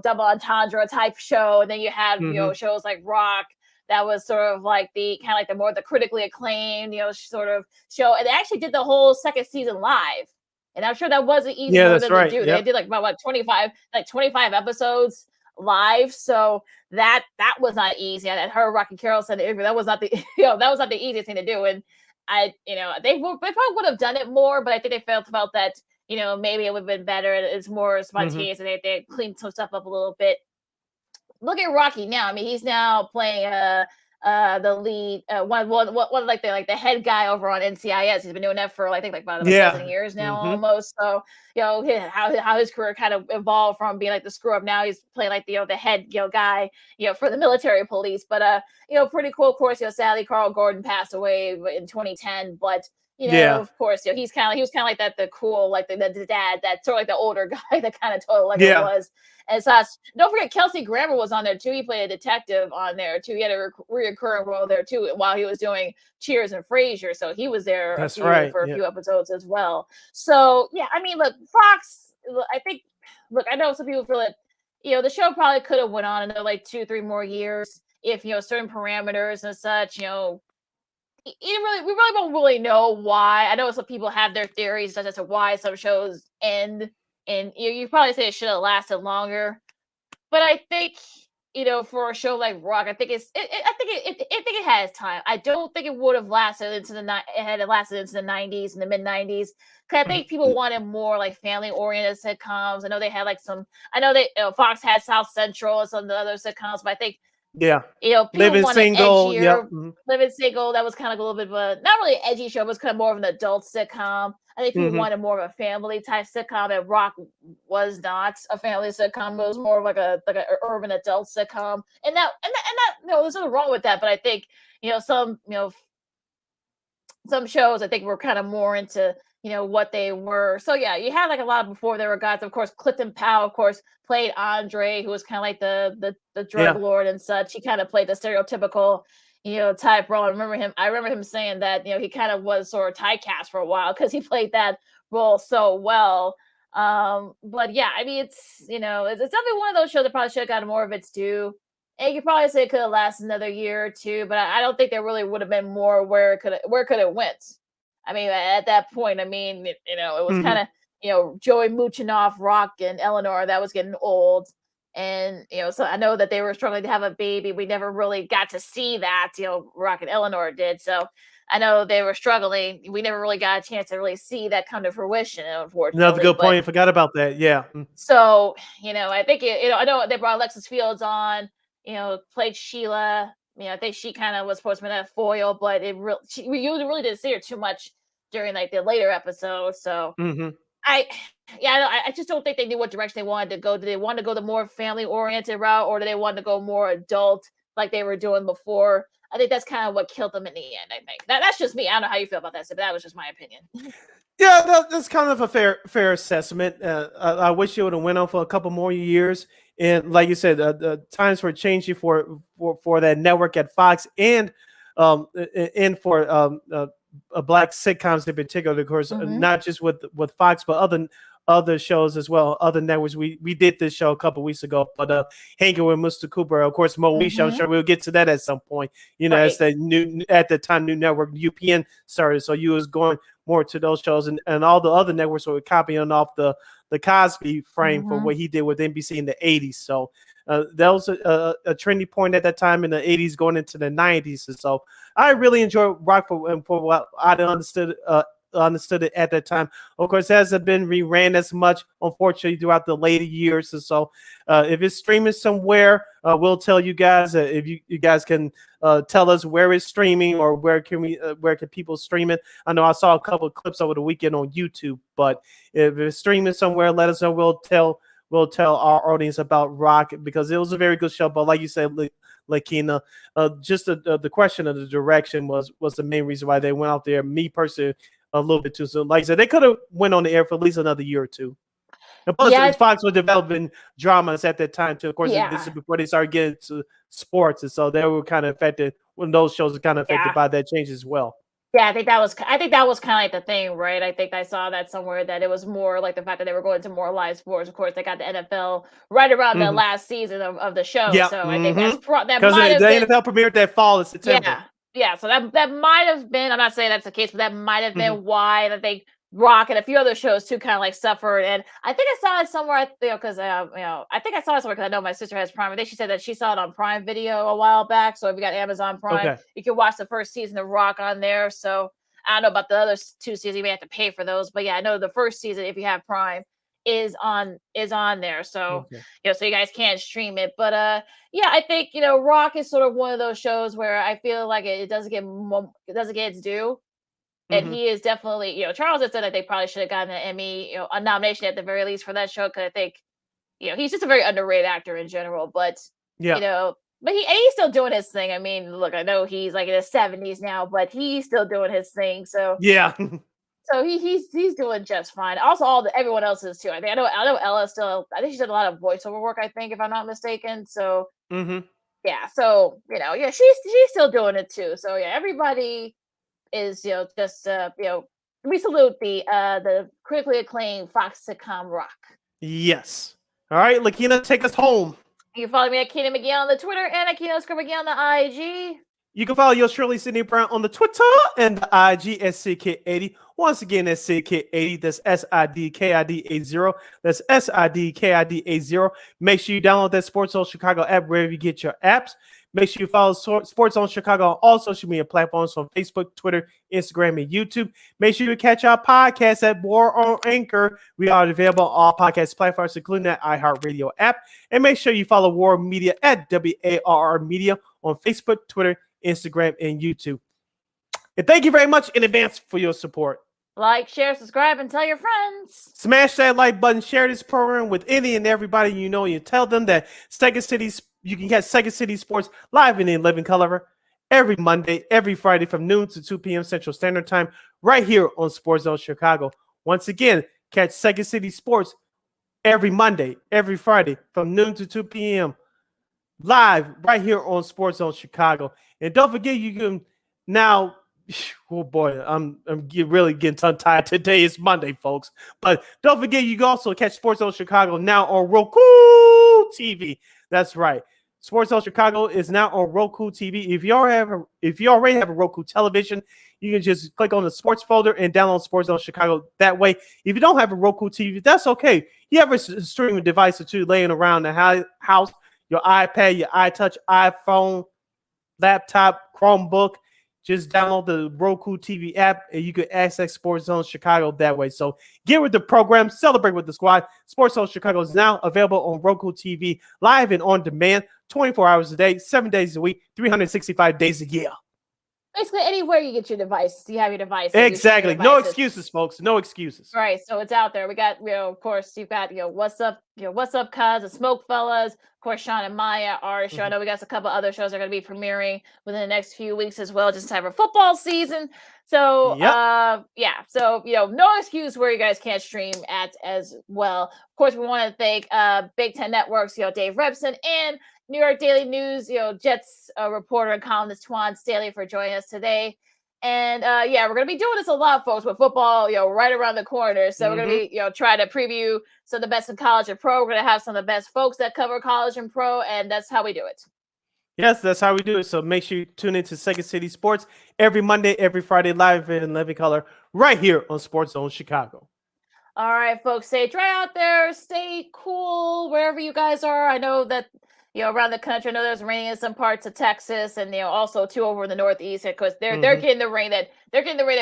double entendre type show. And then you had, shows like Rock, that was sort of like the kind of like the more the critically acclaimed, sort of show. And they actually did the whole second season live. And I'm sure that wasn't easy for them to do. Yep. They did like about 25 episodes live. So that was not easy. And her, Rocky Carrollson, that was not the that was not the easiest thing to do. And they probably would have done it more, but I think they felt that maybe it would have been better. It's more spontaneous, and they cleaned some stuff up a little bit. Look at Rocky now. I mean, he's now playing the lead, one like the head guy over on NCIS. He's been doing that for I think about a dozen years now, almost. So how his career kind of evolved from being like the screw up. Now he's playing like the head guy for the military police. But pretty cool. Of course, sadly Carl Gordon passed away in 2010. But of course, he was kind of like that, the cool, like the dad, that sort of like the older guy that kind of told like it was. And so don't forget, Kelsey Grammer was on there too. He played a detective on there too. He had a reoccurring role there too while he was doing Cheers and Frasier. So he was there for a few episodes as well. So I mean, look, Fox. I think, I know some people feel that the show probably could have went on another like 2-3 more years if certain parameters and such. We really don't really know why. I know some people have their theories as to why some shows end. And you probably say it should have lasted longer, but I think for a show like Rock, I think it has time. I don't think it would have lasted into the 90s and the mid 90s, because I think people wanted more like family oriented sitcoms. I know they had like Fox had South Central and some of the other sitcoms, but I think Living Single, Living Single, that was kind of a little bit of a not really edgy show, but was kind of more of an adult sitcom. I think people wanted more of a family type sitcom, and Rock was not a family sitcom. It was more of like a urban adult sitcom, and that there's nothing wrong with that. But I think some shows I think were kind of more into what they were. So you had like a lot before there were guys. Of course, Clifton Powell, of course, played Andre, who was kind of like the drug lord and such. He kind of played the stereotypical type role. I remember him saying that he kind of was sort of typecast for a while because he played that role so well. But I mean, it's definitely one of those shows that probably should have gotten more of its due. And you could probably say it could have lasted another year or two, but I don't think there really would have been more where it could have went. I mean, at that point, it was kind of, Joey Muchinoff, Rock, and Eleanor, that was getting old. And, so I know that they were struggling to have a baby. We never really got to see that, Rock and Eleanor did. So I know they were struggling. We never really got a chance to really see that come to fruition, unfortunately. Another good point. I forgot about that. Yeah. So, I think, I know they brought Alexis Fields on, played Sheila. I think she kind of was supposed to be that foil, but we really didn't see her too much during like the later episodes. So I just don't think they knew what direction they wanted to go. Did they want to go the more family oriented route, or did they want to go more adult like they were doing before? I think that's kind of what killed them in the end. I think that's just me. I don't know how you feel about that, but that was just my opinion. Yeah, that's kind of a fair assessment. I wish it would have went on for a couple more years. And like you said, the times were changing for that network at Fox and for black sitcoms in particular, of course, not just with Fox, but other shows as well, other networks. We did this show a couple weeks ago, but Hanging with Mr. Cooper, of course, Moesha. I'm sure we'll get to that at some point. As the new network UPN started, so you was going more to those shows, and all the other networks were copying off the Cosby frame for what he did with NBC in the 80s. So that was a trendy point at that time in the 80s going into the 90s. And so I really enjoyed Rock for what I understood it at that time. Of course, it hasn't been reran as much, unfortunately, throughout the later years. And so if it's streaming somewhere, we'll tell you guys. If you guys can tell us where it's streaming, or where can people stream it. I know I saw a couple of clips over the weekend on YouTube, but if it's streaming somewhere, let us know. We'll tell our audience about Rock, because it was a very good show. But like you said, Lakeena, just the question of the direction was the main reason why they went out there. Me personally, a little bit too soon. Like I said, they could have went on the air for at least another year or two. And plus, Fox was developing dramas at that time too. Of course, this is before they started getting to sports, and so they were kind of affected when those shows were kind of affected by that change as well. Yeah, I think that was kind of like the thing, right? I think I saw that somewhere that it was more like the fact that they were going to more live sports. Of course, they got the NFL right around the last season of the show, Yeah, so I think that because might the have been NFL premiered that fall in September. yeah. So that might have been. I'm not saying that's the case, but that might have been why. And I think Rock and a few other shows too kind of like suffered. And I think I saw it somewhere, because I think I saw it somewhere because I know my sister has Prime. I think she said that she saw it on Prime Video a while back. So if you got Amazon Prime, you can watch the first season of Rock on there. So I don't know about the other 2 seasons; you may have to pay for those. But yeah, I know the first season, if you have Prime, is on there. So so you guys can't stream it. But yeah, I think Rock is sort of one of those shows where I feel like it doesn't get its due. And he is definitely, Charles has said that they probably should have gotten an Emmy, a nomination at the very least for that show, because I think, he's just a very underrated actor in general. But but he's still doing his thing. I mean, look, I know he's like in his 70s now, but he's still doing his thing. So so he's doing just fine. Also, everyone else is too. I know Ella still. I think she did a lot of voiceover work, I think, if I'm not mistaken. So yeah, so she's still doing it too. So yeah, everybody is just we salute the critically acclaimed Fox sitcom Rock. Yes. All right, Lakeena, take us home. You can follow me at Keena McGee on the Twitter and at Keena McGee on the IG. You can follow yours truly, Sydney Brown, on the Twitter and the IG at SidKid80. Once again, that's SidKid80. That's SIDKID80. That's SIDKID80. Make sure you download that Sports Zone Chicago app wherever you get your apps. Make sure you follow Sports Zone Chicago on all social media platforms on Facebook, Twitter, Instagram, and YouTube. Make sure you catch our podcast at War on Anchor. We are available on all podcast platforms, including that iHeartRadio app. And make sure you follow War Media at WARR Media on Facebook, Twitter, Instagram, and YouTube. And thank you very much in advance for your support. Like, share, subscribe, and tell your friends. Smash that like button. Share this program with any and everybody you know. You tell them that you can catch Second City Sports live in living color every Monday, every Friday from noon to 2 p.m. Central Standard Time right here on Sports Zone Chicago. Once again, catch Second City Sports every Monday, every Friday from noon to 2 p.m. live right here on Sports Zone Chicago. And don't forget, you can now. Oh boy, I'm really getting tongue-tied. Today is Monday, folks. But don't forget, you can also catch Sports Zone Chicago now on Roku TV. That's right. Sports Zone Chicago is now on Roku TV. If you already have a Roku television, you can just click on the sports folder and download Sports Zone Chicago that way. If you don't have a Roku TV, that's okay. You have a streaming device or two laying around the house, your iPad, your iTouch, iPhone, laptop, Chromebook. Just download the Roku TV app and you can access Sports Zone Chicago that way. So get with the program, celebrate with the squad. Sports Zone Chicago is now available on Roku TV, live and on demand, 24 hours a day, 7 days a week, 365 days a year. Basically, anywhere you get your device, you have your device. Exactly. No excuses, folks. No excuses. Right. So it's out there. We got, of course, you've got, What's Up, What's Up, Cuz, the Smoke Fellas, of course, Sean and Maya, our show. I know we got a couple other shows that are going to be premiering within the next few weeks as well, just to have a football season. So, So, no excuse where you guys can't stream at as well. Of course, we want to thank Big Ten Networks, Dave Revsine, and New York Daily News, Jets reporter and columnist Antwan Staley for joining us today. And we're going to be doing this a lot, folks, with football, right around the corner. So we're going to be, trying to preview some of the best in college and pro. We're going to have some of the best folks that cover college and pro, and that's how we do it. Yes, that's how we do it. So make sure you tune into Second City Sports every Monday, every Friday, live in living color, right here on Sports Zone Chicago. All right, folks, stay dry out there. Stay cool wherever you guys are. I know that around the country, I know there's raining in some parts of Texas, and also too over in the Northeast, because they're getting the rain that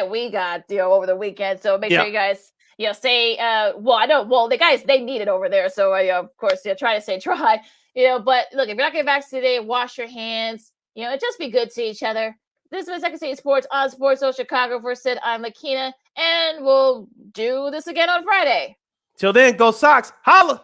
we got over the weekend. So make sure you guys stay. The guys, they need it over there. So of course try to stay dry. But look, if you're not getting vaccinated, wash your hands. And just be good to each other. This is Second City Sports on Sports Zone Chicago. For Sid, I'm Lakeena, and we'll do this again on Friday. Till then, go Sox. Holla!